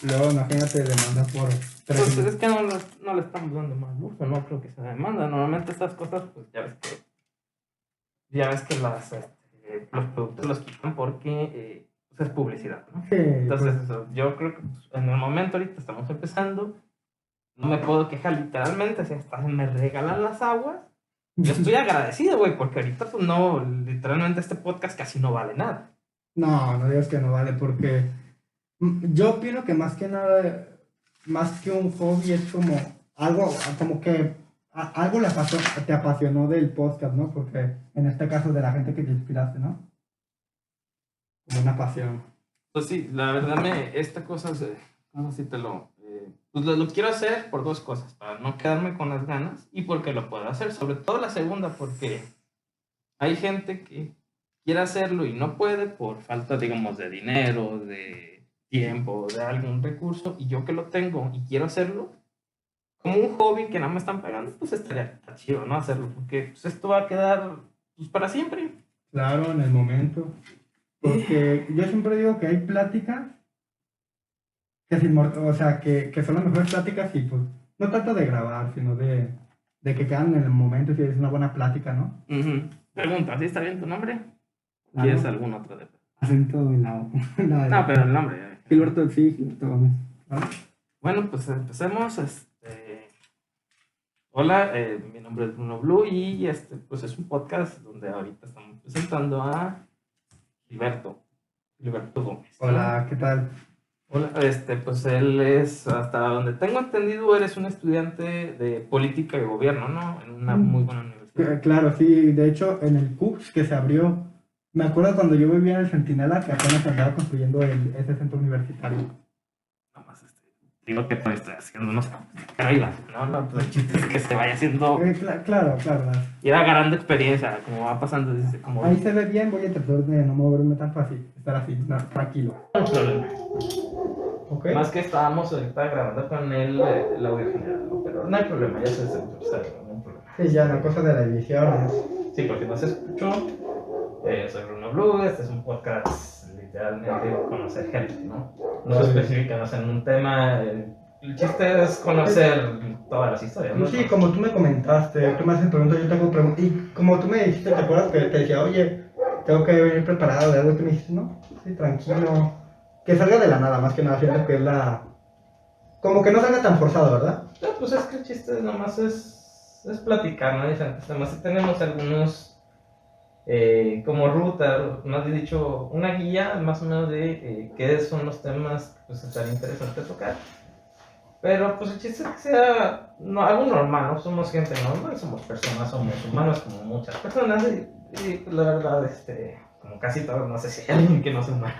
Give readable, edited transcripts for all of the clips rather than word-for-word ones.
Luego, imagínate, demanda por Pues 3.000. es que no le estamos dando más uso, no creo que se demanda. Normalmente estas cosas, pues ya ves que los productos los quitan porque pues, es publicidad, ¿no? Sí, Entonces, pues, eso, yo creo que pues, en el momento ahorita estamos empezando, no me puedo quejar literalmente, si hasta me regalan las aguas. Yo estoy agradecido, güey, porque ahorita, pues no, literalmente este podcast casi no vale nada. no digas que no vale, porque yo opino que más que nada, más que un hobby, es algo, como que algo te apasionó del podcast, ¿no? Porque en este caso de la gente que te inspiraste, ¿no? Como una pasión. Pues sí, la verdad esta cosa, ¿cómo si te pues lo quiero hacer por dos cosas, para no quedarme con las ganas y porque lo puedo hacer, sobre todo la segunda, porque hay gente que quiere hacerlo y no puede por falta, digamos, de dinero, de tiempo, de algún recurso, y yo que lo tengo y quiero hacerlo, como un hobby que no me están pagando, pues estaría chido, ¿no? Hacerlo, porque pues, esto va a quedar pues, para siempre. Claro, en el momento. Porque yo siempre digo que hay pláticas o sea, que son las mejores pláticas y pues no tanto de grabar, sino de que quedan en el momento y si es una buena plática, ¿no? Pregunta, ¿sí está bien tu nombre? Ah, ¿Quieres no. algún otro de... Acento en No, pero el nombre. Gilberto, sí, Gilberto Gómez. ¿Vale? Bueno, pues empecemos. Hola, mi nombre es Bruno Blue y pues es un podcast donde ahorita estamos presentando a Gilberto Gómez, ¿no? Hola, ¿qué tal? Hola, pues él es, hasta donde tengo entendido, eres un estudiante de política y gobierno, ¿no? En una muy buena universidad. Claro, sí, de hecho, en el CUCS que se abrió, me acuerdo cuando yo vivía en el Centinela que apenas andaba construyendo ese centro universitario. Nomás, digo que pues estoy haciendo, no sé, pero ahí va, ¿no? Pues el chiste es que se vaya haciendo, Claro. ir agarrando experiencia, como va pasando, como... Ahí se ve bien, voy a tratar de no moverme tan fácil, estar así, no, tranquilo. No hay problema. ¿Ok? Más que estábamos ahorita grabando con él el audio general, ¿no? Pero no hay problema, ya se desautorizaron, no hay problema. Sí, ya, no, cosa de la edición. Sí, porque no se escuchó. Soy Bruno Blue, este es un podcast literalmente de conocer gente, ¿no? No se especifican, o sea, en un tema. El chiste es conocer todas las historias, ¿no? Sí, como tú me comentaste, tú me haces preguntas, yo tengo preguntas. Y como tú me dijiste, ¿te acuerdas que te decía, oye, tengo que venir preparado de algo? Y tú me dijiste, no, sí, tranquilo. Que salga de la nada, más que nada, siento que es la. Como que no salga tan forzado, ¿verdad? No, pues es que el chiste nomás es platicar, ¿no? Diferentes temas. Si tenemos algunos. Como ruta, más bien dicho, una guía más o menos de qué son los temas que pues, estaría interesante tocar. Pero pues el chiste es que sea algo normal, ¿no? Somos gente normal, somos personas, somos humanos como muchas personas y pues, la verdad, como casi todos, no sé si hay alguien que no sea humano.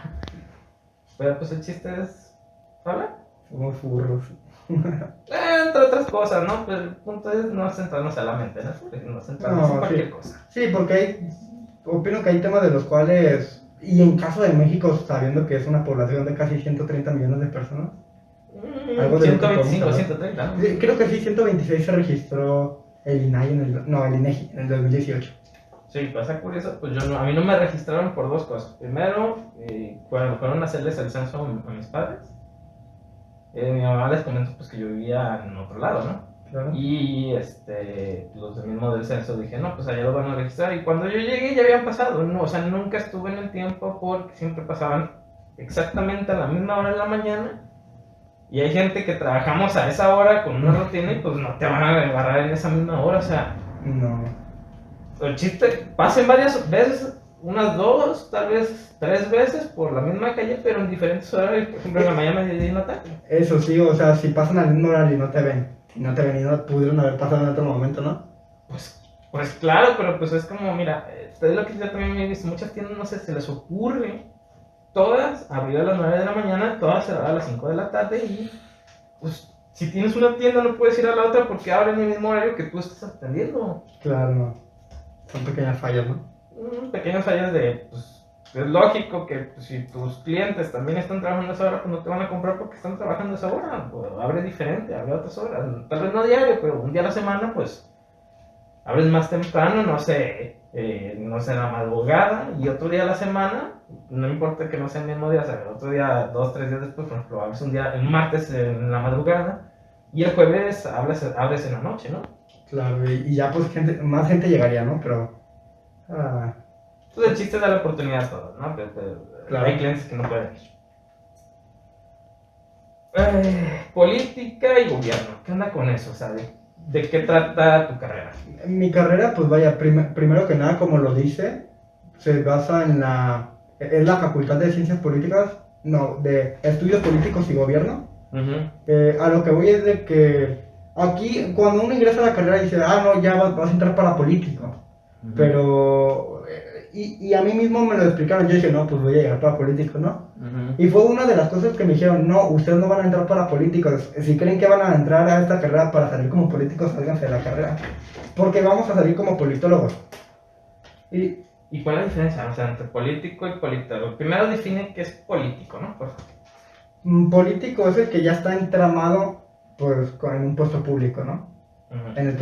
Pero pues el chiste es hablar. Somos furros. Entre otras cosas, ¿no? Pero el punto es no centrarnos a la mente, ¿no? No centrarnos en cualquier cosa. Sí, porque opino que hay temas de los cuales, y en caso de México, sabiendo que es una población de casi 130 millones de personas, algo de lo que podemos 125, hablar. 130, ¿no? Sí, creo que sí, 126 se registró el INAI el INEGI en el 2018. Sí, pasa curioso, pues a mí no me registraron por dos cosas. Primero, cuando fueron a hacerles el censo a mis padres, mi mamá les comentó pues, que yo vivía en otro lado, ¿no? Claro. Y los del mismo del censo dije, no, pues allá lo van a registrar. Y cuando yo llegué ya habían pasado, no, o sea, nunca estuve en el tiempo porque siempre pasaban exactamente a la misma hora de la mañana. Y hay gente que trabajamos a esa hora con una rutina y pues no te van a agarrar en esa misma hora, o sea. No. El chiste, pasen varias veces, unas dos, tal vez 3 veces por la misma calle, pero en diferentes horarios, por ejemplo, en la mañana, mediodía y en la tarde. Eso sí, o sea, si pasan al mismo horario y no te ven, y no pudieron haber pasado en otro momento, ¿no? Pues claro, pero pues es como, mira, es lo que yo también me he visto, muchas tiendas, no sé, se les ocurre, todas abrir a las 9 de la mañana, todas cerrar a las 5 de la tarde y, pues, si tienes una tienda no puedes ir a la otra porque abren en el mismo horario que tú estás atendiendo. Claro, no. Son pequeñas fallas, ¿no? Pequeñas fallas de, pues, es lógico que pues, si tus clientes también están trabajando a esa hora, pues no te van a comprar porque están trabajando a esa hora. Pues, abre diferente, abre a otras horas. Tal vez no diario, pero un día a la semana, pues abres más temprano, no sé, en la madrugada, y otro día a la semana, no importa que no sea el mismo día, o sea, otro día, 2, 3 días después, por ejemplo, abres un día, el martes en la madrugada, y el jueves abres en la noche, ¿no? Claro, y ya pues más gente llegaría, ¿no? Pero... Entonces el chiste es dar la oportunidad a todos, ¿no? Pero Claro. hay clientes que no pueden ir. Política y gobierno, ¿qué onda con eso? O sea, ¿de qué trata tu carrera? Mi carrera, pues vaya, primero que nada, como lo dice, se basa es la Facultad de Ciencias Políticas, no, de Estudios Políticos y Gobierno. A lo que voy es de que aquí, cuando uno ingresa a la carrera, dice, no, ya vas a entrar para político. Pero, y a mí mismo me lo explicaron, yo dije, no, pues voy a llegar para político, ¿no? Y fue una de las cosas que me dijeron, no, ustedes no van a entrar para políticos, si creen que van a entrar a esta carrera para salir como políticos, sálganse de la carrera, porque vamos a salir como politólogos. ¿Y cuál es la diferencia, o sea, entre político y politólogo? Primero define qué es político, ¿no? Por favor. Político es el que ya está entramado, pues, en un puesto público, ¿no? En el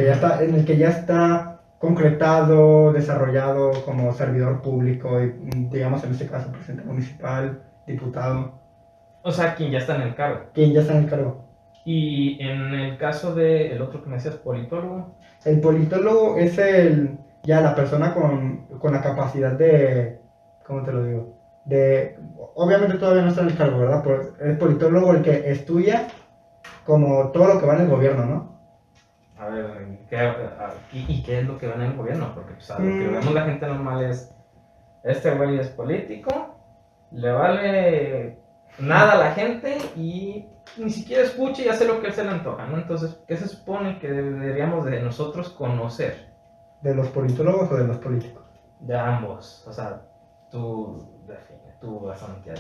que ya está concretado, desarrollado como servidor público, y, digamos en este caso presidente municipal, diputado. O sea, quien ya está en el cargo. Quien ya está en el cargo. Y en el caso del otro que me decías, politólogo. El politólogo es ya la persona con la capacidad de, ¿cómo te lo digo? Obviamente todavía no está en el cargo, ¿verdad? Pero es politólogo el que estudia como todo lo que va en el gobierno, ¿no? A ver, ¿y qué es lo que va en el gobierno? Porque pues, lo que vemos la gente normal es, este güey es político, le vale nada a la gente y ni siquiera escucha y hace lo que él se le antoja, ¿no? Entonces, ¿qué se supone que deberíamos de nosotros conocer? ¿De los politólogos o de los políticos? De ambos, o sea, tú bastante.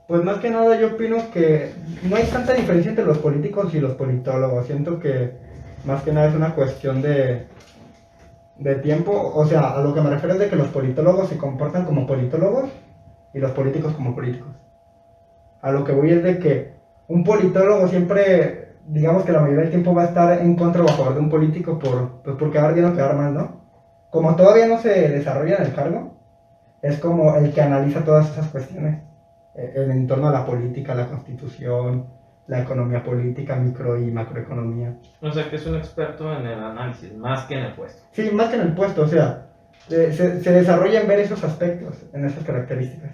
Pues más que nada yo opino que no hay tanta diferencia entre los políticos y los politólogos. Siento que más que nada es una cuestión de tiempo. O sea, a lo que me refiero es de que los politólogos se comportan como politólogos y los políticos como políticos. A lo que voy es de que un politólogo siempre, digamos que la mayoría del tiempo va a estar en contra o a favor de un político por quedar bien o quedar mal, ¿no? Como todavía no se desarrolla en el cargo, es como el que analiza todas esas cuestiones en torno a la política, la constitución, la economía política, micro y macroeconomía. O sea, que es un experto en el análisis, más que en el puesto. Sí, más que en el puesto, o sea, se desarrolla en ver esos aspectos, en esas características.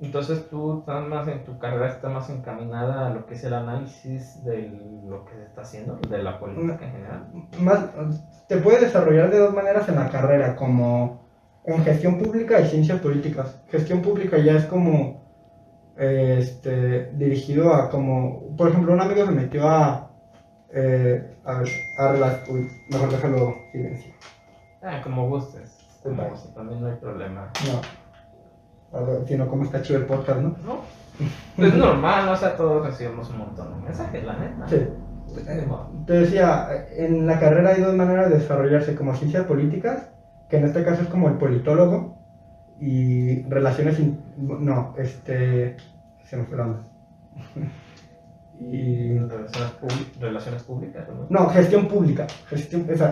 Entonces tú estás más en tu carrera, está más encaminada a lo que es el análisis de lo que se está haciendo, de la política en general. Te puede desarrollar de dos maneras en la carrera, como en gestión pública y ciencias políticas. Gestión pública ya es como dirigido a como, por ejemplo, un amigo se metió mejor déjalo silencio. Como gustes, también no hay problema. No, a ver, sino como está chido el podcast, ¿no? No, es normal, ¿no? O sea, todos recibimos un montón de mensajes, la neta. Sí. Te decía, en la carrera hay dos maneras de desarrollarse, como ciencias políticas, que en este caso es como el politólogo, y se me fue la onda. Y relaciones públicas, ¿no? No, gestión pública,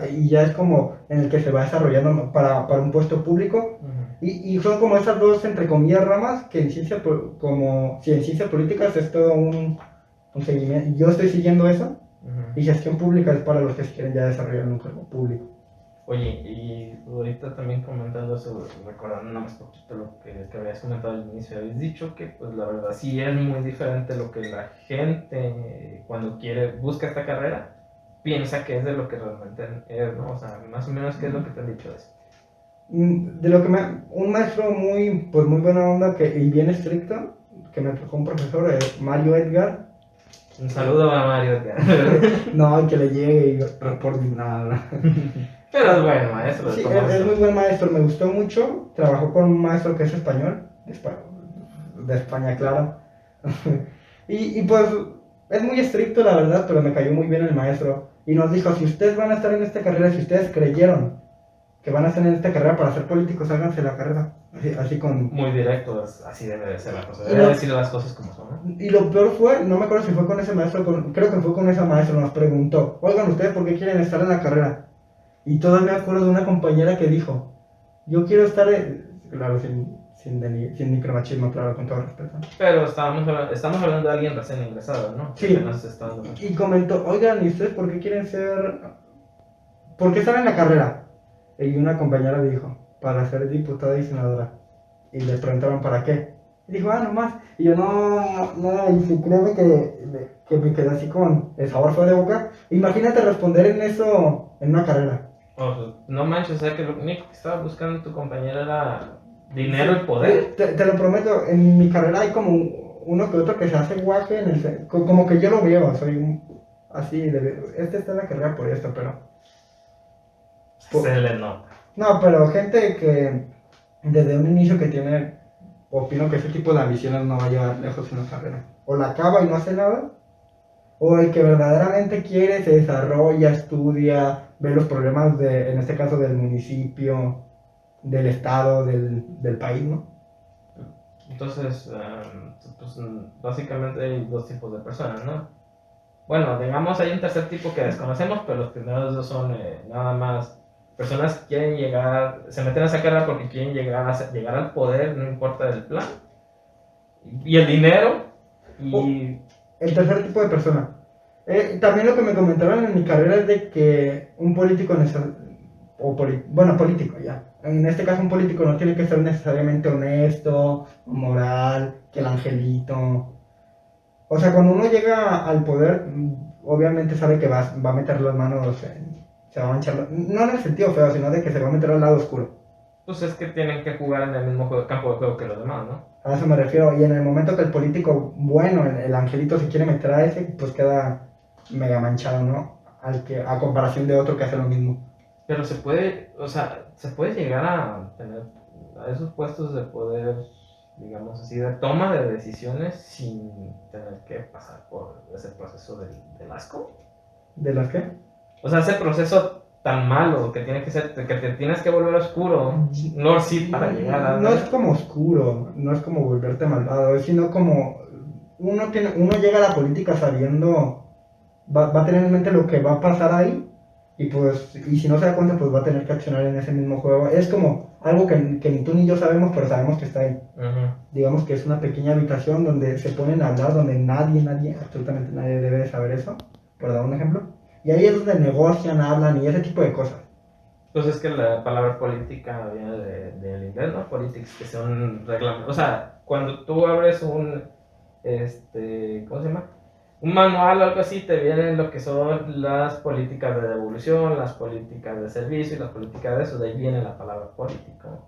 y ya es como en el que se va desarrollando para un puesto público, y son como esas dos, entre comillas, ramas, que en ciencias políticas es todo un seguimiento. Yo estoy siguiendo eso, y gestión pública es para los que quieren ya desarrollar un cargo público. Oye, y ahorita también comentando eso, recordando más poquito lo que habías comentado al inicio, habías dicho que pues la verdad sí es muy diferente lo que la gente cuando busca esta carrera, piensa que es de lo que realmente es, ¿no? O sea, más o menos qué es lo que te han dicho de eso. De lo que un maestro muy buena onda y bien estricto, que me tocó un profesor, Mario Edgar. Un saludo a Mario Edgar. No, que le llegue y por nada. Pero es buen maestro. Sí, es muy buen maestro, me gustó mucho. Trabajó con un maestro que es español, de España, claro. y pues es muy estricto, la verdad, pero me cayó muy bien el maestro. Y nos dijo, si ustedes van a estar en esta carrera, si ustedes creyeron que van a estar en esta carrera para ser políticos, háganse la carrera. Así con... Muy directo, así debe de ser la cosa. Debe decir las cosas como son, ¿no? Y lo peor fue, no me acuerdo si fue con ese maestro, creo que fue con ese maestro, nos preguntó, oigan, ¿ustedes por qué quieren estar en la carrera? Y todavía me acuerdo de una compañera que dijo, yo quiero estar, claro, sin micromachismo, claro, con todo respeto. Pero estamos hablando de alguien recién ingresado, ¿no? Sí. Apenas está dando- Y comentó, oigan, ¿y ustedes por qué quieren ser, por qué están en la carrera? Y una compañera dijo, para ser diputada y senadora. Y le preguntaron, ¿para qué? Y dijo, nomás. Y yo, no, y si créeme que me quedé así con el sabor feo de boca. Imagínate responder en eso en una carrera. No manches, o sea que lo único que estaba buscando tu compañera era dinero y poder. Te lo prometo, en mi carrera hay como uno que otro que se hace guaje en como que yo lo veo, soy así, este está en la carrera por esto, pero... Se le nota. No, pero gente que desde un inicio que tiene, opino que ese tipo de ambiciones no va a llevar lejos en la carrera. O la acaba y no hace nada, o el que verdaderamente quiere, se desarrolla, estudia, ve los problemas en este caso del municipio, del estado, del país, ¿no? Entonces, pues, básicamente hay dos tipos de personas, ¿no? Bueno, digamos hay un tercer tipo que desconocemos, pero los primeros dos son nada más personas que quieren llegar, se meten a esa carrera porque quieren llegar al poder, no importa el plan, y el dinero, y... El tercer tipo de persona. También lo que me comentaron en mi carrera es de que un político, político ya. En este caso un político no tiene que ser necesariamente honesto, moral, que el angelito. O sea, cuando uno llega al poder, obviamente sabe que va a meter las manos se va a manchar, no en el sentido feo, sino de que se va a meter al lado oscuro. Pues es que tienen que jugar en el mismo campo de juego que los demás, ¿no? A eso me refiero. Y en el momento que el político bueno, el angelito, se quiere meter a ese, pues queda mega manchado, ¿no? A comparación de otro que hace lo mismo. Pero se puede llegar a tener a esos puestos de poder, digamos así, de toma de decisiones sin tener que pasar por ese proceso del asco. ¿De las qué? O sea, ese proceso tan malo que tiene que ser, que te tienes que volver oscuro, no sí para llegar a... No es como oscuro, no es como volverte malvado, es sino como uno llega a la política sabiendo, va a tener en mente lo que va a pasar ahí, y pues, y si no se da cuenta, pues va a tener que accionar en ese mismo juego. Es como algo que ni tú ni yo sabemos, pero sabemos que está ahí. Digamos que es una pequeña habitación donde se ponen a hablar, donde nadie, absolutamente nadie debe de saber eso, por dar un ejemplo. Y ahí es donde negocian, hablan y ese tipo de cosas. Pues es que la palabra política viene del inglés, ¿no? Politics, que son reglamentos. O sea, cuando tú abres ¿cómo se llama? Un manual o algo así, te vienen lo que son las políticas de devolución, las políticas de servicio y las políticas de eso. De ahí viene la palabra político,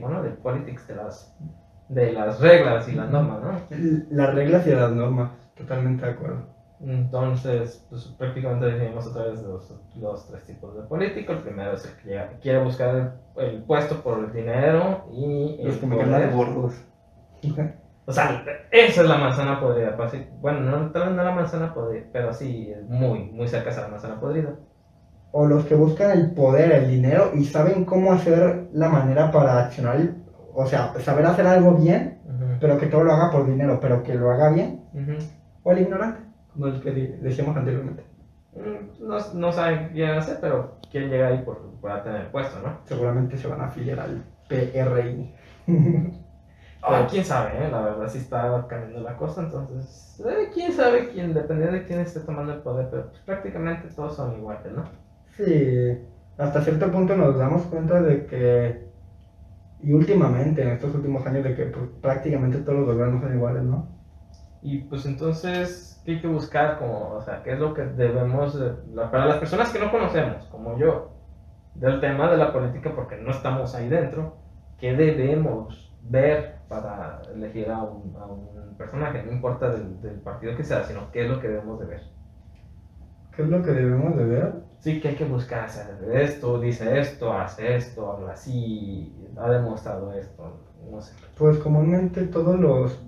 ¿no? Del politics, de las reglas y las normas, ¿no? Las reglas y las normas, totalmente de acuerdo. Entonces, pues prácticamente definimos otra vez los tres tipos de político. El primero es el que quiere buscar el puesto por el dinero y los que me quedan de gordos. O sea, esa es la manzana podrida. Bueno, tal vez no la manzana podrida, pero sí, es muy, muy cerca a la manzana podrida. O los que buscan el poder, el dinero y saben cómo hacer la manera para accionar, o sea, saber hacer algo bien, pero que todo lo haga por dinero, pero que lo haga bien. O el ignorante, como el que decíamos anteriormente. No saben qué hacer, pero quieren llegar ahí para tener el puesto, ¿no? Seguramente se van a afiliar al PRI. Quién sabe, la verdad sí está cambiando la cosa, entonces, quién sabe, dependiendo de quién esté tomando el poder, pero pues, prácticamente todos son iguales, ¿no? Sí, hasta cierto punto nos damos cuenta de que, y últimamente, en estos últimos años, de que pues, prácticamente todos los gobiernos son iguales, ¿no? Y pues entonces, ¿qué hay que buscar? O sea, ¿qué es lo que debemos, para las personas que no conocemos, como yo, del tema de la política, porque no estamos ahí dentro, ¿qué debemos ver para elegir a un personaje? No importa del partido que sea, sino qué es lo que debemos de ver. ¿Qué es lo que debemos de ver? Sí, que hay que buscar hacer esto, dice esto, hace esto, habla así, ha demostrado esto, no sé. Pues comúnmente todos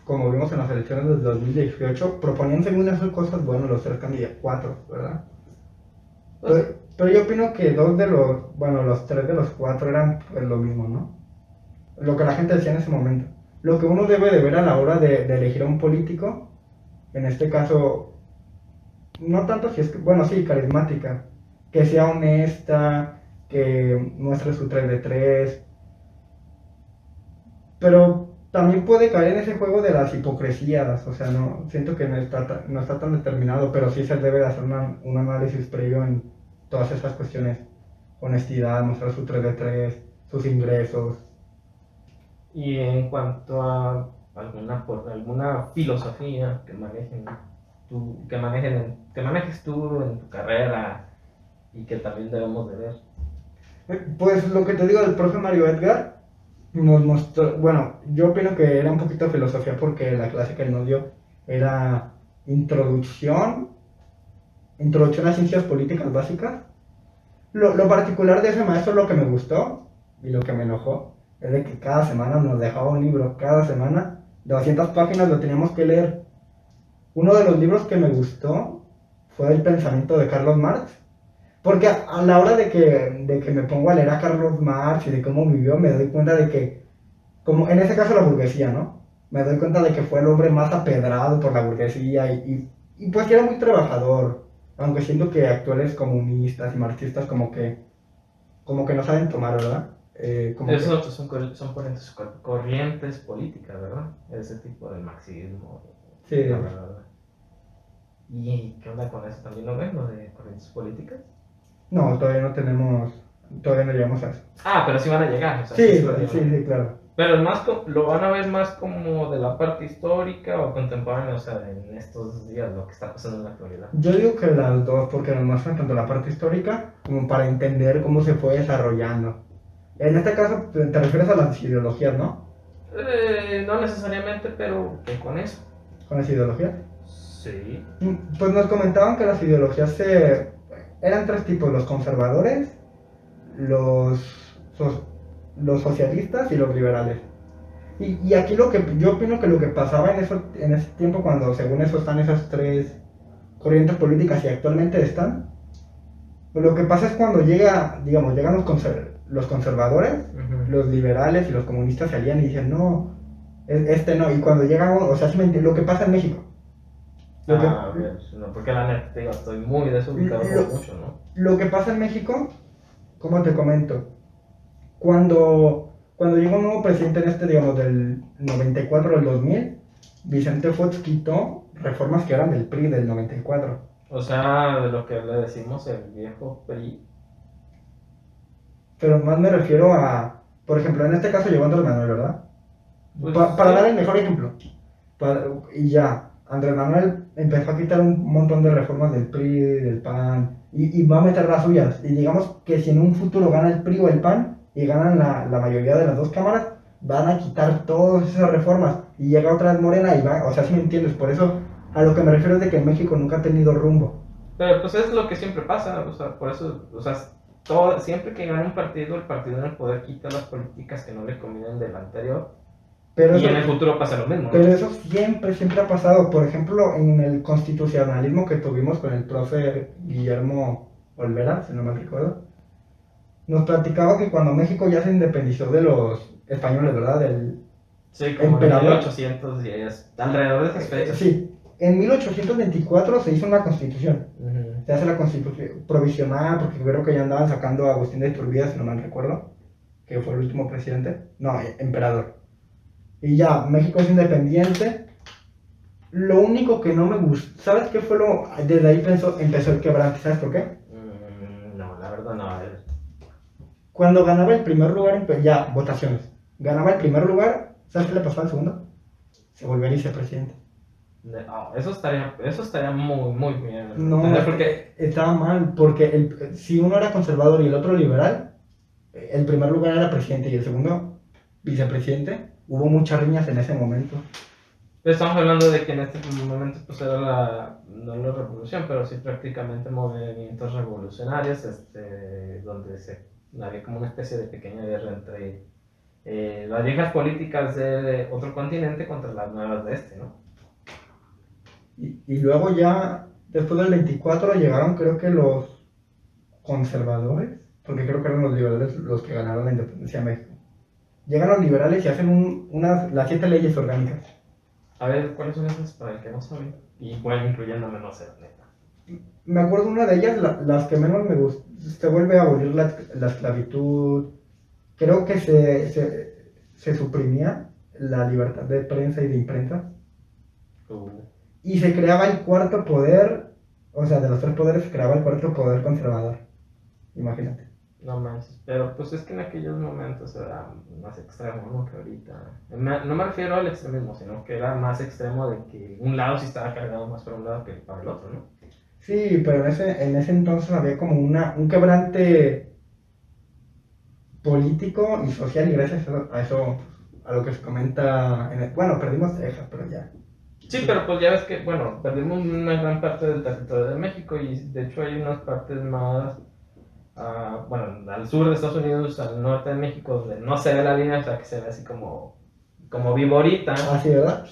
como vimos en las elecciones del 2018, proponían según esas cosas, bueno, los cuatro, ¿verdad? Pues, pero yo opino que los tres de los cuatro eran pues, lo mismo, ¿no? Lo que la gente decía en ese momento. Lo que uno debe de ver a la hora de elegir a un político, en este caso, no tanto si es que, bueno, sí, carismática, que sea honesta, que muestre su 3 de 3, pero también puede caer en ese juego de las hipocresías, o sea, no, siento que no está tan determinado, pero sí se debe de hacer un análisis previo en todas esas cuestiones, honestidad, mostrar su 3 de 3, sus ingresos. Y en cuanto a alguna filosofía que que manejes tú en tu carrera y que también debemos de ver. Pues lo que te digo del profe Mario Edgar nos mostró, bueno, yo opino que era un poquito filosofía porque la clase que él nos dio era introducción, introducción a ciencias políticas básicas. Lo particular de ese maestro, lo que me gustó y lo que me enojó, es de que cada semana nos dejaba un libro, cada semana, de 200 páginas lo teníamos que leer. Uno de los libros que me gustó fue El pensamiento de Carlos Marx, porque a la hora de que me pongo a leer a Carlos Marx y de cómo vivió, me doy cuenta de que, como en ese caso la burguesía, ¿no? Me doy cuenta de que fue el hombre más apedrado por la burguesía y pues que era muy trabajador, aunque siento que actuales comunistas y marxistas como que no saben tomar, ¿verdad? Eso pues, son corrientes políticas, ¿verdad? Ese tipo de marxismo. Sí, La verdad. ¿Y qué onda con eso? ¿También lo ven, lo de corrientes políticas? no, todavía no llegamos a eso. Ah, pero sí van a llegar, o sea, Sí, sí lo sí, llevan. sí, claro. Pero lo van a ver más como de la parte histórica o contemporánea, o sea, en estos días, lo que está pasando en la actualidad. Yo digo que las dos, porque nos muestran tanto la parte histórica como para entender cómo se fue desarrollando. En este caso te refieres a las ideologías, ¿no? No necesariamente, pero ¿qué con eso? Con las ideologías. Sí. Pues nos comentaban que las ideologías eran tres tipos, los conservadores, los, so- los socialistas y los liberales. Y aquí lo que yo opino que lo que pasaba en ese tiempo cuando según eso están esas tres corrientes políticas y actualmente están, pues lo que pasa es cuando digamos, llegan los conservadores, los liberales y los comunistas se alían y dicen, no, este no, y cuando llegan, o sea, lo que pasa en México. Lo que, A ver, no, porque la neta, te digo, estoy muy desubicado por mucho, ¿no? lo que pasa en México, ¿cómo te comento? Cuando llegó un nuevo presidente en digamos, del 94 al 2000, Vicente Fox quitó reformas que eran del PRI del 94. O sea, de lo que le decimos el viejo PRI. Pero más me refiero a, por ejemplo, en este caso llegó Andrés Manuel, ¿verdad? Pues, Para sí. dar el mejor ejemplo. Y ya, Andrés Manuel empezó a quitar un montón de reformas del PRI, del PAN, y va a meter las suyas. Y digamos que si en un futuro gana el PRI o el PAN, y ganan la mayoría de las dos cámaras, van a quitar todas esas reformas. Y llega otra vez Morena y va, o sea, si me entiendes, por eso a lo que me refiero es de que México nunca ha tenido rumbo. Pero pues es lo que siempre pasa, o sea, por eso, o sea, siempre que gana un partido, el partido en el poder quita las políticas que no le convienen del anterior. Pero Y eso, en el futuro pasa lo mismo, ¿no? pero eso siempre ha pasado. Por ejemplo, en el constitucionalismo que tuvimos con el profe Guillermo Olvera, si no me recuerdo, nos platicaba que cuando México ya se independizó de los españoles, ¿verdad? Del Sí, como en emperador. 1810, alrededor de esas fechas. Sí, en 1824 se hizo una constitución. Uh-huh. Se hace la constitución provisional, porque creo que ya andaban sacando a Agustín de Iturbide, si no me recuerdo, que fue el último presidente. No, emperador. Y ya, México es independiente. Lo único que no me gusta, ¿sabes qué fue lo? Desde ahí empezó el quebrante, ¿sabes por qué? No, la verdad no. Cuando ganaba el primer lugar, ya, votaciones. Ganaba el primer lugar, ¿sabes qué le pasó al segundo? Se volvió vicepresidente. No, eso estaría muy, muy bien. No, Porque estaba mal, porque si uno era conservador y el otro liberal, el primer lugar era presidente y el segundo vicepresidente. Hubo muchas riñas en ese momento. estamos hablando de que en este momento pues era no la revolución, pero sí prácticamente movimientos revolucionarios, donde había como una especie de pequeña guerra entre las viejas políticas de otro continente contra las nuevas de este, ¿no? Y luego ya, después del 24, llegaron creo que los conservadores, porque creo que eran los liberales los que ganaron la independencia de México. Llegan los liberales y hacen las 7 leyes orgánicas. A ver, ¿cuáles son esas para el que no sabe? Y bueno, incluyéndome, no sé, neta. Me acuerdo una de ellas, las que menos me gustó, se vuelve a abolir la esclavitud. Creo que se suprimía la libertad de prensa y de imprenta. Uh, Y se creaba el cuarto poder, o sea, de los tres poderes se creaba el cuarto poder conservador. Imagínate. no manches, pero pues es que en aquellos momentos era más extremo, ¿no? Que ahorita. No me refiero al extremismo, sino que era más extremo de que un lado sí estaba cargado más para un lado que para el otro, ¿no? Sí, pero en ese entonces había como un quebrante político y social y gracias a eso, a lo que se comenta, bueno, perdimos Texas, pero ya. Sí, pero pues ya ves que, bueno, perdimos una gran parte del territorio de México y de hecho hay unas partes más, bueno, al sur de Estados Unidos, al norte de México, donde no se ve la línea, o sea, que se ve así como viborita. Ah, sí, ¿verdad?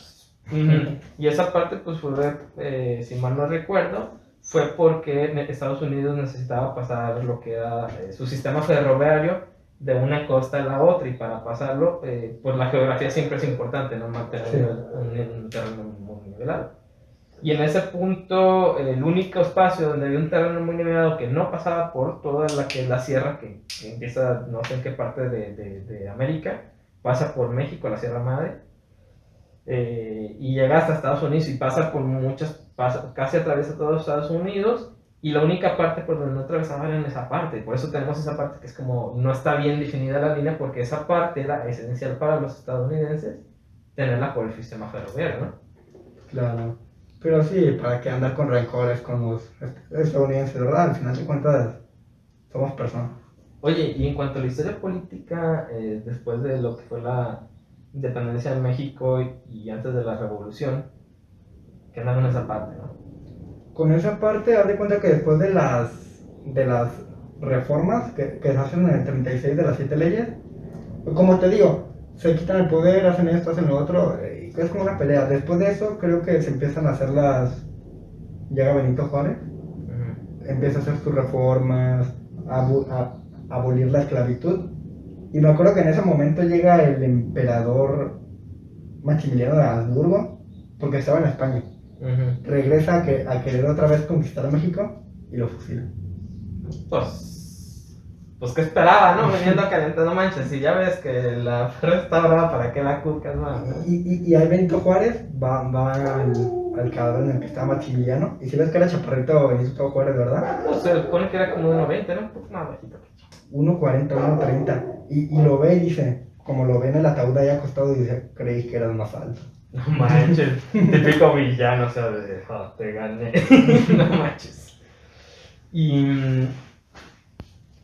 Y esa parte, pues fue, si mal no recuerdo, fue porque Estados Unidos necesitaba pasar lo que era su sistema ferroviario de una costa a la otra y para pasarlo, pues la geografía siempre es importante, ¿no? Mantener Sí. un terreno muy nivelado. Y en ese punto, el único espacio donde había un terreno muy nivelado que no pasaba por toda la que es la sierra que empieza, no sé en qué parte de América, pasa por México, la Sierra Madre, y llega hasta Estados Unidos y pasa por casi atraviesa todos Estados Unidos y la única parte por donde no atravesaba era en esa parte, por eso tenemos esa parte que es como no está bien definida la línea porque esa parte era esencial para los estadounidenses tenerla por el sistema ferroviario, ¿no? Claro. Pero sí, ¿para qué andar con rencores con los estadounidenses, verdad? Al final de cuentas, somos personas. Oye, y en cuanto a la historia política, después de lo que fue la independencia de México y antes de la revolución, que andan en esa parte, ¿no? Con esa parte, haz de cuenta que después de las reformas que se hacen en el 36 de las 7 leyes, como te digo, se quitan el poder, hacen esto, hacen lo otro, y es como una pelea. Después de eso, creo que se empiezan a hacer llega Benito Juárez, empieza a hacer sus reformas, a abolir la esclavitud. Y me acuerdo que en ese momento llega el emperador Maximiliano de Habsburgo, porque estaba en España. Regresa a querer otra vez conquistar a México y lo fusila. Pues qué esperaba, ¿no? Veniendo caliente, no manches, y ya ves que la ferra está brava, ¿para qué la cucas, man? Y ahí Benito Juárez va al cadáver en el que estaba Maximiliano. Y si ves que era chaparrito Benito Juárez, ¿verdad? Pues se supone que era como de 1.20, ¿no? Un poco más bajito. 1.40, 1.30. Y lo ve y dice, como lo ve en el ataúd ahí acostado, dice, creí que eras más alto. No manches, típico villano, o sea, de, te gané. No manches. Y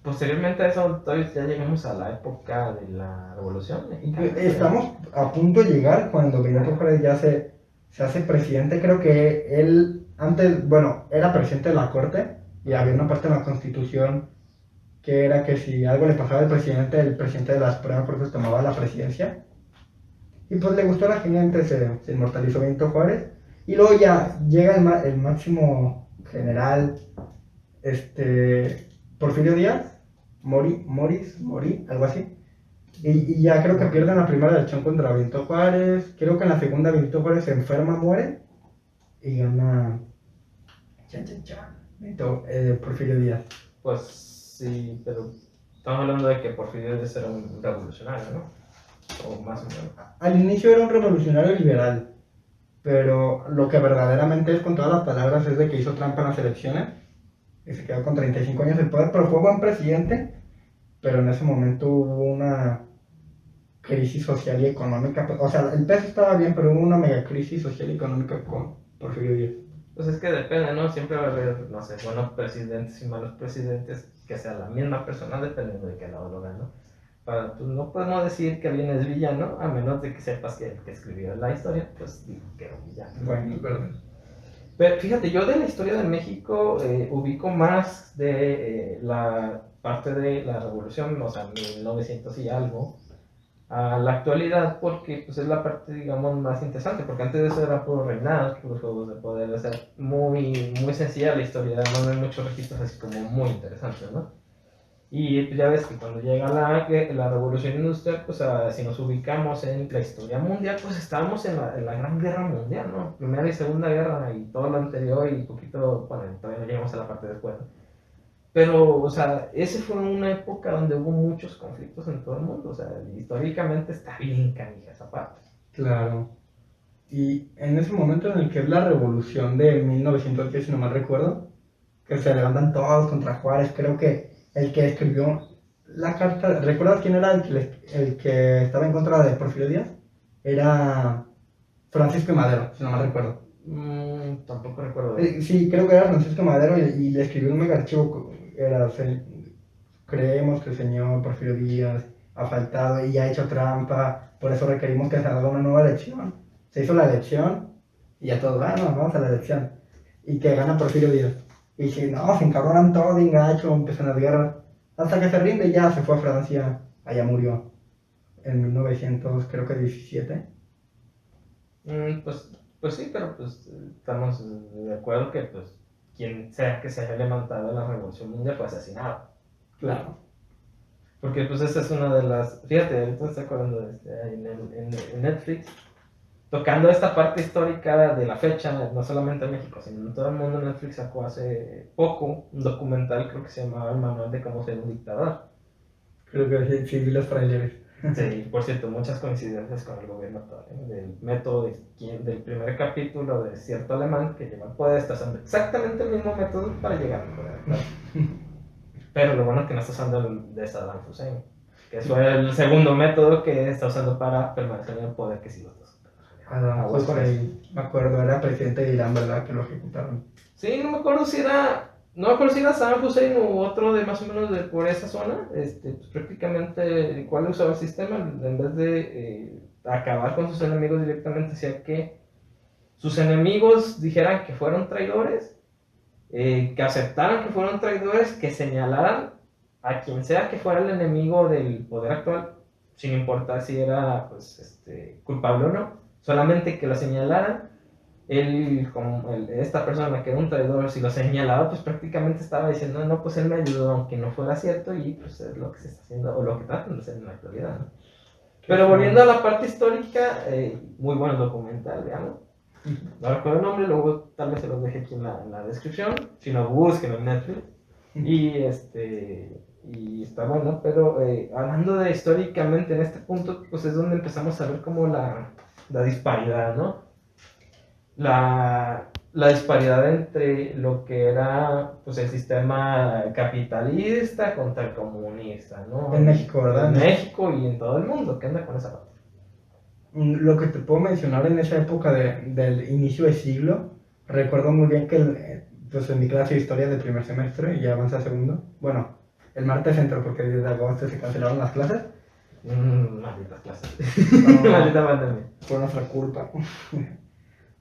posteriormente a eso, todavía ya llegamos a la época de la Revolución Mexicana. Estamos a punto de llegar cuando Benito Juárez ya se hace presidente. Creo que él antes, bueno, era presidente de la corte y había una parte de la constitución que era que si algo le pasaba al presidente, el presidente de la Suprema Corte tomaba la presidencia. Y pues le gustó a la gente, se inmortalizó Benito Juárez. Y luego ya llega el máximo general, Porfirio Díaz, Mori, algo así. Y ya creo que pierden la primera elección contra Benito Juárez. Creo que en la segunda Benito Juárez se enferma, muere. Y gana Porfirio Díaz. Pues sí, pero estamos hablando de que Porfirio Díaz era un revolucionario, ¿no? O más o menos. Al inicio era un revolucionario liberal. Pero lo que verdaderamente es con todas las palabras es de que hizo trampa en las elecciones. Y se quedó con 35 años de poder. Pero fue buen presidente. Pero en ese momento hubo una crisis social y económica. O sea, el peso estaba bien, pero hubo una mega crisis social y económica con Porfirio Díaz. Pues es que depende, ¿no? Siempre va a haber, no sé, buenos presidentes y malos presidentes, que sea la misma persona dependiendo de qué lado lo gane, ¿no? Pues no podemos decir que alguien es villano, a menos de que sepas que el que escribió la historia, pues dijo que era un villano. Bueno, es verdad. Pero fíjate, yo de la historia de México ubico más de la parte de la revolución, o sea, 1900 y algo, a la actualidad, porque pues es la parte, digamos, más interesante, porque antes de eso era puro reinados, puros juegos de poder, o sea, muy, muy sencilla la historia, además no hay muchos registros así como muy interesantes, ¿no? Y pues ya ves que cuando llega la revolución industrial, pues si nos ubicamos en la historia mundial, pues estábamos en la Gran Guerra Mundial, ¿no? Primera y Segunda Guerra y todo lo anterior y poquito, bueno, todavía no llegamos a la parte después, ¿no? Pero, o sea, esa fue una época donde hubo muchos conflictos en todo el mundo, o sea, históricamente está bien canija esa parte. Claro. Y en ese momento en el que es la revolución de 1910, si no mal recuerdo, que se levantan todos contra Juárez, creo que el que escribió la carta, ¿recuerdas quién era el que estaba en contra de Porfirio Díaz? Era Francisco de Madero, si no mal recuerdo. Tampoco recuerdo. Sí, creo que era Francisco Madero y le escribió un mega archivo, era, creemos que el señor Porfirio Díaz ha faltado y ha hecho trampa, por eso requerimos que se haga una nueva elección. Se hizo la elección y ya todos, vamos a la elección. Y que gana Porfirio Díaz. Y que no, se encabronan todos, bien gacho, empiezan las guerras. Hasta que se rinde y ya se fue a Francia, allá murió. En 1900, creo que 17. Pues sí, pero pues estamos de acuerdo que pues quien sea que se haya levantado en la Revolución Mundial fue asesinado. Claro. Porque pues esa es una de las... Fíjate, ahorita estoy acordando en Netflix, tocando esta parte histórica de la fecha, no solamente en México, sino en todo el mundo. Netflix sacó hace poco un documental, creo que se llamaba El Manual de cómo ser un dictador. Creo que sí vi los trailers. Sí, por cierto, muchas coincidencias con el gobierno actual, ¿eh? Del método del primer capítulo de cierto alemán que lleva al poder, está usando exactamente el mismo método para llegar al poder actual. Pero lo bueno es que no está usando el de Saddam Hussein, que fue el segundo método que está usando para permanecer en el poder, que sí lo está usando. Saddam Hussein, me acuerdo, era presidente de Irán, ¿verdad? Que lo ejecutaron. Sí, no me acuerdo si era Saddam Hussein u otro de más o menos de por esa zona. Pues prácticamente el cual usaba el sistema, en vez de acabar con sus enemigos directamente, hacía que sus enemigos dijeran que fueron traidores, que aceptaran que fueron traidores, que señalaran a quien sea que fuera el enemigo del poder actual, sin importar si era pues, culpable o no, solamente que lo señalaran. Esta persona que era un traidor, si lo señalaba, pues prácticamente estaba diciendo, no, pues él me ayudó, aunque no fuera cierto, y pues es lo que se está haciendo, o lo que tratan de hacer en la actualidad, ¿no? Pero volviendo a la parte histórica, muy buen documental, digamos. No recuerdo el nombre, luego tal vez se los deje aquí en la descripción, si no busquen en Netflix. Y está bueno, pero hablando de históricamente en este punto, pues es donde empezamos a ver como la disparidad, ¿no? La disparidad entre lo que era pues el sistema capitalista contra el comunista, ¿no? En México, ¿verdad? En México y en todo el mundo, ¿qué anda con esa parte? Lo que te puedo mencionar en esa época del inicio del siglo, recuerdo muy bien que pues en mi clase de historia del primer semestre, ya avanza a segundo, bueno, el martes entró porque desde agosto se cancelaron las clases. Malditas clases. Maldita pandemia. Fue nuestra culpa.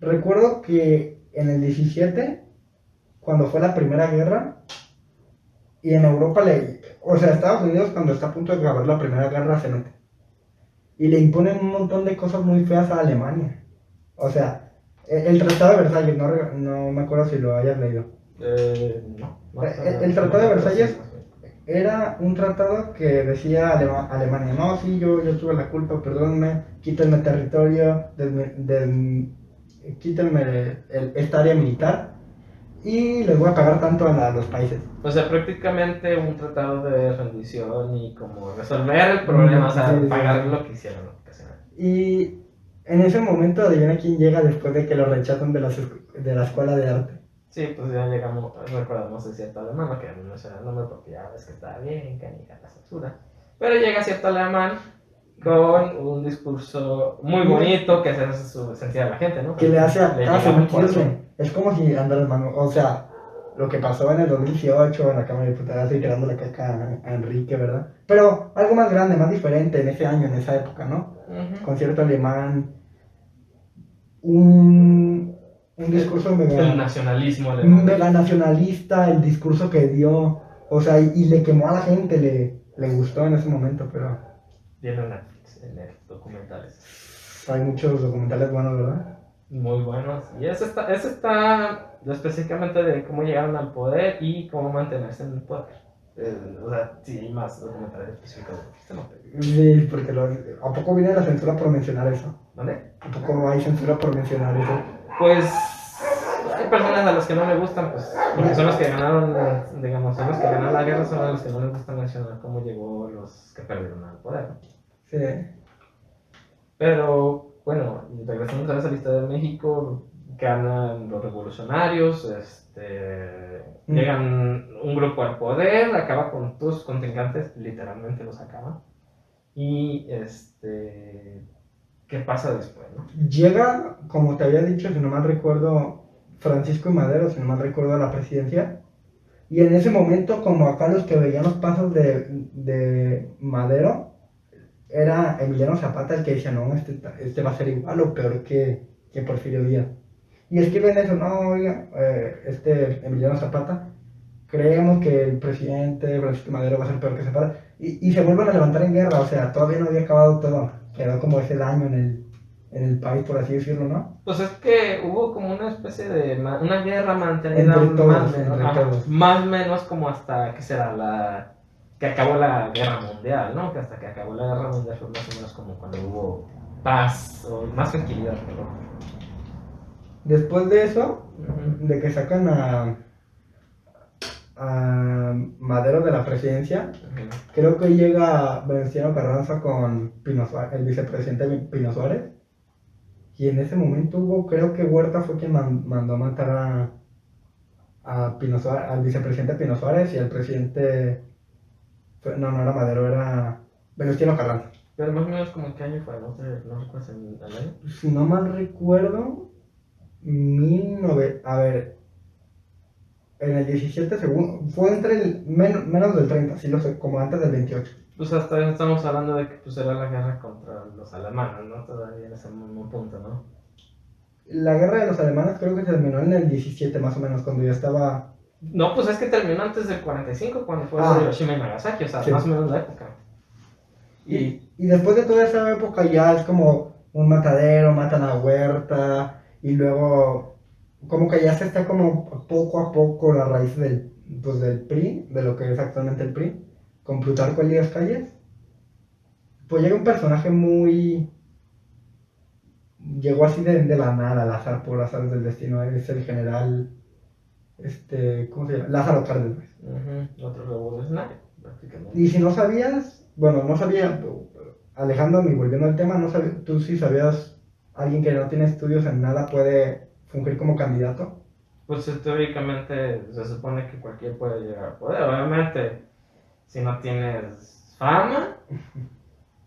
Recuerdo que en el 17, cuando fue la Primera Guerra, y en Europa o sea, Estados Unidos cuando está a punto de acabar la Primera Guerra se mete. Y le imponen un montón de cosas muy feas a Alemania. O sea, el Tratado de Versalles, no me acuerdo si lo hayas leído. No. El Tratado de Versalles era un tratado que decía Alemania, no, sí, yo tuve la culpa, perdónenme, quítenme territorio, quítenme esta área militar y les voy a pagar tanto a los países. O sea, prácticamente un tratado de rendición y como resolver el problema, o sea, pagar lo que hicieron. Y en ese momento, adivina quién llega después de que lo rechazan de la escuela de arte. Sí, pues ya llegamos, recordamos el cierto alemán, no queremos mencionar el nombre porque ya ves que está bien canija la censura. Pero llega cierto alemán con un discurso muy bonito que hace sentir a la gente, ¿no? Que le hace sentirse. Es como si Andrés Manuel, o sea, lo que pasó en el 2018 en la Cámara de Diputados y tirando la caca a Enrique, ¿verdad? Pero algo más grande, más diferente en ese año, en esa época, ¿no? Concierto alemán, un discurso el nacionalismo alemán. Mega nacionalista, el discurso que dio, o sea, y le quemó a la gente, le gustó en ese momento, pero... Viene Netflix, en documentales. Hay muchos documentales buenos, ¿verdad? Muy buenos. Y ese está específicamente de cómo llegaron al poder y cómo mantenerse en el poder. O sea, sí hay más documentales específicos de este, ¿no? Sí, porque ¿a poco viene la censura por mencionar eso? ¿Vale? ¿A poco hay censura por mencionar eso? Pues hay personas a las que no le gustan, pues, porque son los que ganaron, digamos, son los que ganaron la guerra, son los que no les gusta mencionar cómo llegó los que perdieron al poder. Sí. Pero, bueno, regresando otra vez a la historia de México, ganan los revolucionarios, llegan un grupo al poder, acaba con todos sus contrincantes, literalmente los acaba. Y, ¿qué pasa después, no? Llega, como te había dicho, si no mal recuerdo, Francisco y Madero, si no mal recuerdo, a la presidencia. Y en ese momento, como acá los que veían los pasos de Madero, era Emiliano Zapata el que decía, no, este va a ser igual o peor que Porfirio Díaz. Y escriben eso, no, oiga, Emiliano Zapata, creemos que el presidente Francisco Madero va a ser peor que Zapata. Y se vuelven a levantar en guerra, o sea, todavía no había acabado todo. Quedó como ese daño en el país, por así decirlo, ¿no? Pues es que hubo como una especie de una guerra mantenida Entre más todos, entre todos. más o menos como hasta que será que acabó la guerra mundial, ¿no? Que hasta que acabó la guerra mundial fue más o menos como cuando hubo paz o más tranquilidad, ¿no? Después de eso, de que sacan a Madero de la presidencia, creo que llega Venustiano Carranza con Pino Suárez, el vicepresidente Pino Suárez. Y en ese momento creo que Huerta fue quien mandó a matar a Pino Suárez, al vicepresidente Pino Suárez y al presidente. No era Madero, era Venustiano Carranza. Pero más o menos como en qué año fue, no recuerdas el año. Si no mal recuerdo, a ver, en el 17 según, fue entre menos del 30, sí lo sé, como antes del 28. Pues hasta ahí estamos hablando de que pues era la guerra contra los alemanes, ¿no? Todavía en ese mismo punto, ¿no? La guerra de los alemanes creo que terminó en el 17 más o menos, cuando ya estaba. No, pues es que terminó antes del 45, cuando fue Hiroshima y Nagasaki, o sea, sí, más o menos la época. Y después de toda esa época ya es como un matadero, matan a Huerta, y luego como que ya se está como poco a poco la raíz del PRI, de lo que es actualmente el PRI, con Plutarco Elías Calles. Pues llega un personaje llegó así de la nada, al azar, por azar del destino, es el general, ¿cómo se llama? Lázaro Cárdenas. Otro revolucionario, prácticamente. Y si no sabías, bueno, no sabía, alejándome y volviendo al tema, tú sí sabías, alguien que no tiene estudios en nada puede fungir como candidato. Pues teóricamente se supone que cualquiera puede llegar al poder, obviamente, si no tienes fama,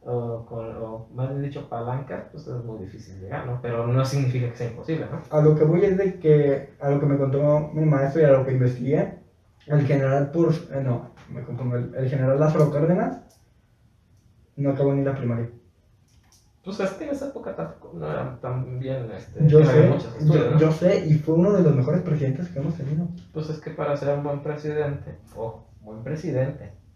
o más bien dicho palancas, pues es muy difícil llegar, ¿no? Pero no significa que sea imposible, ¿no? A lo que voy es de que, a lo que me contó mi maestro y a lo que investigué, el general no, me confundo, el general Lázaro Cárdenas no acabó ni la primaria. Pues es que en esa época tampoco no era tan bien, yo sé, y fue uno de los mejores presidentes que hemos tenido. Pues es que para ser un buen presidente,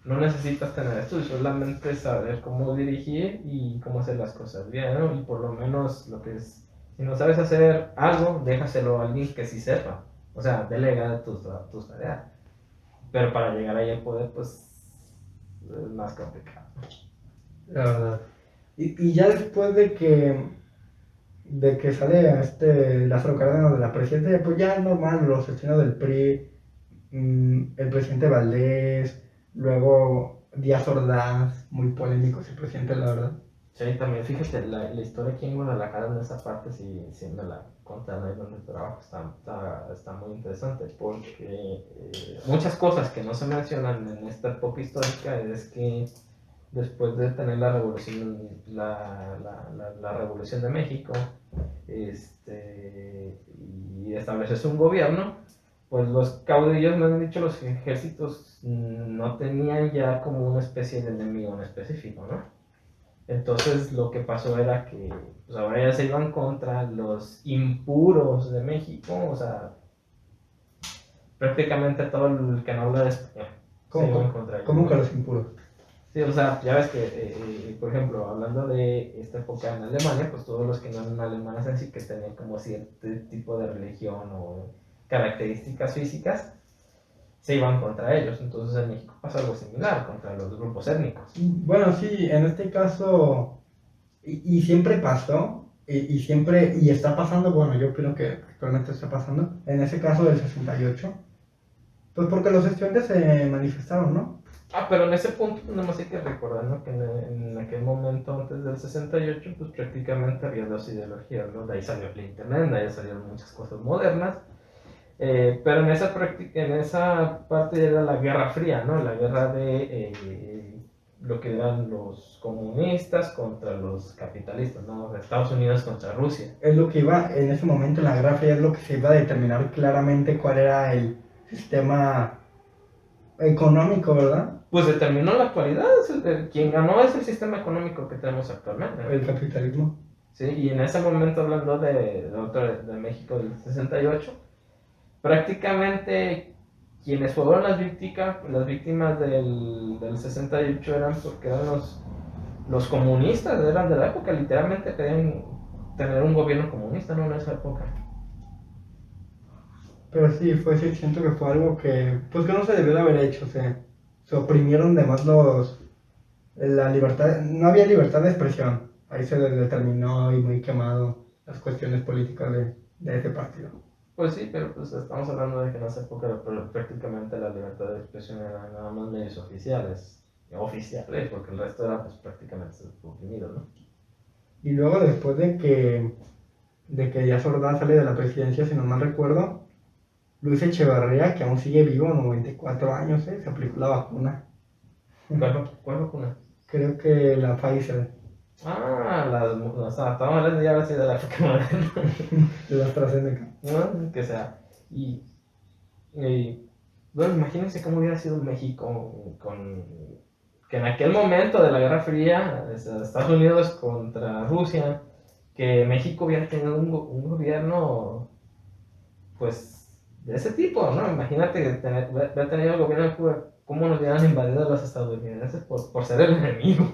no necesitas tener estudios, solamente saber cómo dirigir y cómo hacer las cosas bien, ¿no? Y por lo menos lo que es, si no sabes hacer algo, déjaselo a alguien que sí sepa, o sea, delega tus tareas. Pero para llegar ahí al poder, pues es más complicado. La verdad. Y ya después de que sale Lázaro Cárdenas de la presidencia, pues ya es normal, los asesinos del PRI, el presidente Valdés, luego Díaz Ordaz, muy polémico ese presidente, la verdad. Sí, también fíjate, la historia aquí en Guadalajara en esa parte, si me la contan ahí donde trabajo, está muy interesante, porque muchas cosas que no se mencionan en esta época histórica es que después de tener la revolución, la revolución de México, y establecerse un gobierno, pues los caudillos, me han dicho, los ejércitos no tenían ya como una especie de enemigo en específico, ¿no? Entonces lo que pasó era que pues ahora ya se iban contra los impuros de México, o sea, prácticamente todo el que no habla de español se iba en contra de ellos. ¿Cómo que los impuros? Sí, o sea, ya ves que, por ejemplo, hablando de esta época en Alemania, pues todos los que no eran alemanes en sí, que tenían como cierto tipo de religión o características físicas, se iban contra ellos. Entonces en México pasa algo similar contra los grupos étnicos. Bueno, sí, en este caso, y siempre pasó, y siempre, y está pasando, bueno, yo creo que actualmente está pasando, en ese caso del 68, pues porque los estudiantes se manifestaron, ¿no? Pero en ese punto, pues, nada más hay que recordar, ¿no? Que en aquel momento, antes del 68, pues prácticamente había dos ideologías, ¿no? De ahí salió el internet, de ahí salieron muchas cosas modernas. Pero en esa parte era la Guerra Fría, ¿no? La guerra de lo que eran los comunistas contra los capitalistas, ¿no? Estados Unidos contra Rusia. Es lo que iba, en ese momento en la Guerra Fría, es lo que se iba a determinar claramente cuál era el sistema económico, ¿verdad? Pues determinó la actualidad, quien ganó es el sistema económico que tenemos actualmente, ¿no? El capitalismo. Sí, y en ese momento, hablando de México del 68, prácticamente quienes fueron las víctimas del 68 eran porque eran los comunistas, eran de la época, literalmente querían tener un gobierno comunista, ¿no? En esa época. Pero sí, sí, siento que fue algo que, pues que no se debió de haber hecho, se oprimieron de más la libertad, no había libertad de expresión, ahí se determinó y muy quemado las cuestiones políticas de ese partido. Pues sí, pero pues estamos hablando de que en esa época prácticamente la libertad de expresión era nada más medios oficiales, porque el resto era pues prácticamente oprimido, ¿no? Y luego después de que Díaz Ordaz sale de la presidencia, si no mal recuerdo, Luis Echeverría, que aún sigue vivo, 94 años, se aplicó la vacuna. ¿Cuál vacuna? Creo que la Pfizer. Estamos hablando ya ahora sí de la época moderna. De la AstraZeneca. ¿No? Que sea. Bueno, imagínense cómo hubiera sido México que en aquel momento de la Guerra Fría, Estados Unidos contra Rusia, que México hubiera tenido un gobierno, pues, de ese tipo, ¿no? Imagínate haber tenido el gobierno de Cuba, cómo nos hubieran invadido los estadounidenses por ser el enemigo.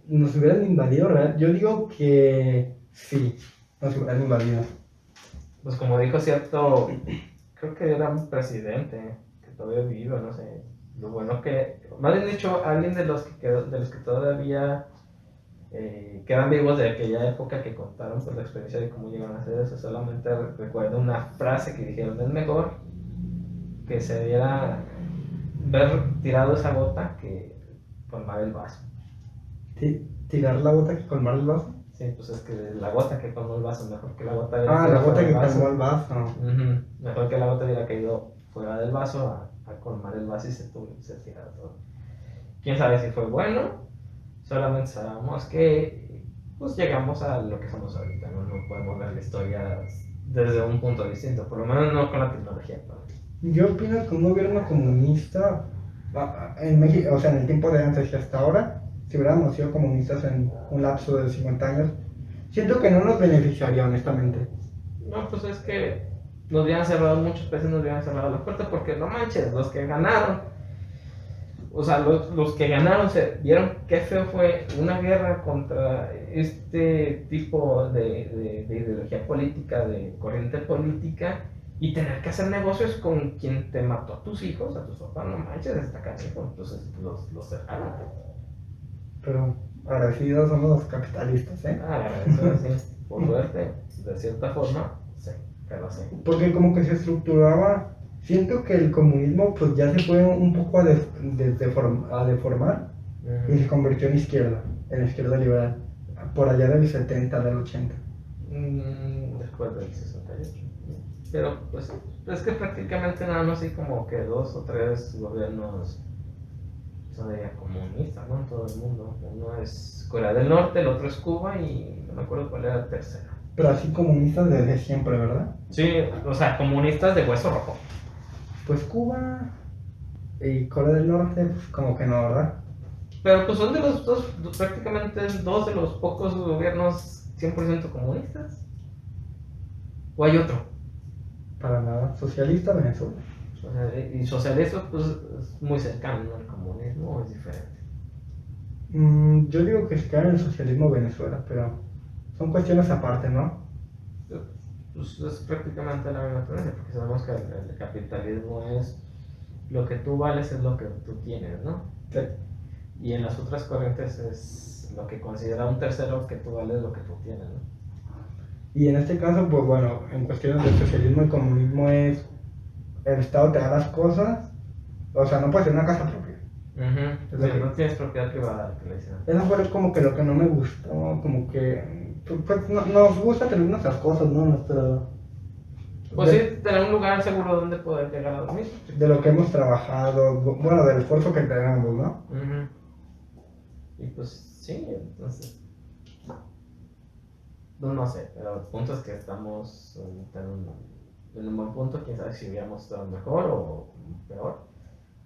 Nos hubieran invadido, ¿verdad? Yo digo que sí, nos hubieran invadido. Pues como dijo cierto, creo que era un presidente que todavía vive, no sé. Lo bueno que, más bien dicho, alguien de los que todavía quedan vivos de aquella época que contaron pues, la experiencia de cómo llegaron a hacer eso. Solamente recuerdo una frase que dijeron: es mejor que se diera ver tirado esa bota que colmar el vaso. ¿Tirar la bota que colmar el vaso? Sí, pues es que la gota que colmó el vaso, mejor que la gota la gota que colmó el vaso. Mejor que la gota hubiera caído fuera del vaso a colmar el vaso y se tirara todo. Quién sabe si fue bueno, solamente sabemos que pues llegamos a lo que somos ahorita, no podemos ver la historia desde un punto distinto, por lo menos no con la tecnología. Yo opino que un gobierno comunista en México, o sea, en el tiempo de antes y hasta ahora, si hubiéramos sido comunistas en un lapso de 50 años, siento que no nos beneficiaría, honestamente. No, pues es que nos hubieran cerrado, muchos países nos hubieran cerrado la puerta, porque no manches, los que ganaron, o sea, los que ganaron se vieron qué feo fue una guerra contra este tipo de ideología política, de corriente política, y tener que hacer negocios con quien te mató a tus hijos, a tus papás, no manches, está canijo, entonces los cerraron. Pero agradecidos somos los capitalistas, ¿eh? Eso sí, por suerte, de cierta forma, sí, pero sí. Porque como que se estructuraba, siento que el comunismo pues ya se fue un poco a deformar y se convirtió en la izquierda liberal, por allá del 70, del 80. Después del 68. Pero pues es que prácticamente nada más hay como que 2 o 3 gobiernos comunistas, ¿no? En todo el mundo. Uno es Corea del Norte, el otro es Cuba y no me acuerdo cuál era el tercero. Pero así comunistas desde siempre, ¿verdad? Sí, o sea, comunistas de hueso rojo. Pues Cuba y Corea del Norte, pues como que no, ¿verdad? Pero pues son de los dos, prácticamente 2 de los pocos gobiernos 100% comunistas. ¿O hay otro? Para nada. Socialista Venezuela. Y socialista pues es muy cercano, ¿no? El comunismo es diferente. Yo digo que se queda en el socialismo Venezuela, pero son cuestiones aparte, ¿no? Pues es prácticamente la misma tendencia, porque sabemos que el capitalismo es lo que tú vales es lo que tú tienes, ¿no? Sí. Y en las otras corrientes es lo que considera un tercero que tú vales lo que tú tienes, ¿no? Y en este caso, pues bueno, en cuestiones de socialismo y comunismo es el Estado te da las cosas, o sea, no puedes tener una casa propia. Uh-huh. Es Sí, lo no que- tienes propiedad privada, que le dicen. Eso fue como que lo que no me gustó, como que pues, nos gusta tener nuestras cosas, ¿no? Pues sí, tener un lugar seguro donde poder llegar a dormir. De lo que hemos trabajado, bueno, del esfuerzo que tenemos, ¿no? Uh-huh. Y pues sí, entonces, no sé, pero el punto es que estamos en un buen punto, quién sabe si hubiéramos estado mejor o peor.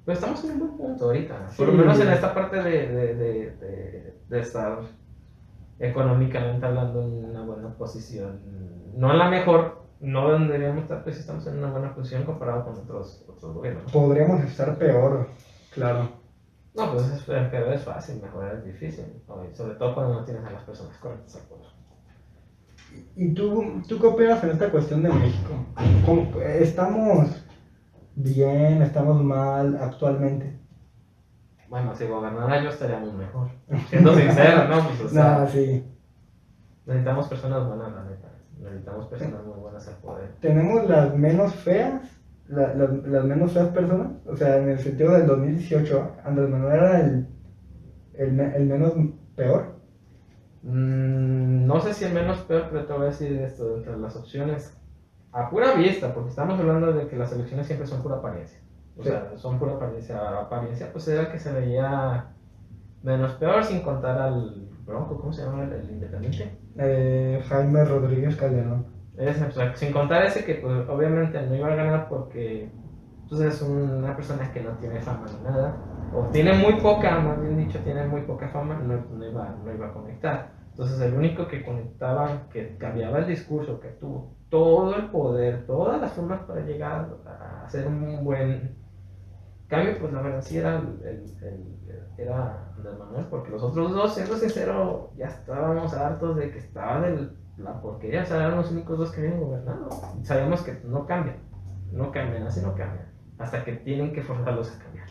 Pero estamos en un buen punto ahorita, por lo Sí. menos en esta parte de estar económicamente hablando en una buena posición. No en la mejor, no donde deberíamos estar, pero sí estamos en una buena posición comparado con otros gobiernos. Podríamos estar peor, claro. No, pues pero es fácil, mejorar es difícil, ¿no? Y sobre todo cuando no tienes a las personas correctas al poder. ¿Y tú qué opinas en esta cuestión de México? ¿Estamos bien, estamos mal actualmente? Bueno, si gobernara yo estaríamos mejor. Siendo sincero, ¿no? Pues, o sea, Nada, sí. necesitamos personas buenas, la neta. Necesitamos personas muy buenas al poder. Tenemos las menos feas, las menos feas personas. O sea, en el sentido del 2018, Andrés Manuel era el menos peor. No sé si el menos peor, pero te voy a decir esto, entre las opciones, a pura vista, porque estamos hablando de que las elecciones siempre son pura apariencia. O Sí. sea, son pura apariencia. Apariencia, pues era el que se veía menos peor, sin contar al Bronco, ¿cómo se llama? El independiente. Jaime Rodríguez Calderón. Ese, o sea, sin contar ese que pues obviamente no iba a ganar porque pues, es una persona que no tiene fama ni nada, o tiene muy poca, más bien dicho, tiene muy poca fama, no iba a conectar. Entonces el único que conectaba, que cambiaba el discurso, que tuvo todo el poder, todas las formas para llegar a hacer un buen cambio, pues la verdad sí era Andrés Manuel, porque los otros dos, siendo sincero, ya estábamos hartos de que estaba de la porquería, o sea, eran los únicos dos que habían gobernado. Sabíamos que no cambian, así no cambian, hasta que tienen que forzarlos a cambiar.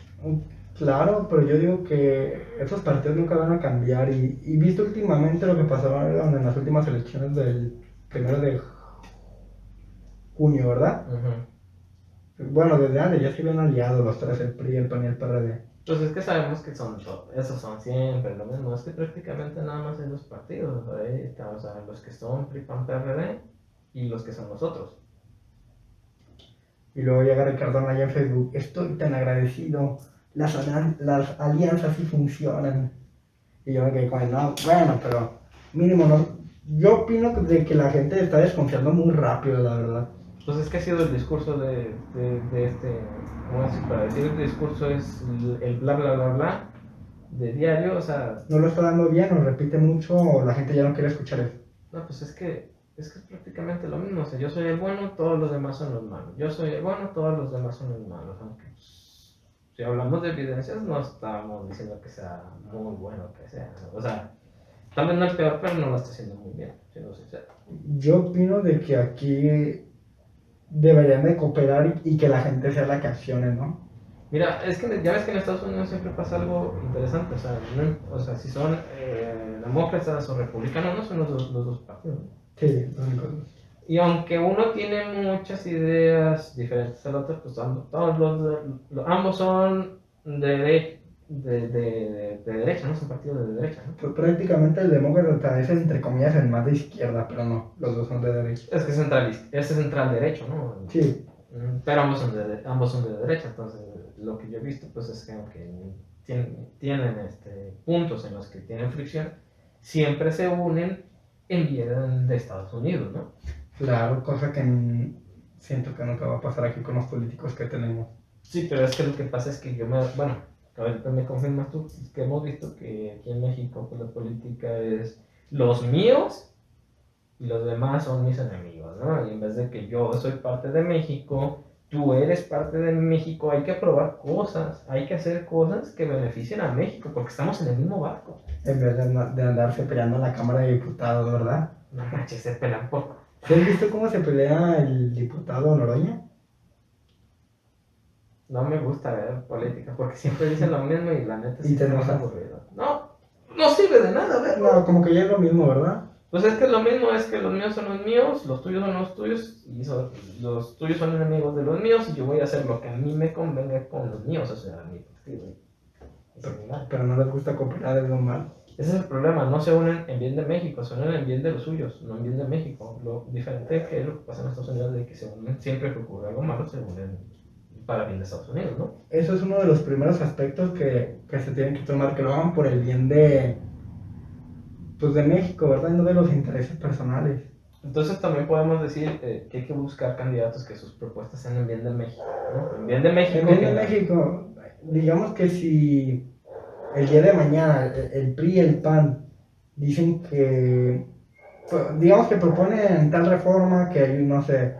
Claro, pero yo digo que esos partidos nunca van a cambiar y visto últimamente lo que pasaron en las últimas elecciones del 1 de junio, ¿verdad? Uh-huh. Bueno, desde antes ya se habían aliado los tres, el PRI, el PAN y el PRD. Pues es que sabemos que esos son siempre lo mismo, es que prácticamente nada más hay dos partidos, ahí está, o sea, los que son PRI, PAN, PRD y los que son nosotros. Y luego llega Ricardo Anaya en Facebook, estoy tan agradecido, las alianzas sí funcionan. Y yo me quedé con el no, bueno, pero mínimo no. Yo opino de que la gente está desconfiando muy rápido, la verdad. Pues es que ha sido el discurso de este, ¿cómo decir? Para decir el discurso es el bla bla bla bla de diario, o sea, No lo está dando bien, o repite mucho, o la gente ya no quiere escuchar eso. no, pues es que es prácticamente lo mismo, o sea, yo soy el bueno, todos los demás son los malos, yo soy el bueno, todos los demás son los malos, aunque pues, si hablamos de evidencias no estamos diciendo que sea muy bueno que sea, o sea, tal vez no es peor, pero no lo está haciendo muy bien, siendo sincero. Yo opino de que aquí deberían de cooperar y que la gente sea la que accione, ¿no? Mira, es que ya ves que en Estados Unidos siempre pasa algo interesante, o sea, o sea si son demócratas o republicanos, no son los dos partidos. Sí, lo único. Y aunque uno tiene muchas ideas diferentes al otro, pues ambos son de derecha, ¿no? Son partidos de derecha, ¿no? Pues prácticamente el demócrata es entre comillas el más de izquierda, pero no, los dos son de derecha. Es que es central derecho, ¿no? Sí. Pero ambos son de derecha, entonces lo que yo he visto pues es que aunque tienen puntos en los que tienen fricción, siempre se unen en bien de Estados Unidos, ¿no? Claro, cosa que siento que nunca va a pasar aquí con los políticos que tenemos. Sí, pero es que lo que pasa es que bueno, ahorita me confirmas tú, es que hemos visto que aquí en México pues, la política es los míos y los demás son mis enemigos, ¿no? Y en vez de que yo soy parte de México, tú eres parte de México, hay que aprobar cosas, hay que hacer cosas que beneficien a México, porque estamos en el mismo barco. En vez de andarse peleando en la Cámara de Diputados, ¿verdad? No manches, se pelan por... ¿Sí has visto cómo se pelea el diputado Noroña? No me gusta ver política porque siempre dicen lo mismo y la neta Y te es más enojas. aburrido. No, no sirve de nada verlo. No, como que ya es lo mismo, ¿verdad? Pues es que lo mismo es que los míos son los míos, los tuyos son los tuyos, y los tuyos son enemigos de los míos, y yo voy a hacer lo que a mí me convenga con los míos, o sea, mi partido. Pero no les gusta cooperar, es lo malo. Ese es el problema, no se unen en bien de México, se unen en bien de los suyos, no en bien de México. Lo diferente que es lo que pasa en Estados Unidos de que se unen siempre que ocurre algo malo, se unen para bien de Estados Unidos, ¿no? Eso es uno de los primeros aspectos que se tienen que tomar, que lo hagan por el bien de, pues de México, ¿verdad? Y no de los intereses personales. Entonces también podemos decir que hay que buscar candidatos que sus propuestas sean en bien de México, ¿no? En bien de México. En bien de México, digamos que si el día de mañana el PRI y el PAN dicen que, pues, digamos que proponen tal reforma que, no sé,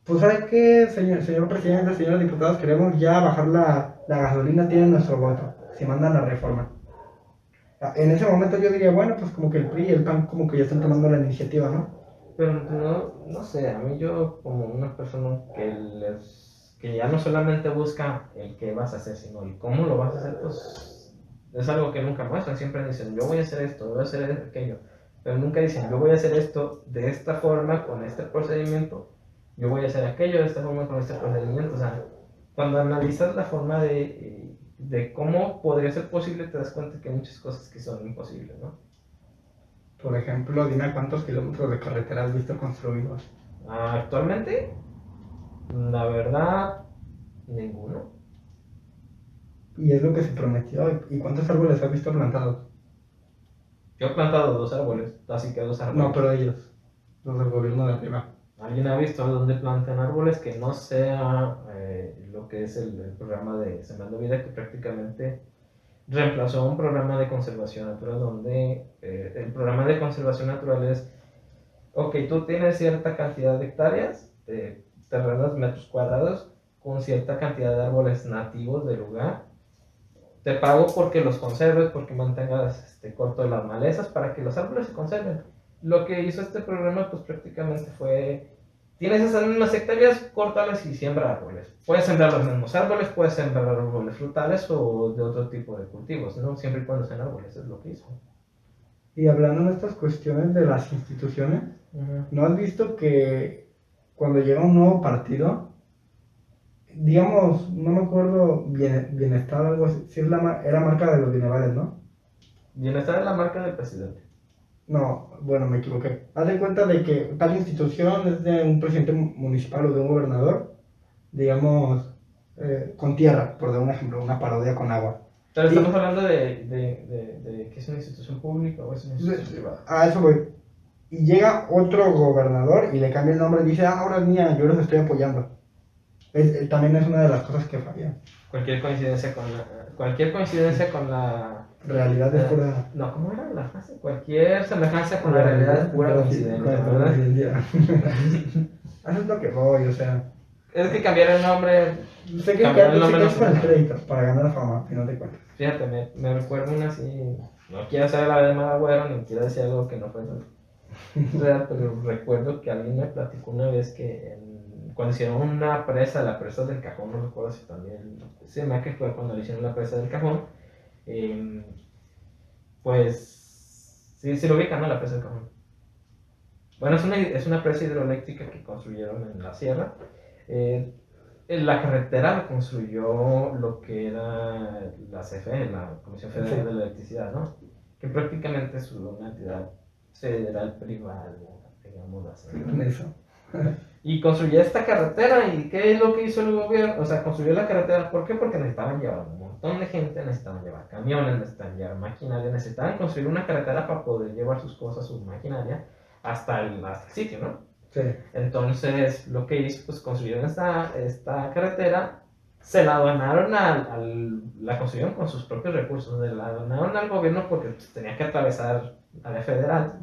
pues ¿sabe qué, señor presidente, señores diputados? Queremos ya bajar la gasolina, tienen nuestro voto, si mandan la reforma. En ese momento yo diría, bueno, pues como que el PRI y el PAN como que ya están tomando la iniciativa, ¿no? Pero no sé, a mí yo como una persona que ya no solamente busca el qué vas a hacer, sino el cómo lo vas a hacer, pues es algo que nunca muestran. Siempre dicen, yo voy a hacer esto, voy a hacer aquello. Pero nunca dicen, yo voy a hacer esto de esta forma, con este procedimiento, yo voy a hacer aquello de esta forma, con este procedimiento. O sea, cuando analizas la forma de cómo podría ser posible, te das cuenta que hay muchas cosas que son imposibles, ¿no? Por ejemplo, dime cuántos kilómetros de carretera has visto construidos. Actualmente, la verdad, ninguno. Y es lo que se prometió. ¿Y cuántos árboles has visto plantados? Yo he plantado 2 árboles, así que 2 árboles. No, pero ellos, los del gobierno de arriba. ¿Alguien ha visto dónde plantan árboles que no sea lo que es el programa de Sembrando Vida, que prácticamente reemplazó un programa de conservación natural, donde el programa de conservación natural es, ok, tú tienes cierta cantidad de hectáreas, terrenos, metros cuadrados, con cierta cantidad de árboles nativos del lugar. Te pago porque los conserves, porque mantengas corto las malezas, para que los árboles se conserven. Lo que hizo este programa, pues prácticamente fue, tienes esas mismas hectáreas, córtalas y siembra árboles. Puedes sembrar los mismos árboles, puedes sembrar árboles frutales o de otro tipo de cultivos, ¿no? Siempre y cuando sean árboles, es lo que hizo. Y hablando de estas cuestiones de las instituciones, ¿no has visto que cuando llega un nuevo partido, digamos, no me acuerdo, Bienestar, algo así, sí era marca de los Bienavales, ¿no? Bienestar es la marca del presidente. No, bueno, me equivoqué. Haz de cuenta de que tal institución es de un presidente municipal o de un gobernador, digamos, con tierra, por dar un ejemplo, una parodia con agua. Pero estamos hablando de que es una institución pública o es una institución privada. A eso voy. Y llega otro gobernador y le cambia el nombre y dice, ahora es mía, yo los estoy apoyando. También es una de las cosas que falla. Cualquier coincidencia con la Realidad es pura... No, ¿cómo era la frase? Cualquier semejanza con la realidad es pura coincidencia, ¿verdad? Eso es lo que voy, o sea... Es que cambiar el nombre... Sé que cambiar el nombre es para el crédito, para ganar fama, al final de cuentas. Fíjate, me recuerdo una así... No quiero hacer la de mal agüero, ni quiero decir algo que no fue real, pero recuerdo que alguien me platicó una vez que cuando hicieron una presa, la presa del Cajón, no recuerdo si también... Se me ha que fue cuando le hicieron la presa del Cajón. Pues sí lo ubican, ¿no? La presa del Cajón. Bueno, es una presa hidroeléctrica que construyeron en la sierra. La carretera la construyó lo que era la CFE, la Comisión Federal de la Electricidad, ¿no? Que prácticamente es una entidad federal privada, digamos así. Eso. Y construyó esta carretera, ¿y qué es lo que hizo el gobierno? O sea, construyó la carretera, ¿por qué? Porque necesitaban llevar un montón de gente, necesitaban llevar camiones, necesitaban llevar maquinaria, necesitaban construir una carretera para poder llevar sus cosas, su maquinaria, hasta el sitio, ¿no? Sí. Entonces, lo que hizo, pues construyeron esta carretera, se la donaron la construyeron con sus propios recursos, se la donaron al gobierno porque pues, tenía que atravesar a la federal,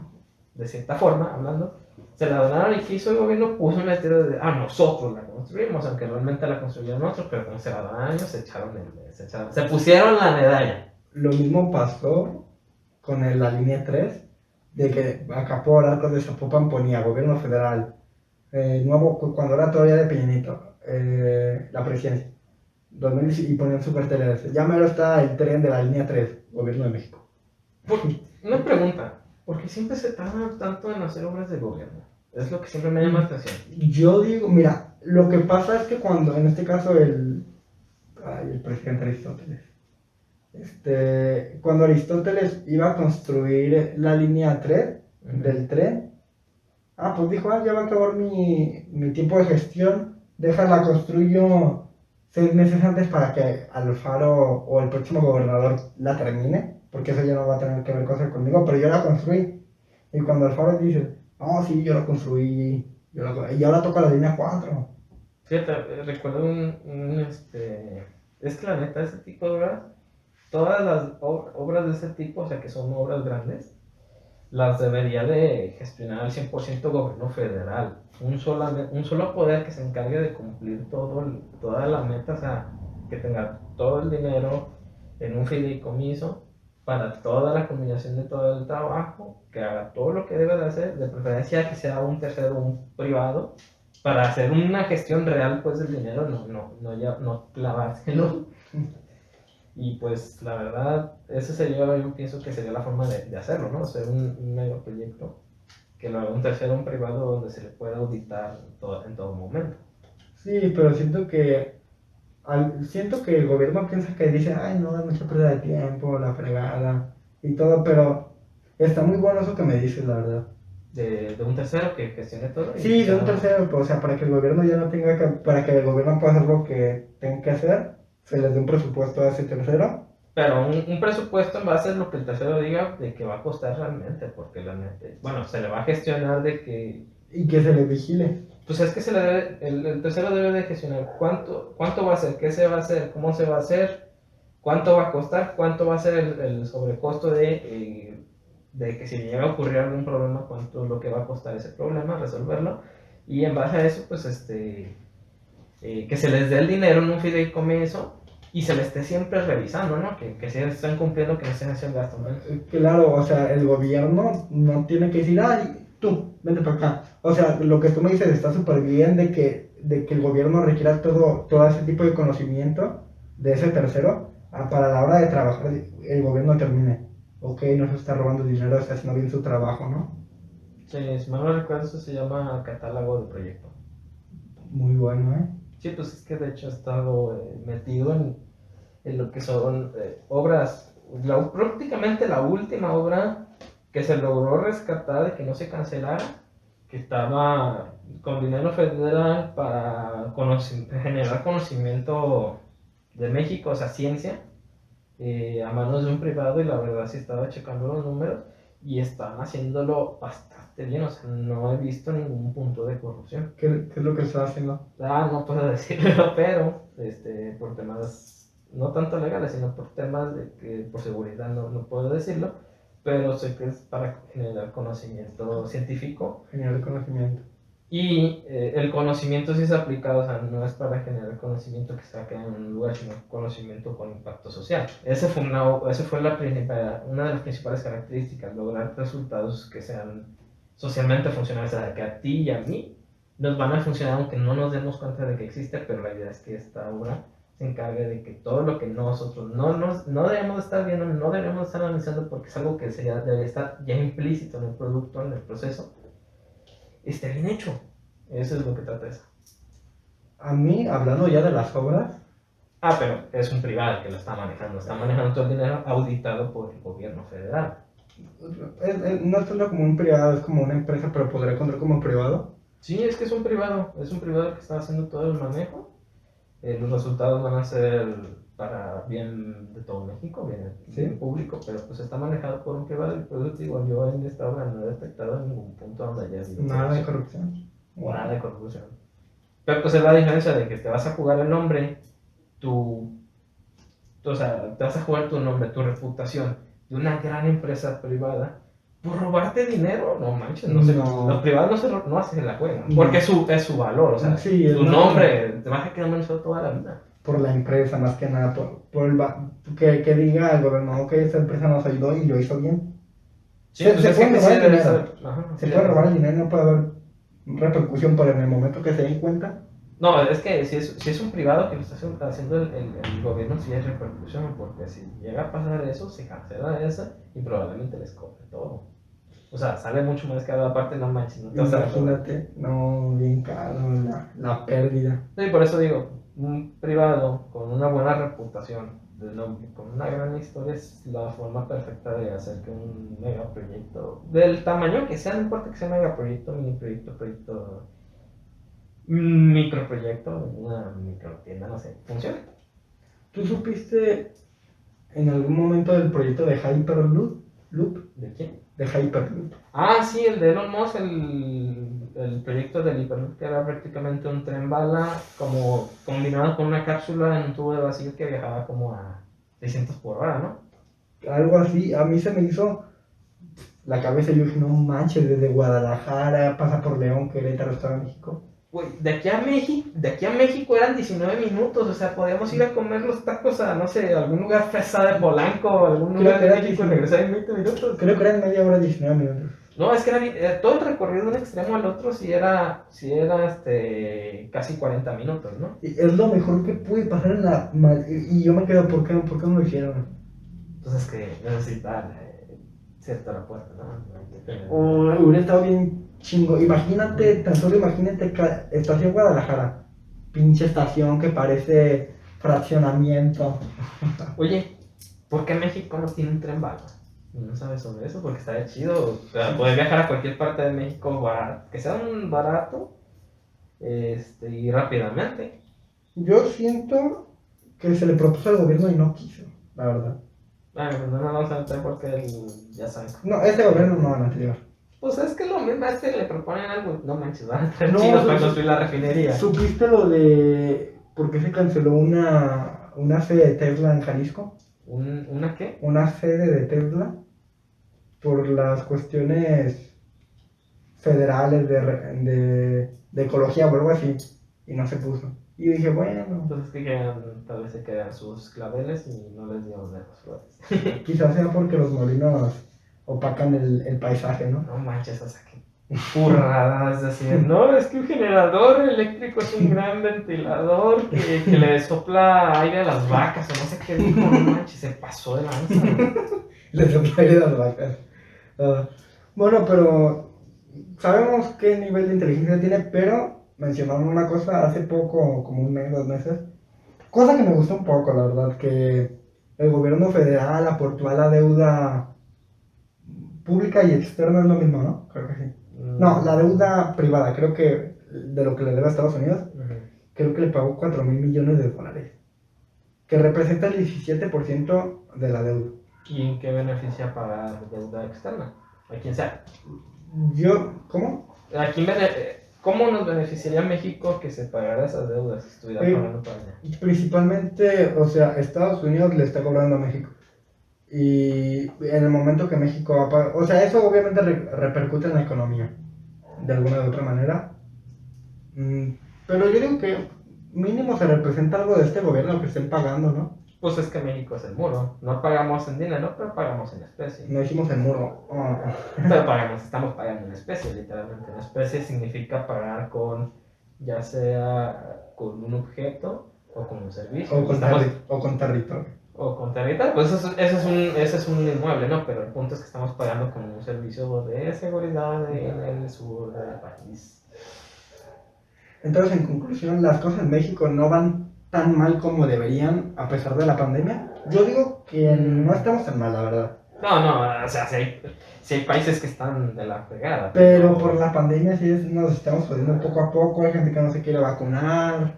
de cierta forma, hablando. Se la donaron y ¿qué hizo el gobierno? Puso un letrero de, nosotros la construimos, aunque realmente la construyeron otros, pero como se la donaron ellos, se pusieron la medalla. Lo mismo pasó con la línea 3, de que acá por Arcos de Zapopan ponía gobierno federal, nuevo, cuando era todavía de Peña Nieto, la presidencia. y ponían su cartelera. Ya mero está el tren de la línea 3, Gobierno de México. Una pregunta, ¿por qué siempre se tarda tanto en hacer obras de gobierno? Es lo que siempre me llama la atención. Yo digo, mira, lo que pasa es que cuando, en este caso, el presidente Aristóteles, cuando Aristóteles iba a construir la línea 3 del tren, pues dijo, ya va a acabar mi tiempo de gestión, déjala construyo 6 meses antes para que Alfaro o el próximo gobernador la termine, porque eso ya no va a tener que ver cosas conmigo, pero yo la construí. Y cuando Alfaro dice, no, sí, yo la construí, y ahora toca la línea 4. Fíjate, recuerdo es que la neta, ese tipo de obras, todas las obras de ese tipo, o sea, que son obras grandes, las debería de gestionar al 100% gobierno federal. Un solo poder que se encargue de cumplir toda la meta, o sea, que tenga todo el dinero en un fideicomiso para toda la combinación de todo el trabajo, que haga todo lo que debe de hacer, de preferencia que sea un tercero, un privado, para hacer una gestión real pues del dinero, no clavárselo. Y pues la verdad, ese sería, yo pienso que sería la forma de hacerlo, ¿no? Hacer un mega proyecto que lo haga un tercero, un privado, donde se le pueda auditar en todo momento. Sí, pero siento que el gobierno piensa que dice, ay, no, es mucha pérdida de tiempo, la fregada y todo, pero está muy bueno eso que me dices, la verdad. De un tercero que gestione todo. Sí, de un tercero, pues, o sea, para que el gobierno ya no tenga que, para que el gobierno pueda hacer lo que tenga que hacer, se les dé un presupuesto a ese tercero. Pero un presupuesto en base a lo que el tercero diga de que va a costar realmente, porque bueno, se le va a gestionar de que... Y que se le vigile. Pues es que el tercero debe de gestionar cuánto va a ser, qué se va a hacer, cómo se va a hacer, cuánto va a costar, cuánto va a ser el sobrecosto de que si llega a ocurrir algún problema, cuánto es lo que va a costar ese problema, resolverlo. Y en base a eso, pues que se les dé el dinero en un fideicomiso y se les esté siempre revisando, ¿no? Que se estén cumpliendo, que no se haciendo gasto, ¿no? Claro, o sea, el gobierno no tiene que decir, ay, tú, vente para acá. O sea, lo que tú me dices está súper bien de que el gobierno requiera todo ese tipo de conocimiento de ese tercero para la hora de trabajar el gobierno termine. Ok, no se está robando dinero, está haciendo bien su trabajo, ¿no? Sí, si mal no recuerdo, eso se llama catálogo de proyecto. Muy bueno, ¿eh? Sí, pues es que de hecho he estado metido en lo que son obras, prácticamente la última obra que se logró rescatar de que no se cancelara, que estaba con dinero federal para generar conocimiento de México, o sea, ciencia, a manos de un privado, y la verdad sí estaba checando los números y están haciéndolo bastante bien, o sea, no he visto ningún punto de corrupción. ¿Qué es lo que está haciendo? No puedo decirlo, pero por temas no tanto legales, sino por temas de que por seguridad no puedo decirlo, pero sé que es para generar conocimiento científico. Generar conocimiento. Y el conocimiento sí es aplicado, o sea, no es para generar conocimiento que se quede en un lugar, sino conocimiento con impacto social. Esa fue una de las principales características, lograr resultados que sean socialmente funcionales, o sea, que a ti y a mí nos van a funcionar aunque no nos demos cuenta de que existe, pero la idea es que esta obra se encargue de que todo lo que nosotros no debemos estar viendo, no debemos estar analizando, porque es algo que debe estar ya implícito en el producto, en el proceso, esté bien hecho. Eso es lo que trata eso. A mí, hablando ya de las obras. Pero es un privado el que lo está manejando todo el dinero auditado por el gobierno federal. No es tanto como un privado, es como una empresa, pero podría contar como privado. Sí, es que es un privado que está haciendo todo el manejo. Los resultados van a ser para bien de todo México, bien público, pero pues está manejado por un privado. Y por eso digo, yo en esta obra no he detectado ningún punto donde haya habido nada de corrupción. Nada de corrupción. Pero pues es la diferencia de que te vas a jugar el nombre, o sea, te vas a jugar tu nombre, tu reputación de una gran empresa privada por robarte dinero. No manches, no sé, los privados no hacen la juega, porque es su valor, o sea, sí, tu nombre te vas a quedar manchado toda la vida. Por la empresa, más que nada, que diga al gobierno, ok, esta empresa nos ayudó y lo hizo bien. Sí, se puede robar el dinero. Se puede robar el dinero y no puede haber repercusión, pero en el momento que se den cuenta, No, es que si es un privado que lo está haciendo el gobierno, sí hay repercusión, porque si llega a pasar eso, se cancela esa y probablemente les cobre todo. O sea, sale mucho más caro, aparte no manches, no te vas a robar. Imagínate, no, bien caro la pérdida. Sí, por eso digo, un privado con una buena reputación de nombre, con una gran historia, es la forma perfecta de hacer que un megaproyecto, del tamaño que sea, no importa que sea megaproyecto, mini proyecto, proyecto, microproyecto, una microtienda, no sé, funcione. ¿Tú supiste en algún momento del proyecto de Hyperloop? ¿De quién? De Hyperloop. Ah, sí, el de Elon Musk, el proyecto del Hyperloop, que era prácticamente un tren bala, como combinado con una cápsula en un tubo de vacío que viajaba como a 600 por hora, ¿no? Algo así, a mí se me hizo la cabeza. Yo dije, no manches, desde Guadalajara, pasa por León, Querétaro, Estado de México. Güey, de aquí a México eran 19 minutos, o sea, podíamos ir a comer los tacos a, no sé, algún lugar fresa de Polanco, algún Creo lugar que de era México y 19. regresar en 20 minutos. Creo que eran media hora, 19 minutos. No, es que todo el recorrido de un extremo al otro sí era casi 40 minutos, ¿no? Y es lo mejor que pude pasar en la... Y yo me quedo, ¿por qué no lo hicieron? Entonces que necesitan cierto aeropuerto, ¿no? Hubiera estado bien chingo. Imagínate, tan solo imagínate, estación Guadalajara. Pinche estación que parece fraccionamiento. Oye, ¿por qué México no tiene un tren bala? ¿No sabes sobre eso? Porque estaría chido. O sea, poder viajar a cualquier parte de México que sea un barato y rápidamente. Yo siento que se le propuso al gobierno y no quiso, la verdad. Bueno, pues no nos vamos a meter porque ya saben. No, este gobierno no, el anterior. Pues es que lo mismo, le proponen algo. No manches, van a traer No, chinos para construir la refinería. ¿Supiste lo de por qué se canceló una sede de Tesla en Jalisco? ¿Una qué? Una sede de Tesla por las cuestiones federales de ecología o algo así. Y no se puso. Y yo dije, bueno, Pues es que tal vez se quedan sus claveles y no les dio de las flores. quizás sea porque los molinos opacan el paisaje, ¿no? No manches, o sea, qué burradas decir, no, es que un generador eléctrico es un gran ventilador que le sopla aire a las vacas, o no sé qué dijo, no manches, se pasó de lanza. Les sopla aire a las vacas. Bueno, pero sabemos qué nivel de inteligencia tiene, pero mencionaron una cosa hace poco, como un mes, 2 meses, cosa que me gustó un poco, la verdad, que el gobierno federal aportó a la deuda pública y externa, es lo mismo, ¿no? Creo que sí. No, la deuda privada, creo que de lo que le debe a Estados Unidos, creo que le pagó 4.000 millones de dólares, que representa el 17% de la deuda. ¿Y en qué beneficia pagar deuda externa? A quien sea. ¿Cómo? ¿Cómo nos beneficiaría México que se pagara esas deudas si estuviera pagando para allá? Principalmente, o sea, Estados Unidos le está cobrando a México. Y en el momento que México va a pagar, o sea, eso obviamente repercute en la economía, de alguna u otra manera. Pero yo digo que mínimo se representa algo de este gobierno que estén pagando, ¿no? Pues es que México es el muro. No pagamos en dinero, pero pagamos en especie. No hicimos el muro. Oh. Pero estamos pagando en especie, literalmente. En especie significa pagar con, ya sea con un objeto o con un servicio. O con territorio. O con territorio. Pues ese es un inmueble, ¿no? Pero el punto es que estamos pagando con un servicio de seguridad en el sur del país. Entonces, en conclusión, las cosas en México no van tan mal como deberían a pesar de la pandemia. Yo digo que no estamos tan mal, la verdad. No, o sea, si hay países que están de la fregada. Pero por la pandemia sí nos estamos jodiendo poco a poco, hay gente que no se quiere vacunar.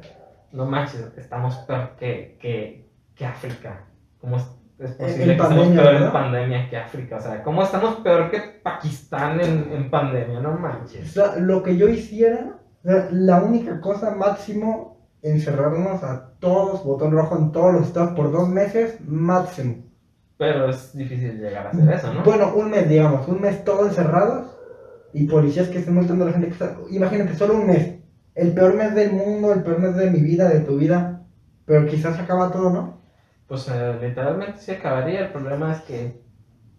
No manches, estamos peor que África. ¿Cómo es posible que pandemia, estemos peor ¿verdad? en pandemia que África? O sea, ¿cómo estamos peor que Pakistán en pandemia? No O manches. sea, lo que yo hiciera, o sea, la única cosa máximo, encerrarnos a todos, botón rojo en todos los estados por 2 meses, máximo. Pero es difícil llegar a hacer eso, ¿no? Bueno, un mes, digamos, un mes todos encerrados y policías que estén multando a la gente que está... Imagínate, solo un mes. El peor mes del mundo, el peor mes de mi vida, de tu vida. Pero quizás acaba todo, ¿no? Pues literalmente sí acabaría. El problema es que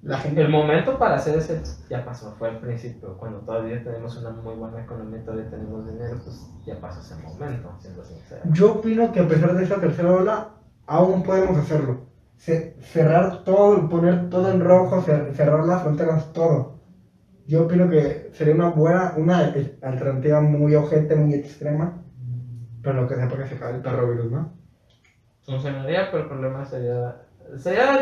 La gente... El momento para hacer ese ya pasó, fue al principio, cuando todavía tenemos una muy buena economía, todavía tenemos dinero, pues ya pasó ese momento, siendo sincero. Yo opino que a pesar de esa tercera ola, aún podemos hacerlo. Cerrar todo, poner todo en rojo, cerrar las fronteras, todo. Yo opino que sería una alternativa muy ojete, muy extrema, pero lo que sea para que se acabe el perro virus, ¿no? Funcionaría, pero el problema sería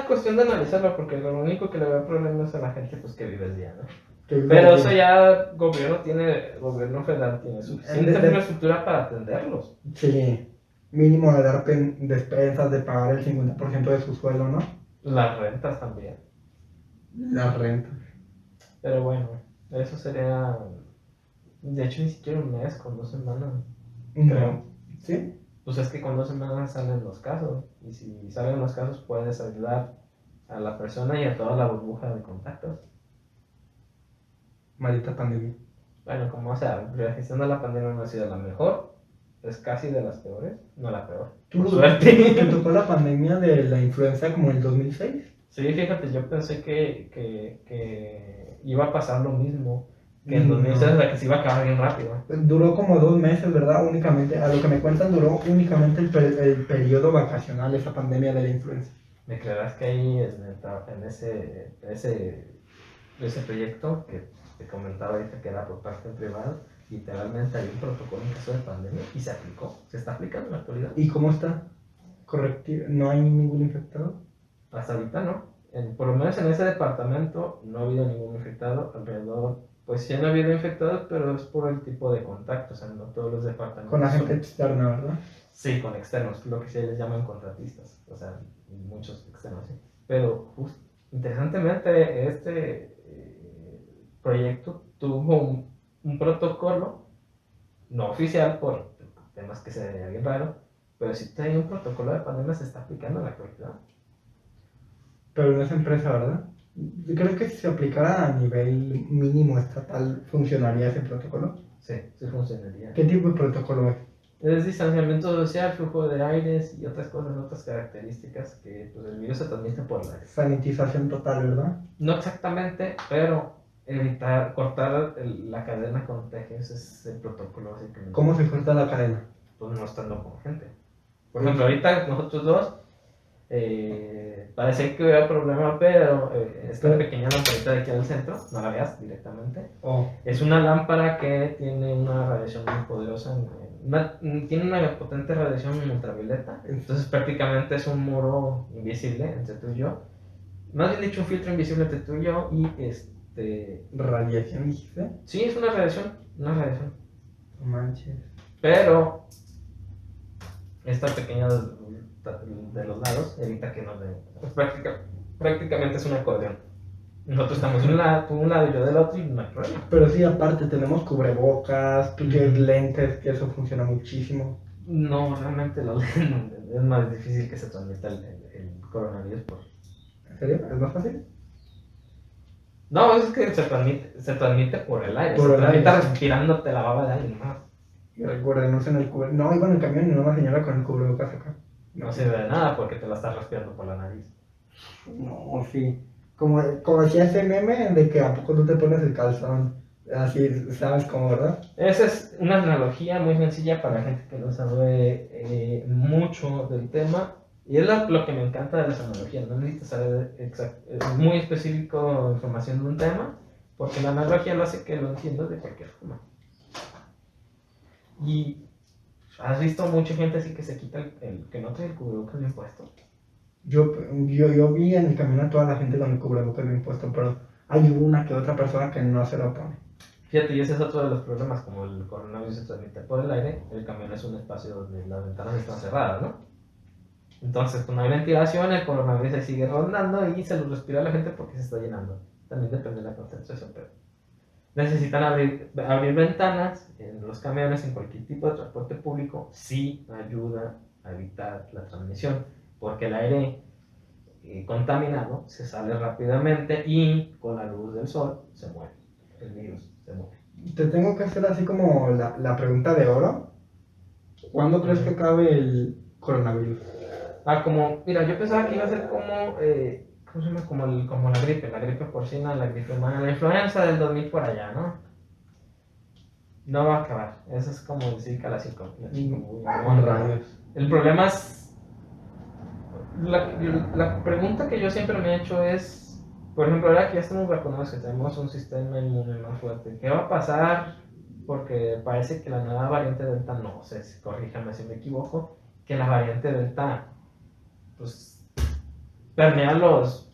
cuestión de analizarlo, porque lo único que le veo problema es a la gente pues que vive el día, ¿no? Pero eso ya gobierno federal tiene suficiente infraestructura para atenderlos. Sí, mínimo de dar despensas, de pagar el 50% de su sueldo, ¿no? Las rentas también. Las rentas. Pero bueno, eso sería, de hecho ni siquiera un mes, con 2 semanas, creo. ¿Sí? Pues es que con 2 semanas salen los casos, y si salen los casos puedes ayudar a la persona y a toda la burbuja de contactos. Maldita pandemia. Bueno, como sea, la gestión de la pandemia no ha sido la mejor, es casi de las peores, no la peor. ¿Tú Por suerte. te tocó la pandemia de la influenza como en el 2006? Sí, fíjate, yo pensé que iba a pasar lo mismo que en 2006, o sea, que se iba a acabar bien rápido. Duró como 2 meses, ¿verdad? Únicamente, a lo que me cuentan, duró únicamente el periodo vacacional esa pandemia de la influenza. ¿Me creerás que ahí en ese proyecto que te comentaba ahorita que era por parte privada, literalmente hay un protocolo en caso de pandemia y se aplicó, se está aplicando en la actualidad? ¿Y cómo está? ¿Correctivo? ¿No hay ningún infectado? Hasta ahorita no. Por lo menos en ese departamento no ha habido ningún infectado. Alrededor, pues sí han habido infectados, pero es por el tipo de contacto, o sea, no todos los departamentos. Con la gente externa, ¿verdad? Sí, con externos, lo que se les llaman contratistas, o sea, muchos externos, sí. Pero interesantemente este proyecto tuvo un protocolo, no oficial por temas que se veía bien raro, pero sí tiene un protocolo de pandemia, se está aplicando en la actualidad. Pero no es empresa, ¿verdad? Yo creo que si se aplicara a nivel mínimo estatal, ¿funcionaría ese protocolo? Sí, sí funcionaría. ¿Qué tipo de protocolo es? Es distanciamiento social, flujo de aires y otras cosas, otras características que pues, el virus se transmite por el aire. Sanitización total, ¿verdad? No exactamente, pero cortar la cadena de contagios es el protocolo básicamente. ¿Cómo se corta la cadena? Pues no estando con gente. Por ejemplo, ahorita nosotros dos, parece que hubiera problema, pero esta pequeña lamparita de aquí al centro, no la veas directamente, es una lámpara que tiene una radiación muy poderosa, tiene una potente radiación ultravioleta, entonces prácticamente es un muro invisible entre tú y yo, más bien dicho un filtro invisible entre tú y yo y ¿Radiación dijiste? Sí, es una radiación. No manches. Pero esta pequeña de los lados evita que nos den. Pues prácticamente es un acordeón. Nosotros estamos de un lado y yo del otro y no hay problema. Pero sí, aparte tenemos cubrebocas, lentes, que eso funciona muchísimo. No, realmente los lentes es más difícil que se transmita el coronavirus por... ¿En serio? ¿Es más fácil? No, es que se transmite por el aire. Por se el transmite aire, sí. respirándote la baba de alguien más. Y recuerden, no en el cubrebocas. No, iba en el camión y una señora con el cubrebocas acá. No sirve de nada porque te la estás respirando por la nariz. No, sí. Como decía ese meme de que a poco tú te pones el calzón. Así, ¿sabes cómo, verdad? Esa es una analogía muy sencilla para la gente que no sabe mucho del tema. Y es lo que me encanta de las analogías. No necesitas saber muy específico información de un tema, porque la analogía lo hace que lo entiendas de cualquier forma. Y has visto mucha gente así que se quita el que no trae el cubrebocas bien puesto. Yo vi en el camino a toda la gente con el cubrebocas bien puesto, pero hay una que otra persona que no se lo pone. Fíjate, y ese es otro de los problemas, como el coronavirus se transmite por el aire, el camión es un espacio donde las ventanas están cerradas, ¿no? Entonces, cuando hay ventilación, el coronavirus se sigue rondando y se lo respira a la gente porque se está llenando. También depende de la concentración, pero necesitan abrir ventanas en los camiones, en cualquier tipo de transporte público, sí ayuda a evitar la transmisión, porque el aire contaminado se sale rápidamente y con la luz del sol se muere, el virus se muere. Te tengo que hacer así como la pregunta de oro. ¿Cuándo crees que acabe el coronavirus? Mira, yo pensaba que iba a ser ¿cómo se llama? Como la gripe porcina, la gripe humana, la influenza del 2000 por allá, ¿no? No va a acabar. Eso es como decir que la Con rayos. El problema es, la pregunta que yo siempre me he hecho es, por ejemplo, ahora que ya estamos vacunados, que tenemos un sistema inmune más fuerte, ¿qué va a pasar? Porque parece que la nueva variante Delta, no sé, corríjame si me equivoco, que la variante Delta, pues, permea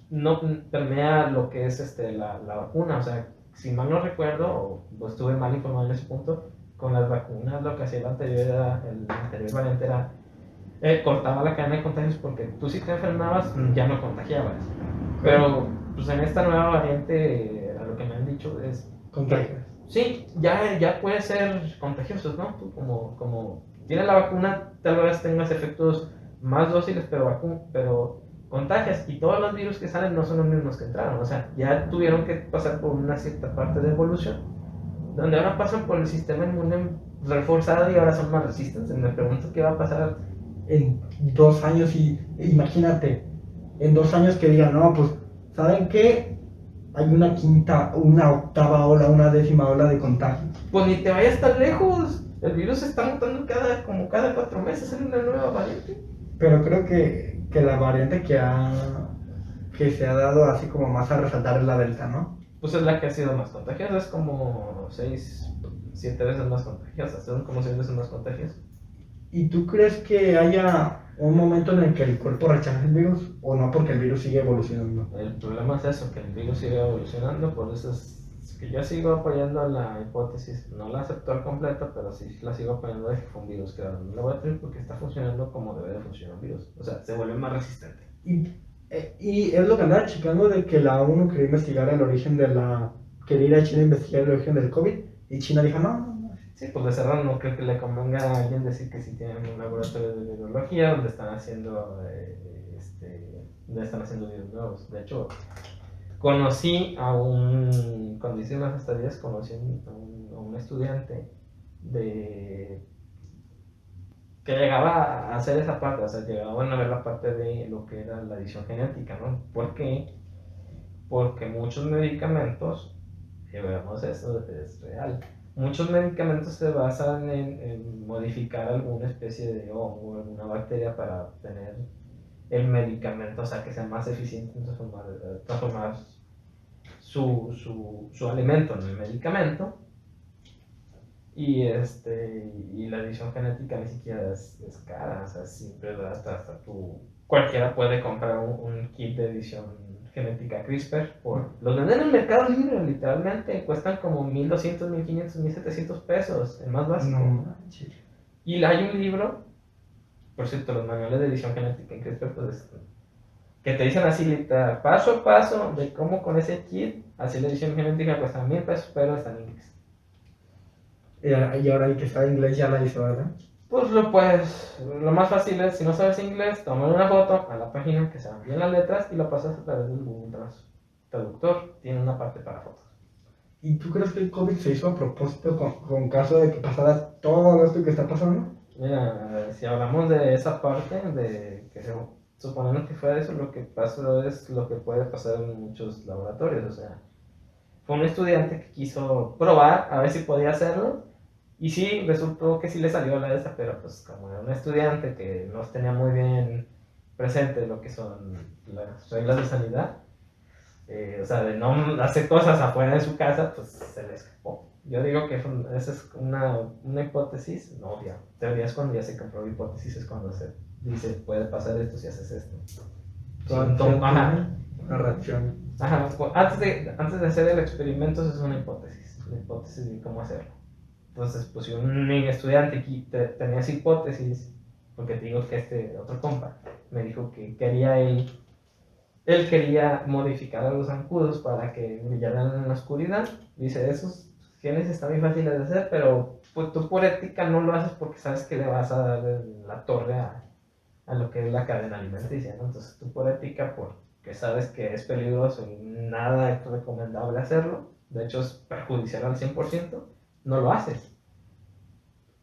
no permea lo que es la vacuna, o sea, si mal no recuerdo, o estuve mal informado en ese punto, con las vacunas lo que hacía el anterior variante era cortaba la cadena de contagios porque tú si te enfermabas ya no contagiabas. Pero pues en esta nueva variante, a lo que me han dicho es... Contagios. Sí, ya puede ser contagioso, ¿no? Tú como tienes la vacuna, tal vez tengas efectos más dóciles, pero contagias. Y todos los virus que salen no son los mismos que entraron. O sea, ya tuvieron que pasar por una cierta parte de evolución, donde ahora pasan por el sistema inmune reforzado y ahora son más resistentes. Me pregunto qué va a pasar En 2 años y imagínate, en 2 años que digan, no, pues, ¿saben qué? Hay una quinta, una octava ola, una décima ola de contagio. Pues ni te vayas tan lejos. El virus se está mutando como cada 4 meses en una nueva variante. Pero creo que la variante que se ha dado así como más a resaltar es la delta, ¿no? Pues es la que ha sido más contagiosa, es como 6, 7 veces más contagiosa, son como 6 veces más contagiosas. ¿Y tú crees que haya un momento en el que el cuerpo rechace el virus o no porque el virus sigue evolucionando? El problema es eso, que el virus sigue evolucionando, por eso es que yo sigo apoyando la hipótesis, no la acepto al completo, pero sí la sigo apoyando de que fue un virus creado en un laboratorio porque está funcionando como debe de funcionar un virus, o sea, se vuelve más resistente. Y es lo que andaba checando de que la ONU quería investigar el origen de la... Quería ir a China a investigar el origen del COVID y China dijo, no, no, no. Sí, pues de cerrar no creo que le convenga a alguien decir que sí tienen un laboratorio de virología donde están haciendo virus nuevos. De hecho, cuando hice las estadías, conocí a un estudiante que llegaba a hacer esa parte, o sea, llegaban a ver la parte de lo que era la edición genética, ¿no? ¿Por qué? Porque muchos medicamentos, y veamos eso, es real. Muchos medicamentos se basan en modificar alguna especie de hongo o alguna bacteria para obtener el medicamento, o sea, que sea más eficiente en transformar su alimento en el medicamento. Y la edición genética ni siquiera es cara, o sea, siempre hasta cualquiera puede comprar un kit de edición genética CRISPR. Los venden en el mercado libre, literalmente, cuestan como 1,200, 1,500, 1,700 pesos, el más básico. No, y hay un libro, por cierto, los manuales de edición genética en CRISPR, pues, que te dicen así, literal, paso a paso, de cómo con ese kit, así la edición genética cuesta 1,000 pesos, pero está en inglés. Y ahora el que sabe inglés ya la hizo, ¿verdad? Pues lo más fácil es, si no sabes inglés, tomar una foto a la página que se vean bien las letras y lo pasas a través del Google Traductor. Tiene una parte para fotos. ¿Y tú crees que el COVID se hizo a propósito con caso de que pasara todo esto que está pasando? Mira, si hablamos de esa parte, de que suponemos que fue eso, lo que pasó es lo que puede pasar en muchos laboratorios. O sea, fue un estudiante que quiso probar a ver si podía hacerlo. Y sí, resultó que sí le salió la de esa, pero pues como era un estudiante que no tenía muy bien presente lo que son las reglas de sanidad, o sea, de no hacer cosas afuera de su casa, pues se le escapó. Yo digo que esa es una hipótesis, no obvia. Teoría es cuando ya se comprobó, hipótesis es cuando se dice puede pasar esto si haces esto. Una reacción. Ajá, antes de hacer el experimento, eso es una hipótesis de cómo hacerlo. Entonces, pues si un estudiante tenía esa hipótesis, porque te digo que este otro compa me dijo que quería él quería modificar a los zancudos para que brillaran en la oscuridad. Dice, esos genes están muy fáciles de hacer, pero pues, tú por ética no lo haces porque sabes que le vas a dar la torre a lo que es la cadena alimenticia, ¿no? Entonces tú por ética, porque sabes que es peligroso y nada es recomendable hacerlo, de hecho es perjudicial al 100%, no lo haces.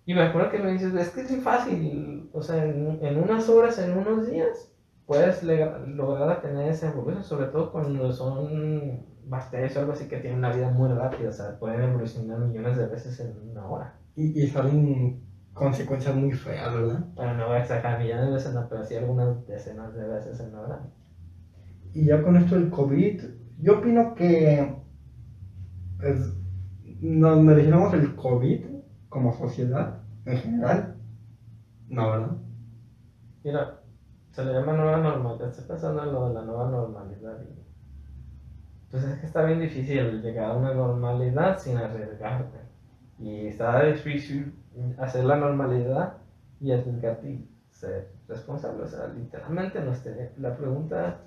Y me acuerdo que me dices, es que es muy fácil, o sea, en unas horas, en unos días, puedes lograr tener esa evolución, sobre todo cuando son bacterias o algo así que tienen una vida muy rápida, o sea, pueden evolucionar millones de veces en una hora. Y salen consecuencias muy feas, ¿verdad? Bueno, no voy a exagerar millones de veces, no, pero sí algunas decenas de veces en una hora. Y ya con esto del COVID, yo opino que pues, nos merecemos el COVID como sociedad en general. No, ¿verdad? Mira, se le llama nueva normalidad, estoy pensando en lo de la nueva normalidad. Pues es que está bien difícil llegar a una normalidad sin arriesgarte. Y está difícil hacer la normalidad y arriesgarte y ser responsable. O sea, literalmente la pregunta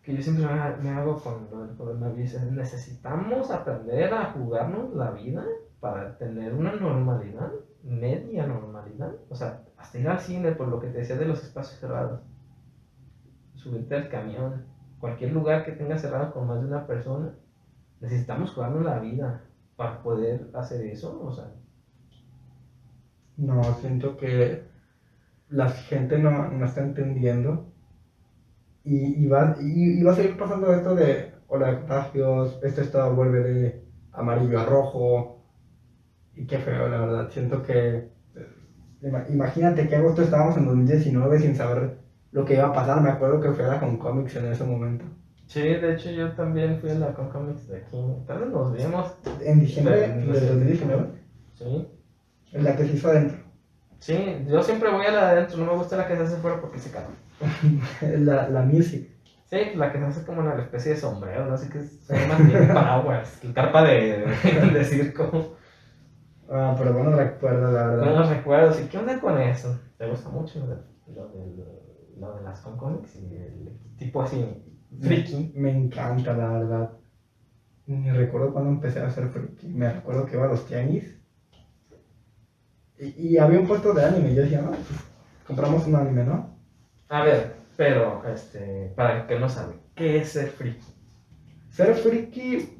que yo siempre me hago con lo del coronavirus es: ¿necesitamos aprender a jugarnos la vida para tener una normalidad, media normalidad? O sea, hasta ir al cine, por lo que te decía de los espacios cerrados, subirte al camión, cualquier lugar que tenga cerrado con más de una persona, necesitamos jugarnos la vida para poder hacer eso. O sea, No, siento que la gente no está entendiendo y va a seguir pasando esto de ola de contagios, este estado vuelve de amarillo a rojo y qué feo, la verdad. Siento que, imagínate que agosto estábamos en 2019 sin saber lo que iba a pasar. Me acuerdo que fui a la Concomics en ese momento. sí, de hecho yo también fui a la Concomics de aquí. Tal vez nos vimos. En diciembre del 2019, Sí. en la que se hizo adentro. Sí, yo siempre voy a la de adentro, no me gusta la que se hace fuera porque se calma. la music. Sí, la que se hace como una especie de sombrero, no sé qué es, se llama así, paraguas, carpa de circo. Ah, pero bueno, recuerdo, la verdad. Buenos recuerdos. ¿Y qué onda con eso? ¿Te gusta mucho lo de las Concomics y el tipo así, friki? Me encanta, la verdad. Ni recuerdo cuando empecé a hacer friki. Me recuerdo que iba a los tianguis y había un puesto de anime. Y yo decía, no, pues, compramos un anime, ¿no? A ver, pero, para el que no sabe, ¿qué es ser friki? Ser friki,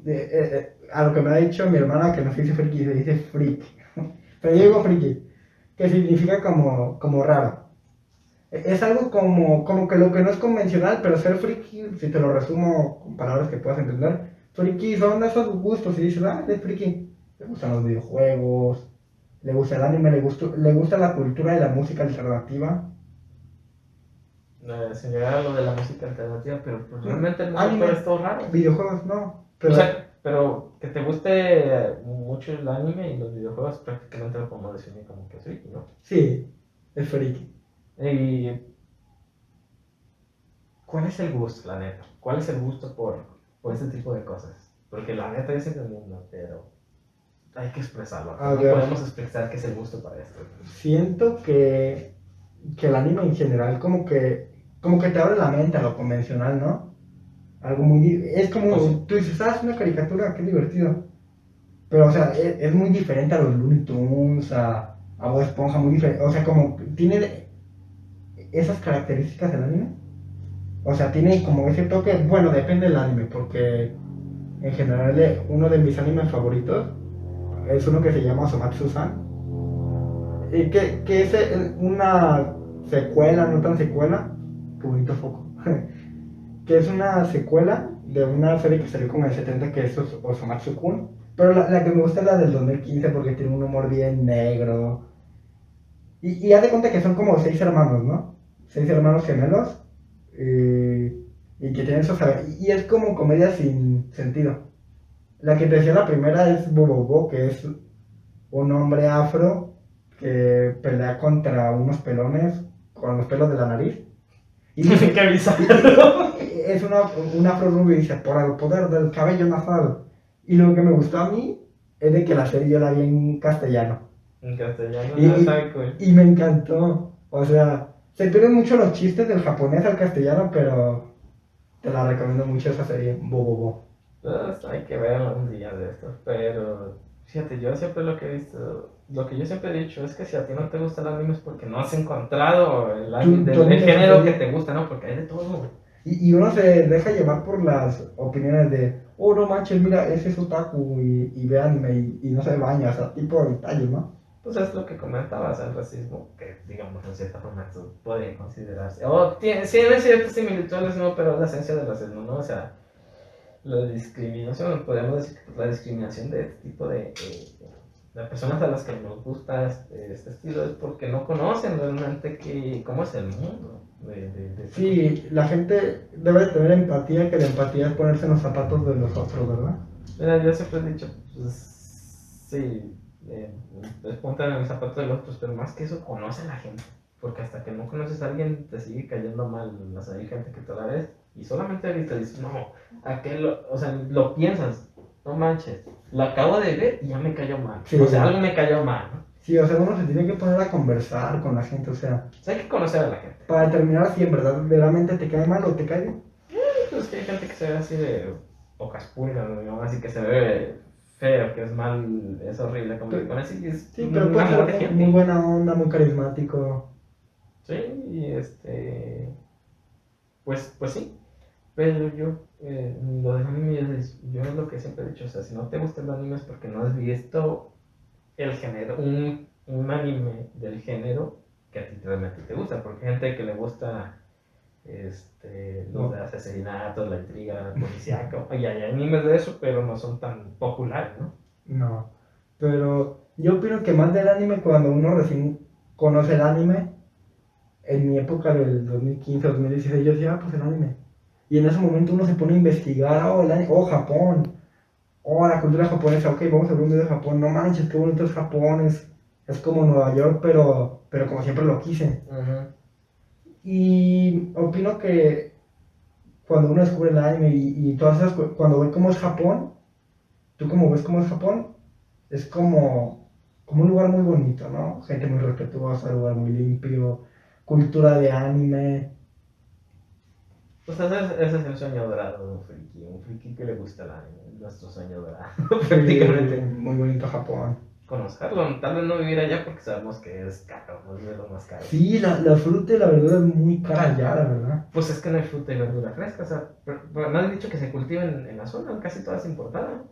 a lo que me ha dicho mi hermana, que no se dice friki, se dice freak. Pero yo digo friki, que significa como raro. Es algo como que lo que no es convencional, pero ser friki, si te lo resumo con palabras que puedas entender, friki son esos gustos. Y dices, ah, es friki. Le gustan los videojuegos, le gusta el anime, le gusta la cultura y la música alternativa. Sin llegar a lo de la música alternativa, pero pues realmente el mundo Anime, es todo raro. videojuegos, no. Pero O sea, pero que te guste mucho el anime y los videojuegos, prácticamente lo podemos definir como que es friki, ¿no? sí, es friki. Y ¿cuál es el gusto, la neta? ¿Cuál es el gusto por ese tipo de cosas? Porque la neta yo siempre entiendo, pero hay que expresarlo. A No ver. podemos expresar qué es el gusto para esto. Siento que el anime en general como que te abre la mente a lo convencional, ¿no? Algo muy... Es como, Pues sí. tú dices, ah, es una caricatura, qué divertido. Pero, o sea, es muy diferente a los Looney Tunes, a Bob Esponja, muy diferente. O sea, como tiene esas características del anime. O sea, tiene como ese toque, bueno, depende del anime, porque en general uno de mis animes favoritos es uno que se llama Osomatsu-san. Que es una secuela, no tan secuela, qué bonito foco, que es una secuela de una serie que salió como en el 70 que es Osomatsu-kun, pero la que me gusta es la del 2015 porque tiene un humor bien negro, y haz de cuenta que son como 6 hermanos, ¿no? 6 hermanos gemelos, y que tienen esos y es como comedia sin sentido. La que te decía la primera es Bobobo, que es un hombre afro que pelea contra unos pelones con los pelos de la nariz. Y dice, ¡Qué bizarro! es un afro rubio y dice, por el poder del cabello nasal. Y lo que me gustó a mí es de que la serie yo la vi en castellano. En castellano Y, no y, sabe cool. y me encantó. O sea, se pierden mucho los chistes del japonés al castellano, pero te la recomiendo mucho esa serie, Bobobo. Pues hay que verlo un día de estos, pero fíjate, yo siempre lo que he visto, lo que yo siempre he dicho es que si a ti no te gusta el anime es porque no has encontrado el anime género que favorito. te gusta, ¿no? Porque hay de todo. Y uno se deja llevar por las opiniones de, oh, no manches, mira, ese es otaku y ve anime y no se baña, o sea, tipo de detalles, ¿no? Pues es lo que comentabas, el racismo, que digamos en cierta forma esto puede considerarse, o tiene ciertas similitudes, ¿no? Pero es la esencia del racismo, ¿no? O sea, la discriminación, podemos decir que la discriminación de este tipo de personas a las que nos gusta este estilo es porque no conocen realmente cómo es el mundo. Sí, la gente debe de tener empatía, que la empatía es ponerse en los zapatos de los otros, ¿verdad? Mira, yo siempre he dicho, pues sí, pues ponte en el zapato de los otros, pero más que eso, conoce a la gente. Porque hasta que no conoces a alguien, te sigue cayendo mal. O sea, hay gente que te la ves y solamente ahorita dices, no, o sea, lo piensas, no manches, lo acabo de ver y ya me cayó mal. Sí. O sea, algo me cayó mal, ¿no? Sí, o sea, uno se tiene que poner a conversar con la gente, o sea, O sea, hay que conocer a la gente. para determinar si en verdad verdaderamente te cae mal o te cae bien. Pues que hay gente que se ve así de pocas pulgas, ¿no? Así que se ve feo, que es mal, es horrible convivir con eso y es Sí, pero un puede amor de ser gente. muy buena onda, muy carismático. Sí, y pues sí, pero yo, lo del anime, yo es lo que siempre he dicho, o sea, si no te gusta el anime es porque no has visto el género, un anime del género que a ti realmente te gusta, porque hay gente que le gusta los de asesinatos, la intriga policíaca, y hay animes de eso, pero no son tan populares, ¿no? No, pero yo opino que más del anime cuando uno recién conoce el anime, en mi época del 2015, 2016, yo decía, ah, pues el anime. Y en ese momento uno se pone a investigar, oh, oh, Japón, oh, la cultura japonesa, ok, vamos a ver un video de Japón, no manches, qué bonito es Japón, es como Nueva York, pero como siempre lo quise. Uh-huh. Y opino que cuando uno descubre el anime y todas esas, cuando ve cómo es Japón, tú como ves cómo es Japón, es como un lugar muy bonito, ¿no? Gente muy respetuosa, lugar muy limpio, cultura de anime. Pues ese es el sueño dorado de un friki que le gusta el anime, nuestro sueño dorado, Sí, prácticamente. muy bonito Japón. Conocerlo, tal vez no vivir allá porque sabemos que es caro, no es de lo más caro. Sí, la fruta y la verdura es muy cara allá, la verdad. Pues es que no hay fruta y verdura fresca, o sea, pero me han dicho que se cultiva en la zona, casi toda es importada.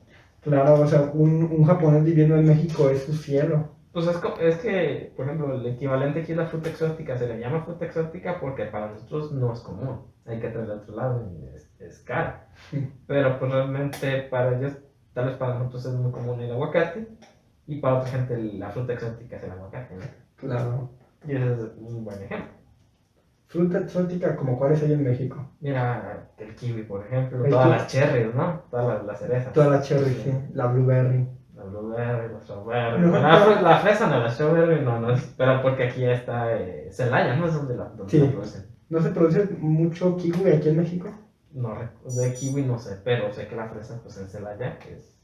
Claro, o sea, un japonés viviendo en México es su cielo. Pues es que, por ejemplo, el equivalente aquí es la fruta exótica, se le llama fruta exótica porque para nosotros no es común, hay que traerla de otro lado y es cara. Pero pues realmente para ellos, tal vez para nosotros es muy común el aguacate y para otra gente la fruta exótica es el aguacate, ¿no? Claro. Y ese es un buen ejemplo. Fruta exótica como cuáles hay en México. Mira, el kiwi, por ejemplo, El todas kiwi. las cherries, ¿no? Todas las cerezas. Toda la cherry, sí. La blueberry. La blueberry, la strawberry. Mejor La fresa no, la strawberry no es. Pero porque aquí está Celaya, ¿no? Es donde Sí. la producen. ¿No se produce mucho kiwi aquí en México? No, de kiwi no sé, pero sé que la fresa, pues en Celaya, que es.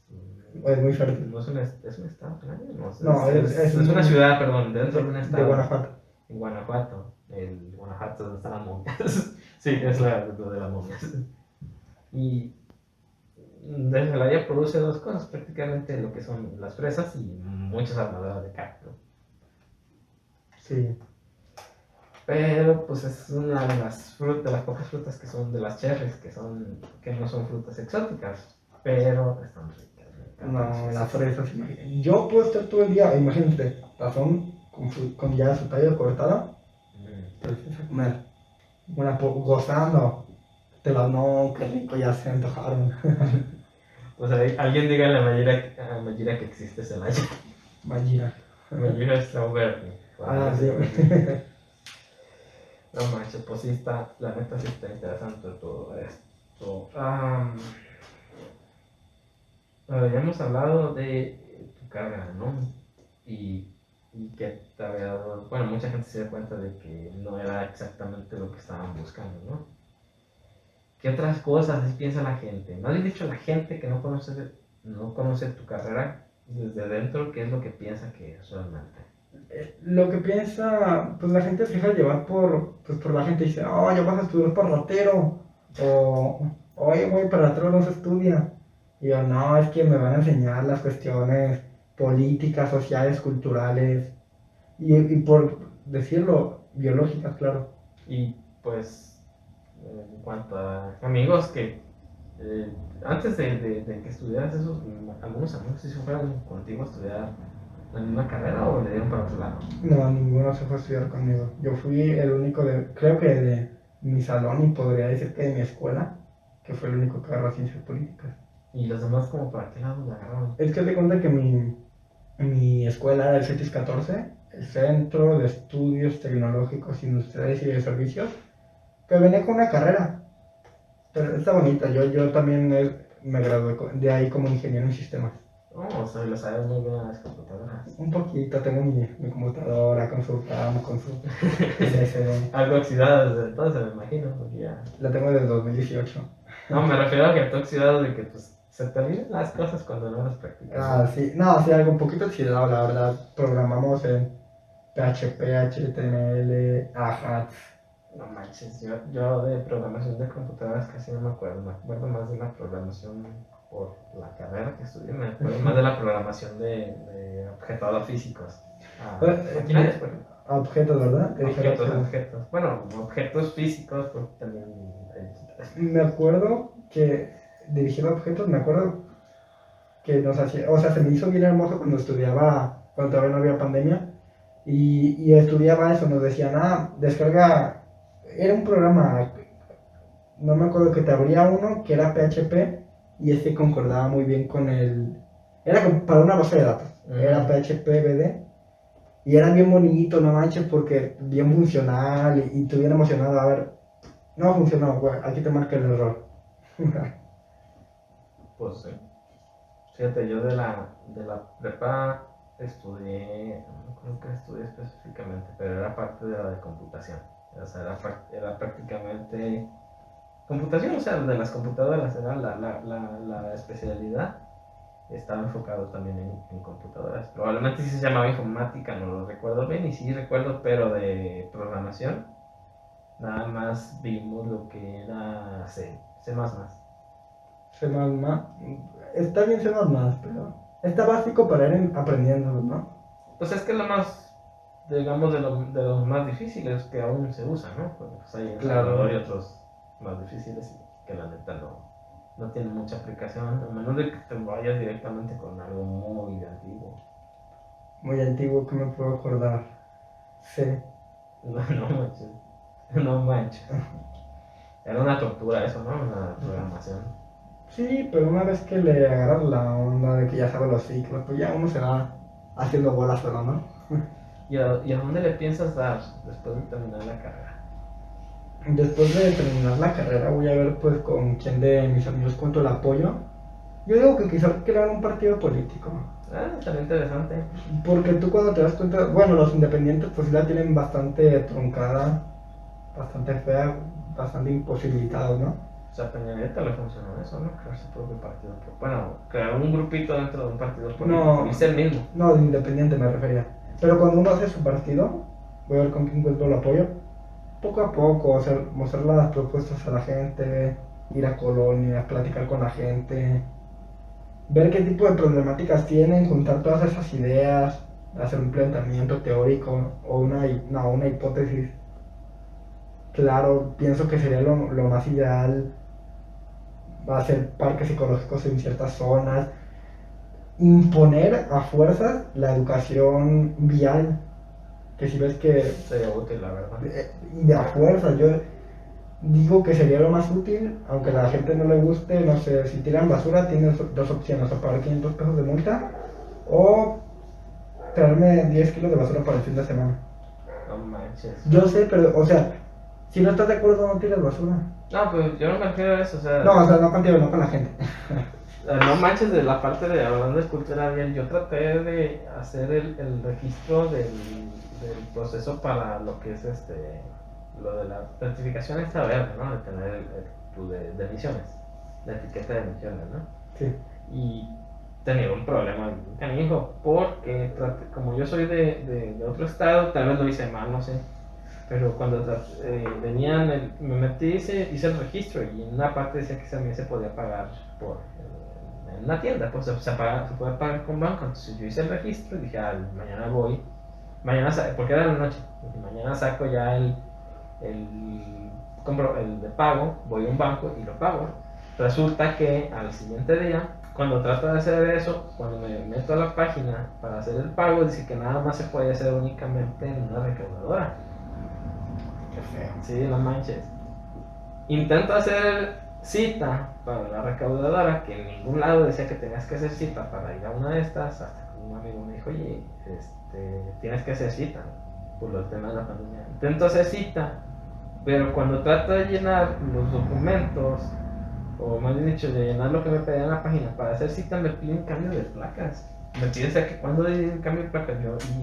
Es muy fértil. ¿No es un estado, Celaya? No, No, es una ciudad, perdón, dentro de un estado. De Guanajuato. En Guanajuato. El Guanajuato donde están las momias. Sí, es la de las momias. Y de Celaya produce dos cosas, prácticamente lo que son las fresas y muchas armaduras de cactus. Sí. Pero pues es una de las pocas frutas que son de las cherries, que no son frutas exóticas, pero están ricas. No, la fresa, sí. Yo puedo estar todo el día, imagínate, tazón con ya su tallo cortada, te lo empiezas a comer. Gozando. No, qué rico, ya se antojaron. O sea, alguien diga a Mayira que existe Celaya. Mayira. Mayira es strawberry. Ah, sí. No manches, pues sí está, la neta sí está interesante todo esto. Ya hemos hablado de tu carrera, ¿no? Y que te había dado, bueno, mucha gente se da cuenta de que no era exactamente lo que estaban buscando, ¿no? ¿Qué otras cosas piensa la gente? ¿No has dicho a la gente que no conoce tu carrera desde dentro qué es lo que piensa que es realmente? Lo que piensa, pues la gente se deja llevar por la gente. Dice, oh, ya vas a estudiar para ratero. O, oye, güey, para ratero no se estudia. Y yo, no, es que me van a enseñar las cuestiones políticas, sociales, culturales. Y por decirlo, biológicas, claro. Y pues, en cuanto a amigos que antes de que estudiaras eso, algunos amigos sí se fueron contigo a estudiar en una carrera o le dieron para otro lado? No, ninguno se fue a estudiar conmigo. Yo fui el único creo que de mi salón y podría decir que de mi escuela, que fue el único que agarró ciencias políticas. ¿Y los demás como para qué lado la agarraron? Es que te cuenta que mi escuela era el CETIS 14, el Centro de Estudios Tecnológicos Industriales y de Servicios, que venía con una carrera. Pero está bonita, yo también me gradué de ahí como ingeniero en sistemas. Oh, o sea, lo sabes muy bien a las computadoras. Un poquito, tengo mi computadora con su RAM, con su SSD. Algo oxidado desde entonces, me imagino, porque ya... La tengo desde 2018. No, me refiero a que está oxidado de que pues se te olvidan las cosas cuando no las practicas. Ah, sí, no, sí, algo un poquito oxidado, la verdad. Programamos en PHP, HTML, Ajax. No manches, yo de programación de computadoras casi no me acuerdo. Me acuerdo más de la programación por la carrera que estudié, me acuerdo más de la programación de objetos físicos. Maquinarias, por ejemplo. Objetos, ¿verdad? Objetos. Bueno, objetos físicos, porque también Me acuerdo que dirigir objetos, me acuerdo que nos hacía, o sea, se me hizo bien hermoso cuando estudiaba, cuando todavía no había pandemia, y estudiaba eso, nos decían, descarga, era un programa, no me acuerdo que te abría uno que era PHP, y este concordaba muy bien con era como para una base de datos, era PHP BD, y era bien bonito, no manches, porque bien funcional, y te bien emocionado, a ver, no funcionó, güey, aquí te marca el error. Pues sí. Fíjate, yo de la prepa estudié, no me acuerdo qué estudié específicamente, pero era parte de la de computación. O sea, era prácticamente computación, o sea, de las computadoras, era la especialidad. Estaba enfocado también en computadoras. Probablemente sí se llamaba informática, no lo recuerdo bien, y sí recuerdo, pero de programación, nada más vimos lo que era C++. C++, está bien C++, pero está básico para ir aprendiéndolo, ¿no? Pues es que es lo más, digamos, de los más difíciles que aún se usa, ¿no? Porque pues hay Claro. y otros más difíciles que la neta no tienen mucha aplicación, a menos de que te vayas directamente con algo muy antiguo. Muy antiguo que me puedo acordar. C. No manches, no manches. Era una tortura eso, ¿no? Una programación. Sí, pero una vez que le agarras la onda de que ya sabe los ciclos, pues ya uno se va haciendo bolas solo, ¿no? ¿Y a dónde le piensas dar después de terminar la carrera? Después de terminar la carrera voy a ver pues con quién de mis amigos cuento el apoyo. Yo digo que quizás crear un partido político. Estaría interesante. Porque tú cuando te das cuenta, bueno, los independientes pues la tienen bastante truncada, bastante fea, bastante imposibilitados, ¿no? O sea, a Peña Nieto le funcionó eso, ¿no? Crear su propio partido. Bueno, crear un grupito dentro de un partido político. No, Y ser mismo. no, de independiente me refería. Pero cuando uno hace su partido, voy a ver con quién encuentro el apoyo. Poco a poco, o sea, mostrar las propuestas a la gente, ir a colonias, platicar con la gente, ver qué tipo de problemáticas tienen, juntar todas esas ideas, hacer un planteamiento teórico o una hipótesis. Claro, pienso que sería lo más ideal hacer parques ecológicos en ciertas zonas, imponer a fuerzas la educación vial, que si ves que Sería útil, la verdad. de a fuerzas, yo digo que sería lo más útil, aunque a la gente no le guste, no sé, si tiran basura tienes dos opciones, o pagar 500 pesos de multa o traerme 10 kilos de basura para el fin de semana. No manches. Yo sé, pero, o sea, si no estás de acuerdo no tires basura. No, pues yo no me refiero a eso, o sea... No, o sea, no contigo, no con la gente. No manches de la parte de hablando de cultura bien, yo traté de hacer el registro del proceso para lo que es lo de la certificación esta verde, ¿no? De tener tu de emisiones, la etiqueta de emisiones, ¿no? Sí. Y tenía un problema canijo, porque como yo soy de otro estado, tal vez lo hice mal, no sé, pero cuando me metí, hice el registro y en una parte decía que también se podía pagar en una tienda, pues se puede pagar con banco. Entonces yo hice el registro y dije, mañana voy, porque era la noche, dije, mañana saco ya compro el de pago, voy a un banco y lo pago. Resulta que al siguiente día cuando trato de hacer eso, cuando me meto a la página para hacer el pago, dice que nada más se puede hacer únicamente en una recaudadora. Qué feo. Sí, no manches. Intento hacer cita para la recaudadora, que en ningún lado decía que tenías que hacer cita para ir a una de estas, hasta que un amigo me dijo, oye, tienes que hacer cita por los temas de la pandemia. Intento hacer cita, pero cuando trato de llenar los documentos, o más bien dicho, de llenar lo que me pedían en la página para hacer cita, me piden cambio de placas. Me piden que cuando de cambio de placas,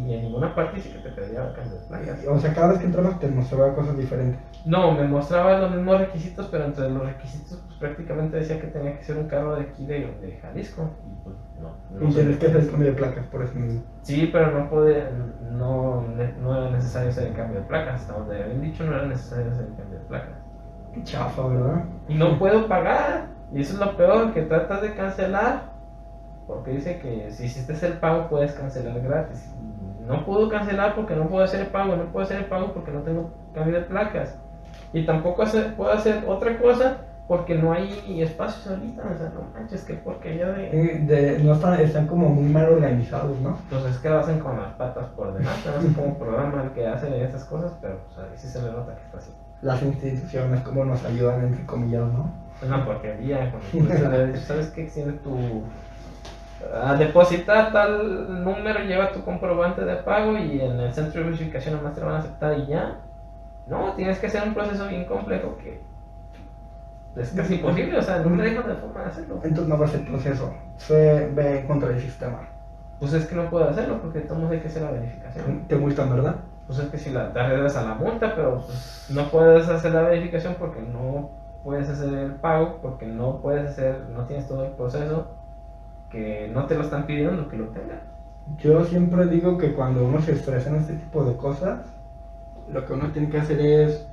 y en ninguna parte dice que te pedía cambio de placas. O sea, cada vez que entrabas te mostraba cosas diferentes. No, me mostraba los mismos requisitos, pero entre los requisitos pues, prácticamente decía que tenía que ser un carro de aquí de Jalisco. Y pues no. Y tienes que hacer el cambio de placas, por eso mismo. Sí, pero no era necesario hacer el cambio de placas. Hasta donde habían dicho no era necesario hacer el cambio de placas. Qué chafa, ¿verdad? Y no puedo pagar. Y eso es lo peor, que tratas de cancelar. Porque dice que si hiciste el pago puedes cancelar gratis. No puedo cancelar porque no puedo hacer el pago. No puedo hacer el pago porque no tengo cambio de placas. Y tampoco puedo hacer otra cosa porque no hay espacios ahorita. O sea, no manches, que porquería No están como muy mal organizados, ¿no? Pues es que lo hacen con las patas por delante. No sé cómo programa el que hace esas cosas, pero pues ahí sí se le nota que está así. Las instituciones como nos ayudan, entre comillas, ¿no? Es una porquería. Cuando le dices, ¿sabes qué? Tiene tu... deposita tal número, lleva tu comprobante de pago y en el centro de verificación nomás te lo van a aceptar y ya. No, tienes que hacer un proceso bien complejo que es casi imposible, o sea, no hay otra forma de hacerlo. Entonces no va a ser proceso, se ve contra el sistema. Pues es que no puedo hacerlo porque de todos modos hay que hacer la verificación. Te multan, ¿verdad? Pues es que si te arriesgas a la multa, pero pues, no puedes hacer la verificación porque no puedes hacer el pago, porque no tienes todo el proceso, que no te lo están pidiendo que lo tengas. Yo siempre digo que cuando uno se estresa en este tipo de cosas, lo que uno tiene que hacer es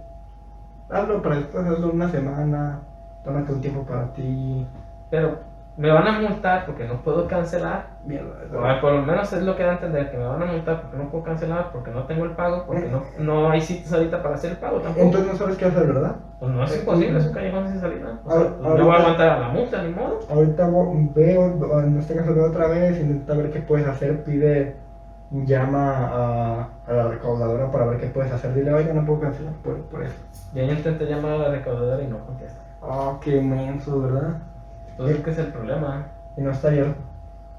hazlo para después, hazlo una semana, tómate un tiempo para ti. Pero me van a multar porque no puedo cancelar. Mierda, Por lo menos es lo que da a entender, que me van a multar porque no puedo cancelar, porque no tengo el pago, porque no hay sitios ahorita para hacer el pago tampoco. Entonces no sabes qué hacer, ¿verdad? Pues no es imposible, es un callejón sin salida. O sea, Ahorita- no voy a aguantar a la multa, ni modo. Ahorita veo, en este caso veo otra vez, intenta ver qué puedes hacer, llama a la recaudadora para ver qué puedes hacer. Dile, oiga, no puedo cancelar por eso. Ya intenté llamar a la recaudadora y no contesta. Oh, qué menso, ¿verdad? Entonces, ¿qué es el problema? Y no está abierto.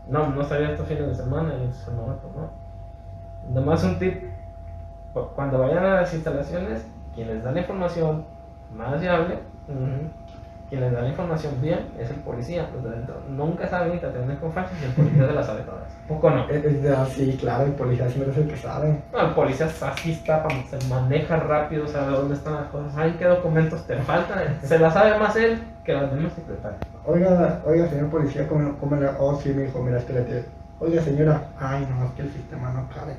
No está abierto fines de semana y semana pues no. Nomás un tip, cuando vayan a las instalaciones, quien les da la información más viable, quien les da la información bien es el policía. Los de adentro nunca saben y te atienden con faxes y el policía se las sabe todas. ¿Poco no? Sí, claro, el policía siempre es el que sabe. No, el policía así está, se maneja rápido, sabe dónde están las cosas, sabe qué documentos te faltan, se la sabe más él que las demás secretarias. Oiga, señor policía, ¿cómo le...? Oh, sí, mi hijo, mira, es que le tiene... Oiga, señora, ay, no, es que el sistema no cabe.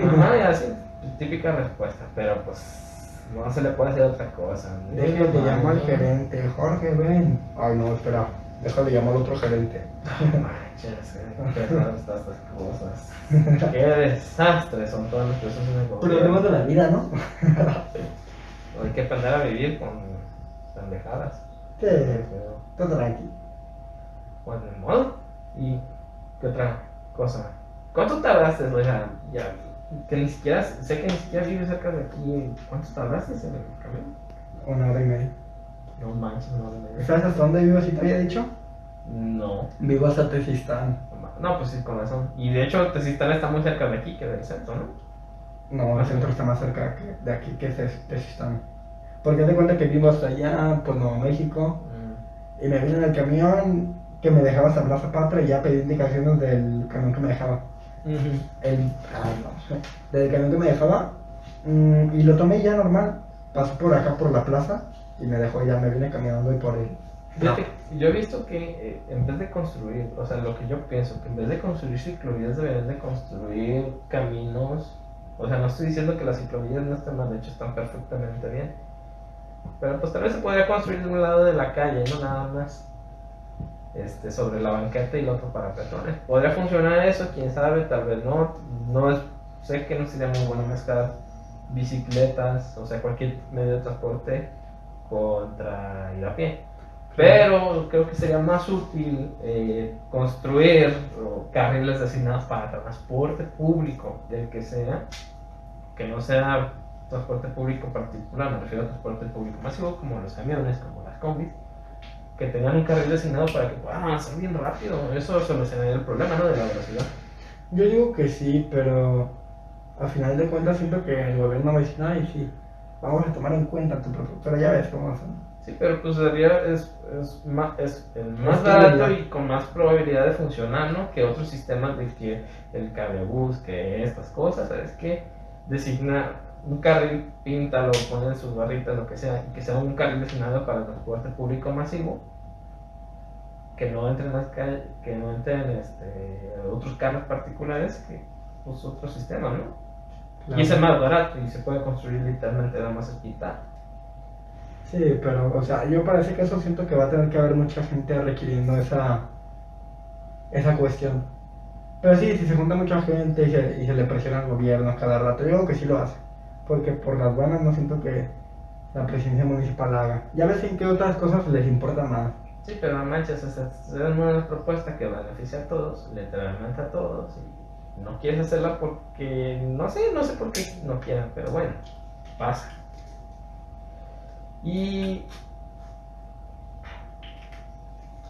Ajá, y así, típica respuesta, pero pues no se le puede hacer otra cosa. Déjale, llamo al gerente. Jorge, ven. Ay, no, espera. Déjale, llamo al otro gerente. Manches, qué pesadas están estas cosas. Qué desastre son todas las cosas en el gobierno. Problemas de la vida, ¿no? Hay que aprender a vivir con pendejadas. Sí, Pero, todo tranqui. pues de modo. ¿Y qué otra cosa? ¿Cuánto tardaste? O sea, ya, que ni siquiera, sé que ni siquiera vives cerca de aquí. ¿Cuánto tardaste en el camino? 1 hora y media. No manches, no me ¿Sabes hasta dónde vivo, si te había dicho? No. Vivo hasta Tezistán. No, pues sí, con razón. Y de hecho, Tezistán está muy cerca de aquí que del centro, ¿no? No, el centro está más cerca de aquí que Tezistán. Porque te cuenta que vivo hasta allá, por Nuevo México. Y me vine en el camión que me dejaba hasta Plaza Patria y ya pedí indicaciones del camión que me dejaba. Del camión que me dejaba. Y lo tomé ya normal. Pasó por acá por la plaza y me dejó ya, me vine caminando y por él. Fíjate, yo he visto que en vez de construir, o sea, lo que yo pienso, que en vez de construir ciclovías deberían de construir caminos. O sea, no estoy diciendo que las ciclovías no estén mal hechas, están perfectamente bien. Pero pues tal vez se podría construir de un lado de la calle, no nada más sobre la banqueta y el otro para peatones. Podría funcionar eso, quién sabe, tal vez no. Sé que no sería muy bueno mezclar bicicletas, o sea, cualquier medio de transporte contra ir a pie. Pero creo que sería más útil construir carriles designados para transporte público, del que sea, que no sea transporte público particular, me refiero a transporte público masivo, como los camiones, como las combis, que tengan un carril designado para que puedan avanzar bien rápido. Eso solucionaría el problema, ¿no?, de la velocidad. Yo digo que sí, pero al final de cuentas siento que el gobierno va a decir, ay, sí, vamos a tomar en cuenta tu propuesta, pero ya ves cómo son. Sí, pero pues sería el más Es barato prioridad. y con más probabilidad de funcionar, ¿no?, que otros sistemas de que el cablebús, que estas cosas, ¿sabes qué? Designa un carril, píntalo, ponen sus barritas, lo que sea, y que sea un carril designado para el transporte público masivo, que no entren las calles, que no entren otros carros particulares, que pues otro sistema, ¿no? Claro. Y es el más barato y se puede construir literalmente nada más quitar. Sí, pero, o sea, yo para ese caso siento que va a tener que haber mucha gente requiriendo esa cuestión. Pero sí, si se junta mucha gente y se le presiona al gobierno a cada rato, yo creo que sí lo hace. Porque por las buenas no siento que la presidencia municipal la haga. Ya ves en qué otras cosas les importa más. Sí, pero no manches, es una propuesta que beneficia a todos, literalmente a todos, y no quieres hacerla porque, no sé por qué no quieran, pero bueno, pasa. Y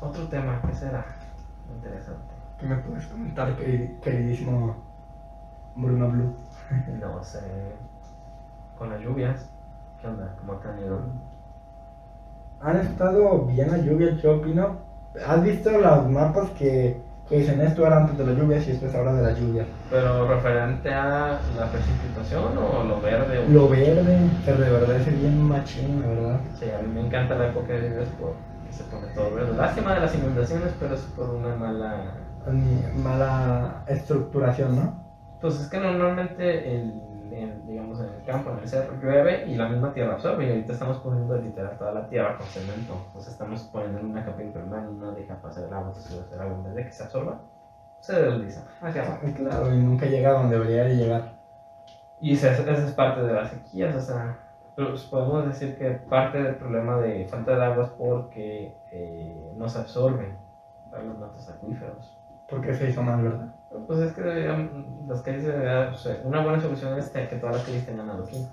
otro tema, ¿qué será? Interesante. ¿Qué me puedes comentar, queridísimo Bruno Blue? No sé, con las lluvias, ¿qué onda? ¿Cómo te han ido? Han estado bien las lluvias, yo opino. ¿Has visto los mapas que dicen esto era antes de las lluvias y esto es ahora de las lluvias? ¿Pero referente a la precipitación o lo verde? Lo verde, se reverdece bien machín, la verdad. Sí, a mí me encanta la época de lluvias porque se pone todo verde. Lástima de las inundaciones, pero es por una Mala estructuración, ¿no? Pues es que normalmente digamos, en el campo, en el cerro, llueve y la misma tierra absorbe. Y ahorita estamos poniendo literal toda la tierra con cemento. O sea, estamos poniendo una capa impermeable, una deja para hacer el agua. Entonces, va a hacer agua en vez de que se absorba, se desliza hacia abajo. Claro, y nunca llega donde debería de llegar. Y esa es parte de las sequías. O sea, pues podemos decir que parte del problema de falta de agua es porque no se absorben los mantos acuíferos. Porque se hizo mal, ¿verdad? Pues es que las calles una buena solución es que todas las calles tengan adoquín.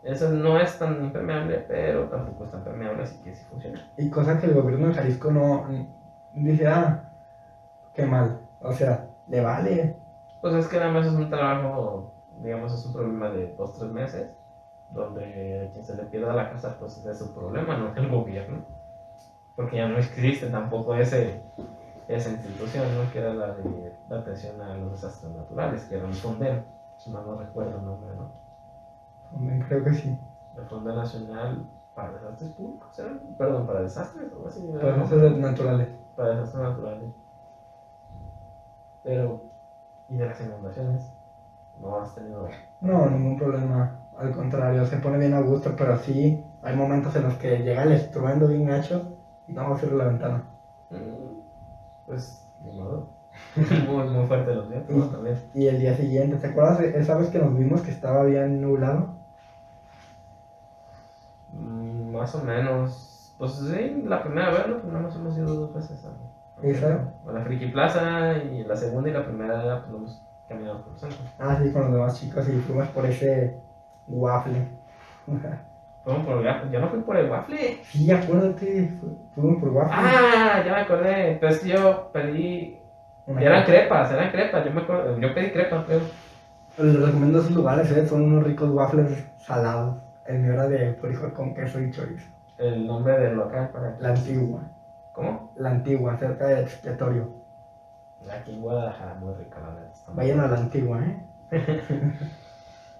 Eso no es tan impermeable, pero tampoco es tan permeable, así que sí funciona. Y cosa que el gobierno de Jalisco no dice, qué mal. O sea, le vale. Pues es que nada más es un trabajo, digamos, es un problema de 2-3 meses, donde a quien se le pierda la casa, pues es su problema, no el gobierno. Porque ya no existe tampoco esa institución, ¿no?, que era la de la atención a los desastres naturales, que era el FONDEN, si mal no recuerdo el nombre, ¿no? Creo que sí. El Fondo Nacional para Desastres Públicos, ¿era? Perdón, para desastres o así. Para desastres naturales. Para desastres naturales. Pero, ¿y de las inundaciones? ¿No has tenido? No, ningún problema. Al contrario, se pone bien a gusto, pero sí hay momentos en los que llega el estruendo bien gacho y no va a cerrar la ventana. Pues, de modo. muy fuerte los vientos, ¿no? También. Y el día siguiente, ¿te acuerdas de esa vez que nos vimos que estaba bien nublado? Más o menos. Pues sí, la primera vez, ¿no? Pues nada más hemos ido 2 veces a la Friki Plaza, y la segunda y la primera pues hemos caminado por el centro. Sí, con los demás chicos y fuimos por ese waffle. Yo no fui por el waffle. Sí, acuérdate, fuimos por waffle. Ya me acordé. Pero es que yo pedí. Eran crepas. Yo pedí crepas, creo. Les recomiendo esos lugares, son unos ricos waffles salados. El mío era de frijol con queso y chorizo. El nombre del local para. La Antigua. ¿Cómo? La Antigua, cerca del expiatorio. Aquí en Guadalajara, muy rica la neta. Vayan a la Antigua,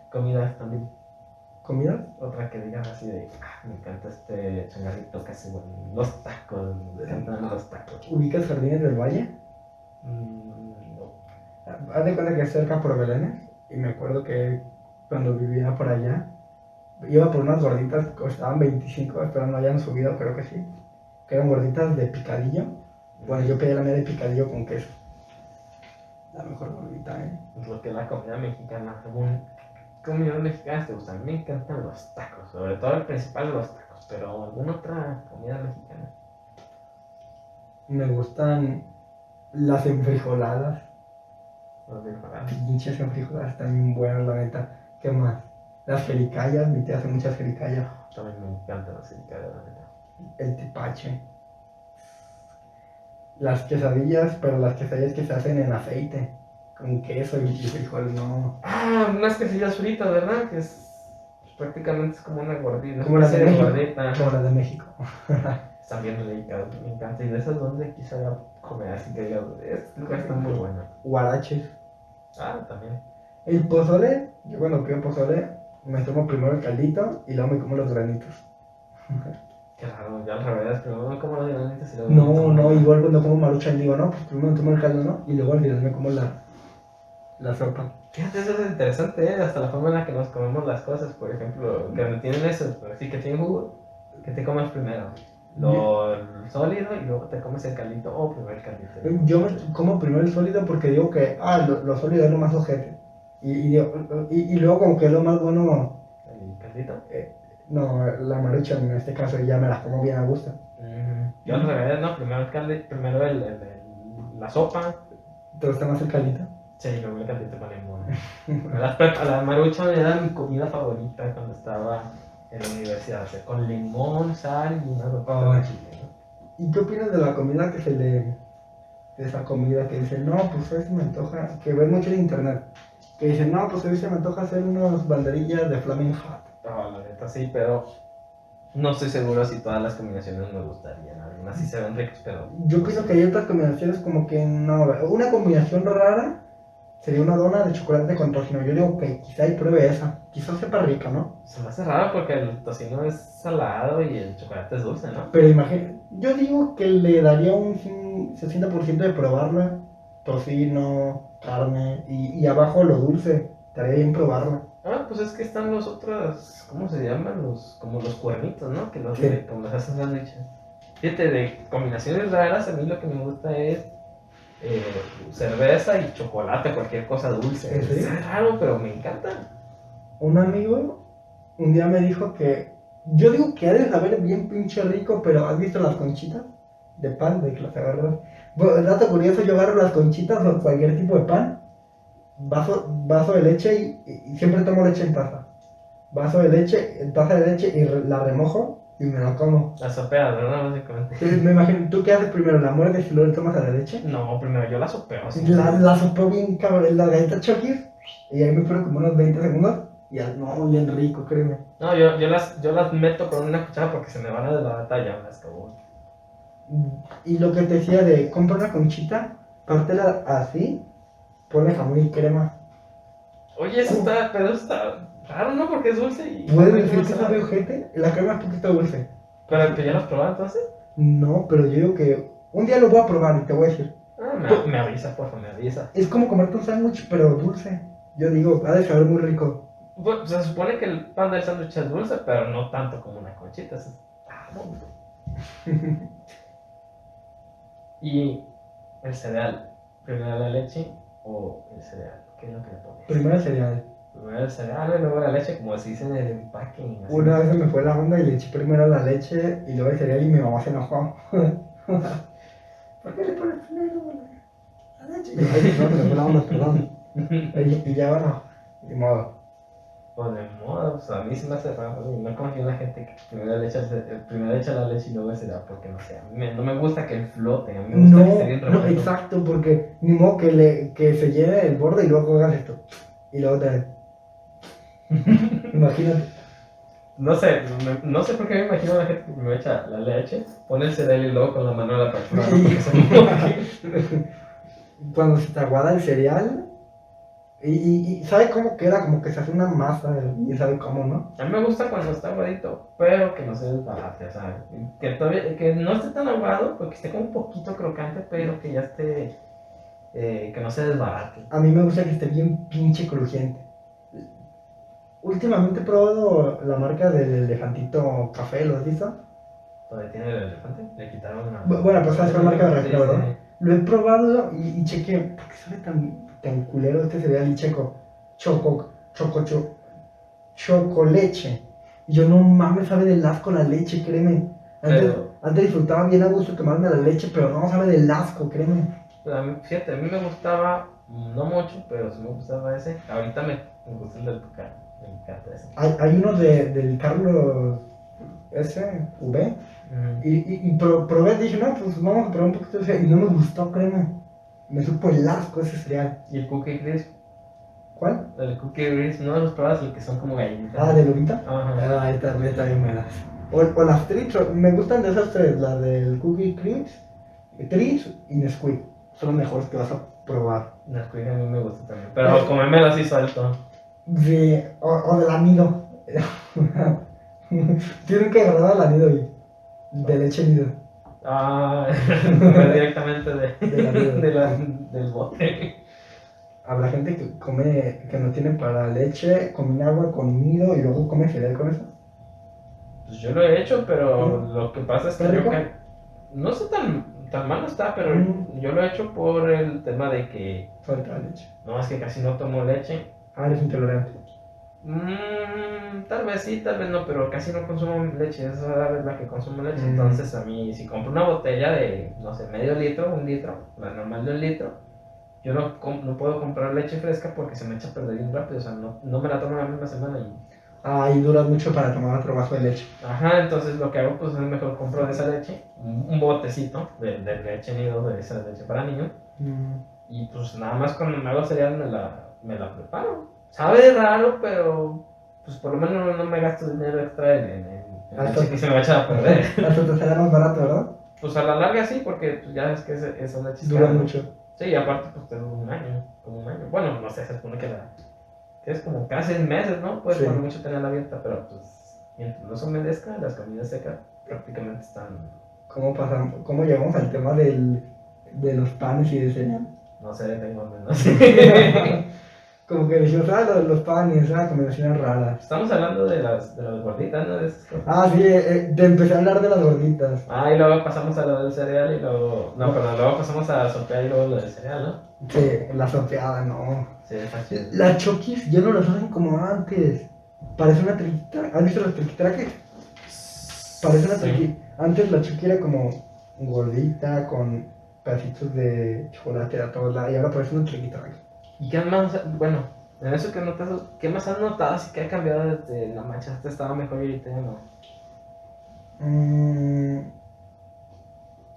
Comidas también. ¿Comida? Otra que digas así de, me encanta este changarrito que hace los tacos, me encantan los tacos. ¿Ubicas Jardines del Valle? No. Haz de cuenta que es cerca por Belénes, y me acuerdo que cuando vivía por allá, iba por unas gorditas que costaban 25, pero no hayan subido, creo que sí, que eran gorditas de picadillo. Bueno, yo pedí la mía de picadillo con queso. La mejor gordita, Es lo que es la comida mexicana, según comidas mexicanas te gustan. A mí me encantan los tacos, sobre todo el principal de los tacos, pero alguna otra comida mexicana. Me gustan las enfrijoladas. Los frijoladas. Pinches enfrijoladas están bien buenas, la neta. ¿Qué más? Las jericayas, mi tía hace muchas jericayas. También me encantan las frijoladas, la neta. El tepache. Las quesadillas, pero las quesadillas que se hacen en aceite. Con queso y frijoles, no. Ah, unas quesillas fritas, ¿verdad? Que es prácticamente es como una gordita. Como las de especie México. gordita. Como las de México. Están bien ricas, me encanta. Y de esas donde quisiera comer así que digas, este lugar está muy bueno. Guaraches. Ah, también. El pozole, yo cuando pido pozole, me tomo primero el caldito y luego me como los granitos. Qué raro, ya al revés, pero no como los granitos y luego No, tomo- no, igual cuando como maruchan digo, no, pues primero me tomo el caldo, ¿no? Y luego al final me como la sopa. Fíjate, eso es interesante, ¿eh? Hasta la forma en la que nos comemos las cosas, por ejemplo, que no tienen eso, pero sí que tienen jugo, que te comes primero lo sólido y luego te comes el caldito o primero el caldito. Yo me como primero el sólido porque digo que, lo sólido es lo más ojete. Y luego como que es lo más bueno, ¿El caldito? no, la maruchan en este caso ya me las como bien a gusto. Yo al revés, no, primero el caldito, primero la sopa, ¿Te gusta más el caldito? sí, y luego el caldito con limón. La marucha era mi comida favorita cuando estaba en la universidad, o sea, con limón, sal y una ropita Ay. de chile. ¿Y qué opinas de la comida que se le... de esa comida que dicen, no, pues hoy se me antoja, que ves mucho en internet, que dicen, no, pues hoy se me antoja hacer unas banderillas de Flaming Hot. No, la neta sí, pero no estoy seguro si todas las combinaciones me gustarían. Algunas sí se ven ricas, pero. Yo pienso que hay otras combinaciones como que no, una combinación rara sería una dona de chocolate con tocino. Yo digo que quizá y pruebe esa, quizás sepa rica, ¿no? Se me hace raro porque el tocino es salado y el chocolate es dulce, ¿no? Pero imagínate, yo digo que le daría un 60% de probarla, tocino, carne y abajo lo dulce, estaría bien probarla. Ah, pues es que están los otros, ¿cómo se llaman? Como los cuernitos, ¿no? Que los, Sí. como los hacen sándwiches. Fíjate, de combinaciones raras, a mí lo que me gusta es cerveza y chocolate, cualquier cosa dulce. ¿En serio? Es raro, pero me encanta. Un amigo un día me dijo que, yo digo que ha de saber bien pinche rico, pero ¿has visto las conchitas de pan de que las agarras? Bueno, dato curioso, yo agarro las conchitas o cualquier tipo de pan, vaso de leche y siempre tomo leche en taza. Vaso de leche, taza de leche y la remojo y me la como. La sopeada, ¿verdad? Básicamente. Entonces me imagino, ¿tú qué haces primero? ¿La muerdes y luego le tomas a la leche? No, primero yo la sopeo. Así. La sopeo bien cabrón, la galleta Chokis y ahí me espero como unos 20 segundos y ya, no, bien rico, créeme. No, yo las meto con una cuchara porque se me van a desbaratar ya, me las acabó. Y lo que te decía de compra una conchita, pártela así, ponle jamón y crema. Oye, pero eso está raro, ¿no? Porque es dulce y. ¿Puedes decir que sabe ojete? La crema es poquito dulce. Pero que ya lo has probado entonces. No, pero yo digo que un día lo voy a probar y te voy a decir. Ah, me avisa, por favor, me avisa. Es como comerte un sándwich, pero dulce. Yo digo, ha de saber muy rico. Pues, se supone que el pan del sándwich es dulce, pero no tanto como una conchita. Y el cereal, primero la leche o el cereal, ¿qué es lo que le pones? Primero el cereal. Primero el cereal y luego la leche, como se dice en el empaque. Así. Una vez se me fue la onda y le eché primero la leche y luego el cereal y mi mamá se enojó. ¿Por qué le pones primero la leche? Y yo, ay, no, se me fue la onda, perdón. Y ya bueno, de modo. Pues de modo, pues a mí se me hace raro. No confío en la gente que primero le echa la leche y luego el cereal, porque no sé. No me gusta que él flote, a mí me gusta que esté bien No, revuelto. exacto, porque ni modo que se llene el borde y luego hagas esto. Y luego te. Imagínate. No sé, no sé por qué me imagino a la gente que primero echa la leche, pone el cereal y luego con la mano la apertura. Porque se moja. Cuando se te aguada el cereal. Y ¿sabe cómo queda? Como que se hace una masa y sabe cómo, ¿no? A mí me gusta cuando está aguadito, pero que no se desbarate, ¿sabes? Que no esté tan aguado, porque esté como un poquito crocante, pero que ya esté, que no se desbarate. A mí me gusta que esté bien pinche crujiente. Últimamente he probado la marca del elefantito café, ¿lo has visto? ¿Todavía tiene el elefante? Le quitaron una... Bueno, pues sabes cuál marca me refiero, Sí, ¿verdad? sí. Lo he probado y chequé, ¿por qué sabe tan culero este cereal? Y checo, chocoleche. Y yo, no mames, sabe del asco la leche, créeme. Antes, Antes disfrutaba bien a gusto tomarme la leche, pero no sabe del asco, créeme. Pues fíjate, a mí me gustaba, no mucho, pero sí me gustaba ese. Ahorita me gusta el del Tucán, me encanta ese. Hay uno del Carlos SV probé, dije, no, pues vamos a probar un poquito de ese, y no me gustó, créeme. Me supo el asco ese cereal. ¿Y el Cookie Crisp? ¿Cuál? El Cookie Crisp, no los pruebas, el que son como gallinitas. Ah, ¿de Lobita? Ajá. Ahí también me das. O las Treats, me gustan de esas tres, la del Cookie Crisp, Treats y Nesquik. Son los mejores que vas a probar. Nesquik a mí me gusta también, pero comérmelo así suelto. O del anido. Tienen que agarrar al anido y de leche nido. Ah, directamente del bote. Habrá gente que come, que no tiene para leche, come agua con nido y luego come cereal con eso. Pues yo lo he hecho, pero lo que pasa es que ¿Está rico? no sé tan malo está, pero yo lo he hecho por el tema de que Falta la leche. no, es que casi no tomo leche. Ah, eres intolerante. Tal vez sí, tal vez no, pero casi no consumo leche, es rara vez la que consumo leche. Mm. Entonces a mí, si compro una botella de, no sé, medio litro, un litro, la normal de un litro, yo no puedo comprar leche fresca porque se me echa a perder bien rápido, o sea, no me la tomo la misma semana y... Ah, y dura mucho para tomar otro vaso de leche. Ajá, entonces lo que hago pues es mejor compro de esa leche, un botecito de leche nido, de esa leche para niños, y pues nada más cuando me hago cereal me la preparo. Sabe raro, pero pues por lo menos no me gasto dinero extra en leche que se me va a echar a perder. Hasta te sale más barato, ¿verdad? Pues a la larga sí, porque pues, ya es que esa leche es Dura cara, ¿no? mucho. Sí, y aparte pues te dura como un año. Bueno, no sé, se supone que es como casi 6 meses, ¿no? Pues Sí. cuando mucho tenerla abierta, pero pues mientras no se humedezca, las comidas secas prácticamente están... ¿Cómo llegamos al tema de los panes y del cereal? No sé, tengo menos. Como que decimos, los panes, combinaciones raras. Estamos hablando de las gorditas, ¿no? De esas cosas. Ah, sí, te empecé a hablar de las gorditas. Ah, y luego pasamos a lo del cereal y luego... No, perdón, luego pasamos a sopear y luego lo del cereal, ¿no? Sí, la sopeada, no. Sí, está chido. Las Chokis ya no las hacen como antes. Parece una triquitera. ¿Has visto las triquiteraques? Parece una triqui. Antes la Choki era como gordita, con pedacitos de chocolate a todos lados. Y ahora parece una triquiteraque. ¿Y qué más? Bueno, en eso que notas, ¿qué más has notado? Así que ha cambiado desde la mancha, antes estaba mejor y ahorita ya no.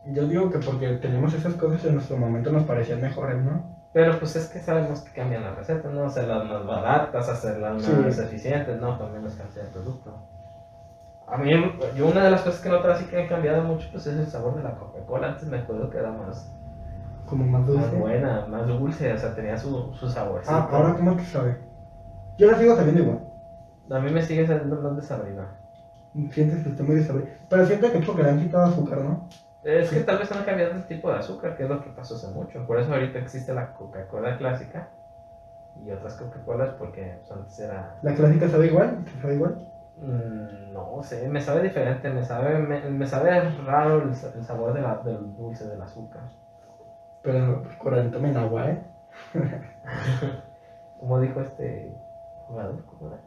Yo digo que porque teníamos esas cosas en nuestro momento nos parecían mejores, ¿no? Pero pues es que sabemos que cambian las recetas, ¿no? Hacerlas más baratas, hacerlas más eficientes, ¿no? También las cantidad de producto. A mí, yo una de las cosas que noto así que han cambiado mucho, pues es el sabor de la Coca-Cola. Antes me acuerdo que era más Como más dulce. más buena, más dulce, o sea, tenía su saborcito. Ahora ¿cómo te sabe? Yo la sigo sabiendo igual. A mí me sigue saliendo más desabrida. Sientes que está muy desabrida. Pero siento que es porque le han quitado azúcar, ¿no? Es que tal vez han cambiado el tipo de azúcar, que es lo que pasó hace mucho. Por eso ahorita existe la Coca-Cola clásica y otras Coca-Colas, porque pues, antes era... ¿La clásica sabe igual? ¿Te sabe igual? No sé, me sabe diferente, me sabe raro el sabor del dulce, del azúcar. Pero pues, Coral, tomen agua, ¿eh? Como dijo este jugador, ¿cómo era?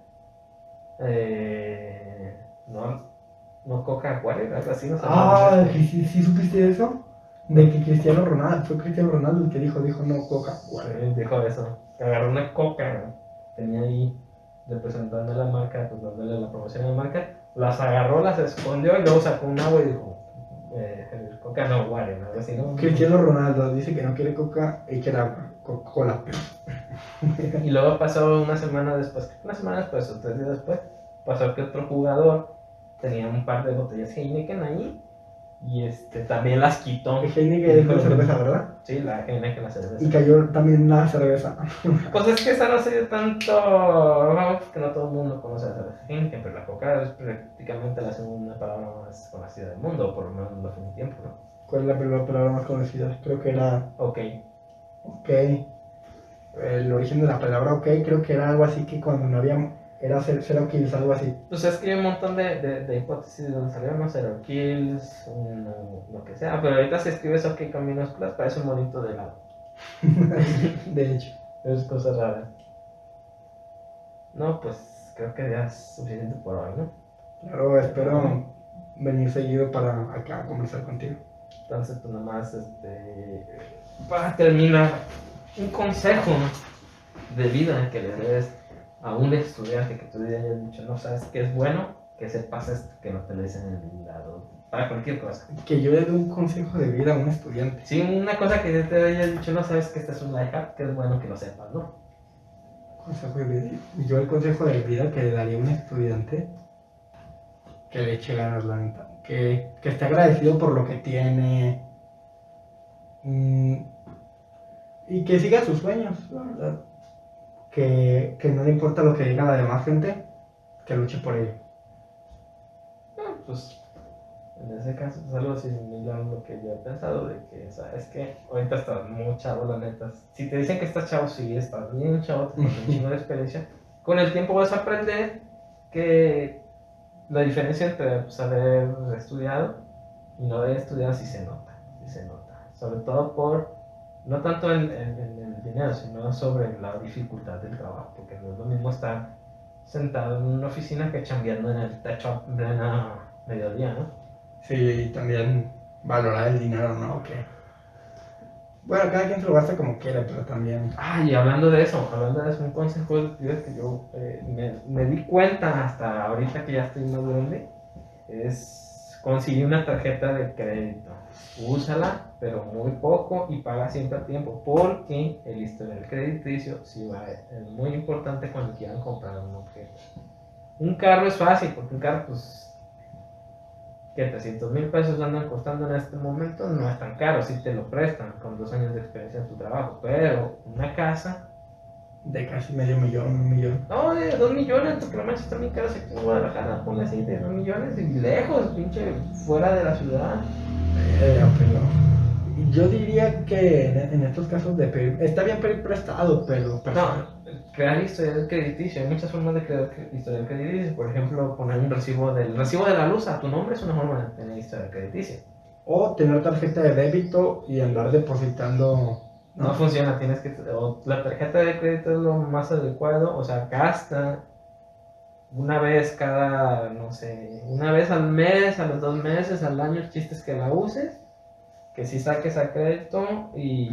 No Coca Acuario, algo así, no sé. ¿Sí supiste eso? De que Cristiano Ronaldo, fue Cristiano Ronaldo el que dijo no Coca. Sí, dijo eso. Que agarró una coca, tenía ahí representando la marca, pues dándole la promoción a la marca. Las agarró, las escondió y luego sacó un agua y dijo: Coca no Water, algo así, ¿no? Cristiano Ronaldo dice que no quiere Coca y quiere agua, Coca-Cola. Y luego pasó una semana después o 3 días después, pasó que otro jugador tenía un par de botellas Heineken ahí y también las quitó. Heineken es la cerveza, ¿verdad? Sí, la Heineken, la cerveza. Y cayó también la cerveza. Pues es que esa no se dio tanto, que no todo el mundo conoce la cerveza Heineken, pero la Coca es prácticamente la segunda palabra más conocida del mundo, por lo menos en los tiempo, ¿no? ¿Cuál es la primera palabra más conocida? Creo que era Ok. El origen de la palabra ok creo que era algo así que cuando no había... Era Zero Kills, algo así. Pues es que hay un montón de hipótesis de donde salieron, ¿no? Zero Kills, lo que sea, pero ahorita si escribes ok con minúsculas parece un monito de helado. De hecho. Es cosa rara. No, pues creo que ya es suficiente por hoy, ¿no? Claro, espero venir seguido para acá a conversar contigo. Entonces, pues nomás, para terminar, un consejo de vida que le des a un estudiante que tú le hayas dicho, no sabes qué es bueno, que sepas esto, que no te lo dicen en ningún lado, para cualquier cosa. Que yo le dé un consejo de vida a un estudiante. Sí, una cosa que te haya dicho, no sabes que esta es un life hack, que es bueno que lo sepas, ¿no? Consejo de vida. Yo el consejo de vida que le daría a un estudiante, que le eche ganas, la neta. Que esté agradecido por lo que tiene. Y que siga sus sueños, la verdad. Que no le importa lo que diga la demás gente, que luche por ello. Pues en ese caso es algo similar a lo que yo he pensado, de que, ¿sabes qué? Ahorita estás muy chavo, la neta. Si te dicen que estás chavo, sí, estás bien chavo, te falta un chingo de experiencia. Con el tiempo vas a aprender que la diferencia entre pues, haber estudiado y no haber estudiado sí se nota, sí se nota. Sobre todo por, no tanto en el dinero, sino sobre la dificultad del trabajo, porque no es lo mismo estar sentado en una oficina que chambeando en el techo en plena mediodía, ¿no? Sí, y también valorar el dinero, ¿no? Que, bueno, cada quien se lo gasta como quiere, pero también. Ah, y hablando de eso, un consejo de vida que yo me di cuenta hasta ahorita que ya estoy más grande, es conseguir una tarjeta de crédito. Úsala, pero muy poco y paga siempre a tiempo, porque el historial crediticio sí es muy importante cuando quieran comprar un objeto. Un carro es fácil, porque un carro, pues, que 300,000 pesos andan costando en este momento, no es tan caro, si te lo prestan con 2 años de experiencia en tu trabajo, pero una casa, De casi medio millón, 1 millón. no, de 2 millones, porque la mancha está muy cara aquí en Guadalajara, ponle así, de 2 millones y lejos, pinche, fuera de la ciudad. Pero yo diría que en estos casos de pedir, está bien pedir prestado, pero No, crear historial crediticio, hay muchas formas de crear historial crediticio, por ejemplo, poner un recibo de la luz a tu nombre es una forma de tener historial crediticio. o tener tarjeta de débito y andar depositando. No funciona, tienes que. O la tarjeta de crédito es lo más adecuado, o sea, gasta una vez cada, no sé, una vez al mes, a los 2 meses, al año, el chiste es que la uses, que si saques a crédito y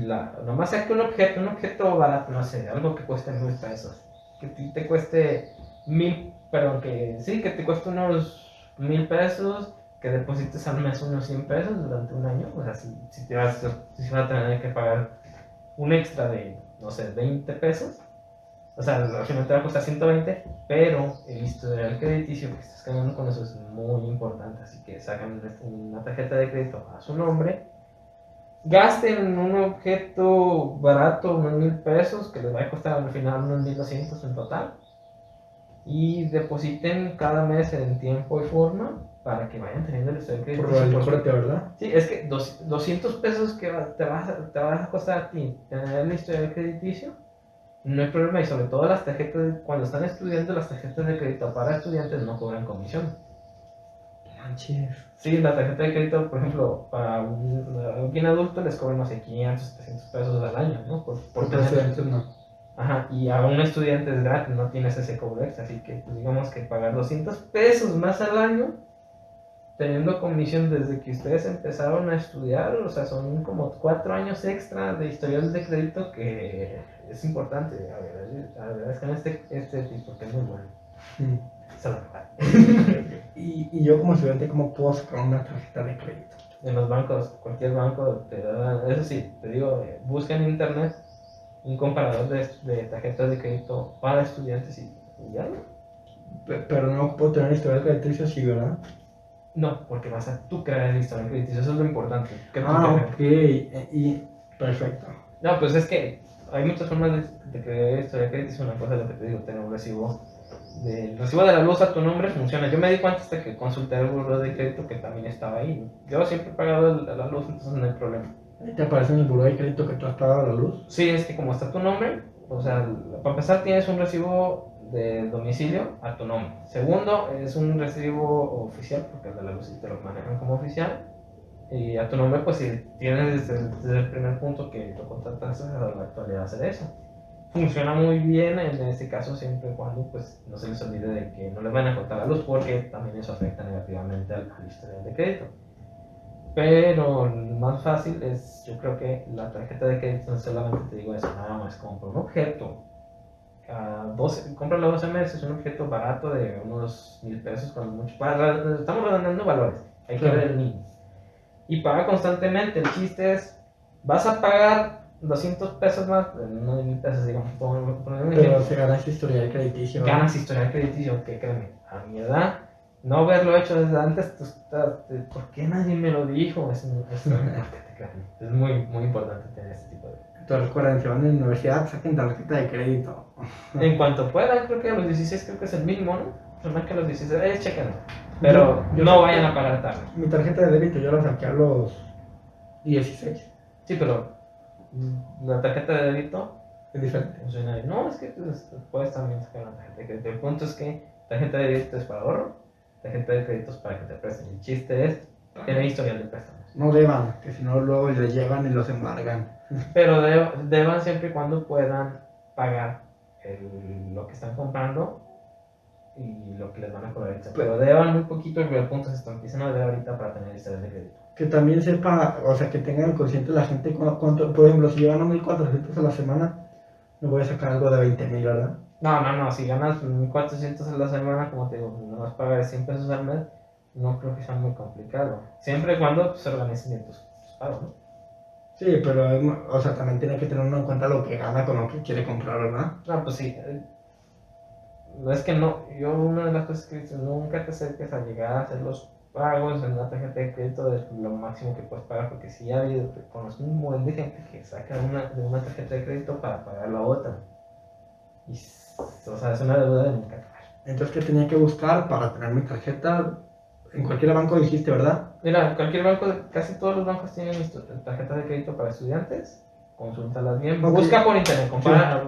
nomás saque un objeto barato, no sé, algo que cueste 1,000 pesos, que te cueste 1,000, pero que sí, que te cueste unos 1,000 pesos, que deposites al mes unos 100 pesos durante un año, o sea, si vas a tener que pagar un extra de, no sé, 20 pesos. O sea, al final te va a costar 120, pero el historial crediticio que estás ganando con eso es muy importante. Así que sacan una tarjeta de crédito a su nombre, gasten en un objeto barato, unos 1,000 pesos, que les va a costar al final unos 1,200 en total, y depositen cada mes en tiempo y forma para que vayan teniendo el historial crediticio. Por el corte, ¿verdad? Sí, es que 200 pesos que te vas a costar a ti tener el historial crediticio, no hay problema. Y sobre todo las tarjetas, cuando están estudiando, las tarjetas de crédito para estudiantes no cobran comisión. Manches. Sí, la tarjeta de crédito, por ejemplo, para alguien adulto les cobran, no sé, 500, 300 pesos al año, ¿no? Por tener. Estudiantes no. Ajá, y a un estudiante es gratis, no tienes ese cobro extra. Así que, pues, digamos que pagar 200 pesos más al año, teniendo comisión desde que ustedes empezaron a estudiar, o sea, son como 4 años extra de historial de crédito que es importante. Agradezcan este tipo, que es muy bueno. Se lo pagan. Y yo como estudiante, ¿cómo puedo sacar una tarjeta de crédito? En los bancos, cualquier banco te da, eso sí, te digo, busca en internet un comparador de tarjetas de crédito para estudiantes y ya. Pero no puedo tener historial crediticio, sí, ¿verdad? No, porque vas a tú crear el historial crediticio, eso es lo importante. Que tú Ok, y perfecto. No, pues es que hay muchas formas de crear historial crediticio. Una cosa es lo que te digo, tener un recibo. El recibo de la luz a tu nombre funciona. Yo me di cuenta hasta que consulté el buró de crédito que también estaba ahí. Yo siempre he pagado la luz, entonces no hay problema. ¿Te aparece en el buró de crédito que tú has pagado la luz? Sí, es que como está tu nombre, o sea, para empezar tienes un recibo de domicilio a tu nombre. Segundo, es un recibo oficial, porque el de la luz sí te lo manejan como oficial. Y a tu nombre, pues si tienes desde el primer punto que lo contrataste, a la actualidad hacer eso. funciona muy bien en este caso siempre y cuando pues no se les olvide de que no les van a cortar la luz porque también eso afecta negativamente al historial de crédito. Pero lo más fácil es, yo creo que la tarjeta de crédito no solamente te digo eso, nada más compra un objeto. Compra los 12 meses un objeto barato de unos 1,000 pesos cuando mucho. Estamos redondeando valores, hay que ver el mínimo. Y paga constantemente. El chiste es, vas a pagar 200 pesos más, no de 1,000 pesos, digamos. Pero si ganas historial crediticio. Ganas historial crediticio, que créeme, a mi edad, no haberlo hecho desde antes, ¿por qué nadie me lo dijo? Es muy, muy importante tener este tipo de... Entonces recuerden, si van a la universidad, saquen tarjeta de crédito. En cuanto puedan, creo que a los 16 creo que es el mínimo, ¿no? Más que a los 16, chequenlo. Pero yo no vayan a pagar tarde. Mi tarjeta de débito yo la saqué a los 16. Sí, pero la tarjeta de débito es diferente. Funciona. No, es que puedes también sacar una tarjeta de crédito. El punto es que tarjeta de débito es para ahorro, tarjeta de crédito es para que te presten. El chiste es tener historial de préstamos. No deban, que si no luego les llevan y los embargan. Pero deban siempre y cuando puedan pagar lo que están comprando y lo que les van a cobrar ahorita. Pero deban muy poquito y el punto es que empiecen a deber ahorita para tener historial de crédito. Que también sepa, o sea, que tengan consciente la gente cuánto, por ejemplo, si yo gano 1,400 a la semana, me voy a sacar algo de 20,000, ¿verdad? No, si ganas 1,400 a la semana, como te digo, no vas a pagar 100 pesos al mes, no creo que sea muy complicado. Siempre y cuando se organicen bien tus pagos, ¿no? Sí, pero, o sea, también tiene que tener uno en cuenta lo que gana con lo que quiere comprar, ¿verdad? No, pues sí. Es que no, yo una de las cosas que he dicho, nunca te acerques a llegar a hacer los pagos en una tarjeta de crédito de lo máximo que puedes pagar, porque si ha habido, conozco un buen de gente que saca de una tarjeta de crédito para pagar la otra. Y, o sea, es una deuda de nunca acabar. Entonces, ¿qué tenía que buscar para tener mi tarjeta? En cualquier banco dijiste, ¿verdad? Mira, cualquier banco, casi todos los bancos tienen tarjetas de crédito para estudiantes. Consúltalas bien. Okay. Busca por internet,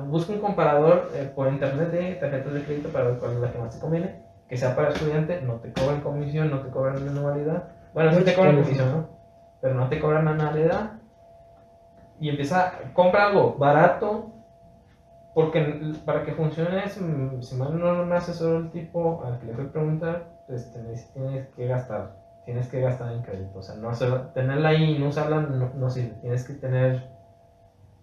busca un comparador por internet de tarjetas de crédito para ver cuál es la que más te conviene. Que sea para estudiante, no te cobran comisión, no te cobran anualidad. Bueno, sí te cobran comisión, ¿no? Pero no te cobran anualidad. Y compra algo barato. Porque para que funcione, si mal no me asesoró el tipo al que le fui a preguntar, pues tienes que gastar en crédito. O sea, no tenerla ahí y no usarla no sirve. Tienes que tener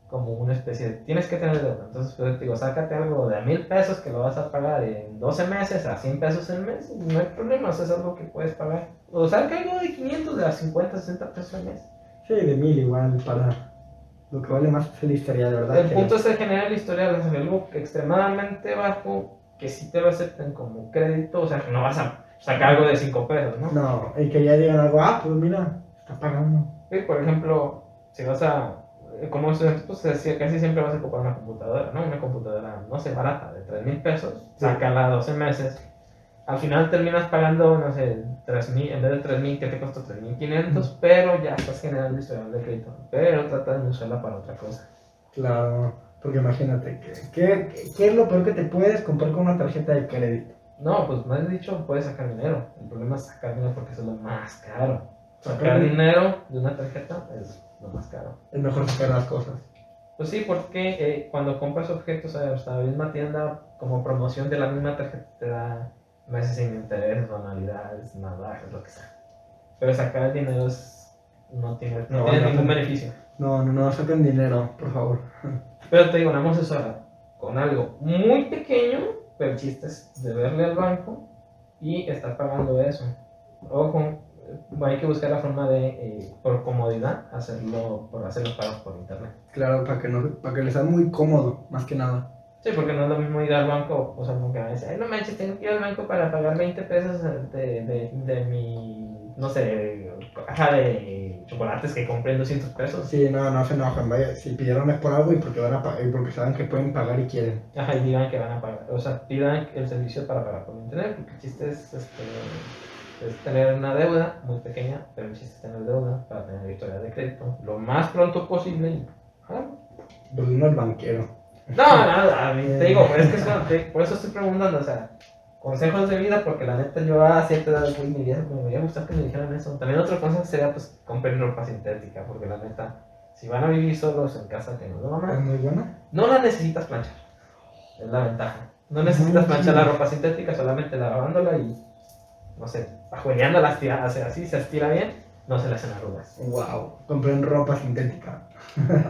como una especie de... Tienes que tener deuda. Entonces, pues te digo, sácate algo de 1,000 pesos que lo vas a pagar en 12 meses a 100 pesos el mes. No hay problema, o sea, es algo que puedes pagar. O saca algo de 500, de a 50, 60 pesos al mes. Sí, de 1,000 igual, para... Lo que vale más es el historial, de verdad. El punto es de generar el historial, es algo extremadamente bajo que sí te lo acepten como crédito, o sea, que no vas a sacar algo de 5 pesos, ¿no? No, y que ya digan algo, pues mira, está pagando. Sí, por ejemplo, si vas como estudiante, pues casi siempre vas a ocupar una computadora, ¿no? Una computadora, no sé, barata, de 3,000 pesos, sácala 12 meses. Al final terminas pagando, no sé, 3,000, en vez de 3,000, que te costó 3,500, pero ya estás generando historial de crédito. Pero trata de usarla para otra cosa. Claro, porque imagínate, ¿qué es lo peor que te puedes comprar con una tarjeta de crédito? No, pues me has dicho, puedes sacar dinero. El problema es sacar dinero porque eso es lo más caro. Sacar dinero de una tarjeta es lo más caro. Es mejor sacar las cosas. Pues sí, porque cuando compras objetos a la misma tienda, como promoción de la misma tarjeta, te da meses sin intereses, anualidades, nada, lo que sea. Pero sacar el dinero no tiene ningún beneficio. No saquen dinero, por favor. Pero te digo, una asesora con algo muy pequeño, pero el chiste es deberle al banco y estar pagando eso. Ojo, hay que buscar la forma de, por comodidad, hacer los pagos por internet. Claro, para que les sea muy cómodo, más que nada. Sí, porque no es lo mismo ir al banco, o sea, como que me dice, ay, no manches, tengo que ir al banco para pagar 20 pesos de mi, no sé, caja de chocolates que compré en 200 pesos. Sí, no se enojan, vaya, si pidieron es por algo y porque van a pagar, y porque saben que pueden pagar y quieren. Ajá, y digan que van a pagar, o sea, pidan el servicio para pagar por internet, porque el chiste es tener una deuda muy pequeña, pero el chiste es tener deuda para tener historia de crédito lo más pronto posible. Pues uno es banquero. No, a mí te digo, es que por eso estoy preguntando, o sea, consejos de vida, porque la neta yo a cierta edad me hubiera gustado que me dijeran eso. También otro consejo sería, pues, compren ropa sintética, porque la neta Si van a vivir solos en casa que no lo Es aman, muy buena. no la necesitas planchar. Es la ventaja. No necesitas planchar la ropa sintética, solamente lavándola y, no sé, ajueneándola, así se estira bien, no se le hacen arrugas. Wow, compré en ropa sintética.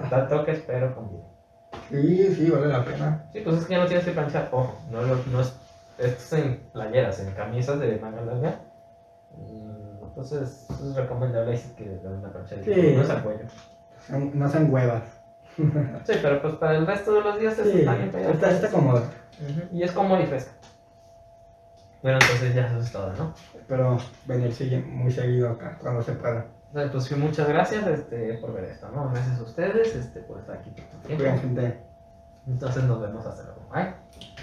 Da toques, pero con vida. Sí, vale la pena. Sí, pues es que ya no tienes que planchar. Ojo, no es. Esto es en playeras, en camisas de manga larga. Entonces es recomendable ahí sí que le den una planchadita. Sí. No es al cuello. No sean huevas. Sí, pero pues para el resto de los días Sí, está bien pegado. está cómodo. Y es cómodo y fresca. Bueno, entonces ya eso es todo, ¿no? Espero venir muy seguido acá, cuando se pueda. Entonces, pues sí, muchas gracias por ver esto, ¿no? Gracias a ustedes por estar aquí por tu tiempo. Cuídense, gente. Entonces nos vemos hasta luego. Bye.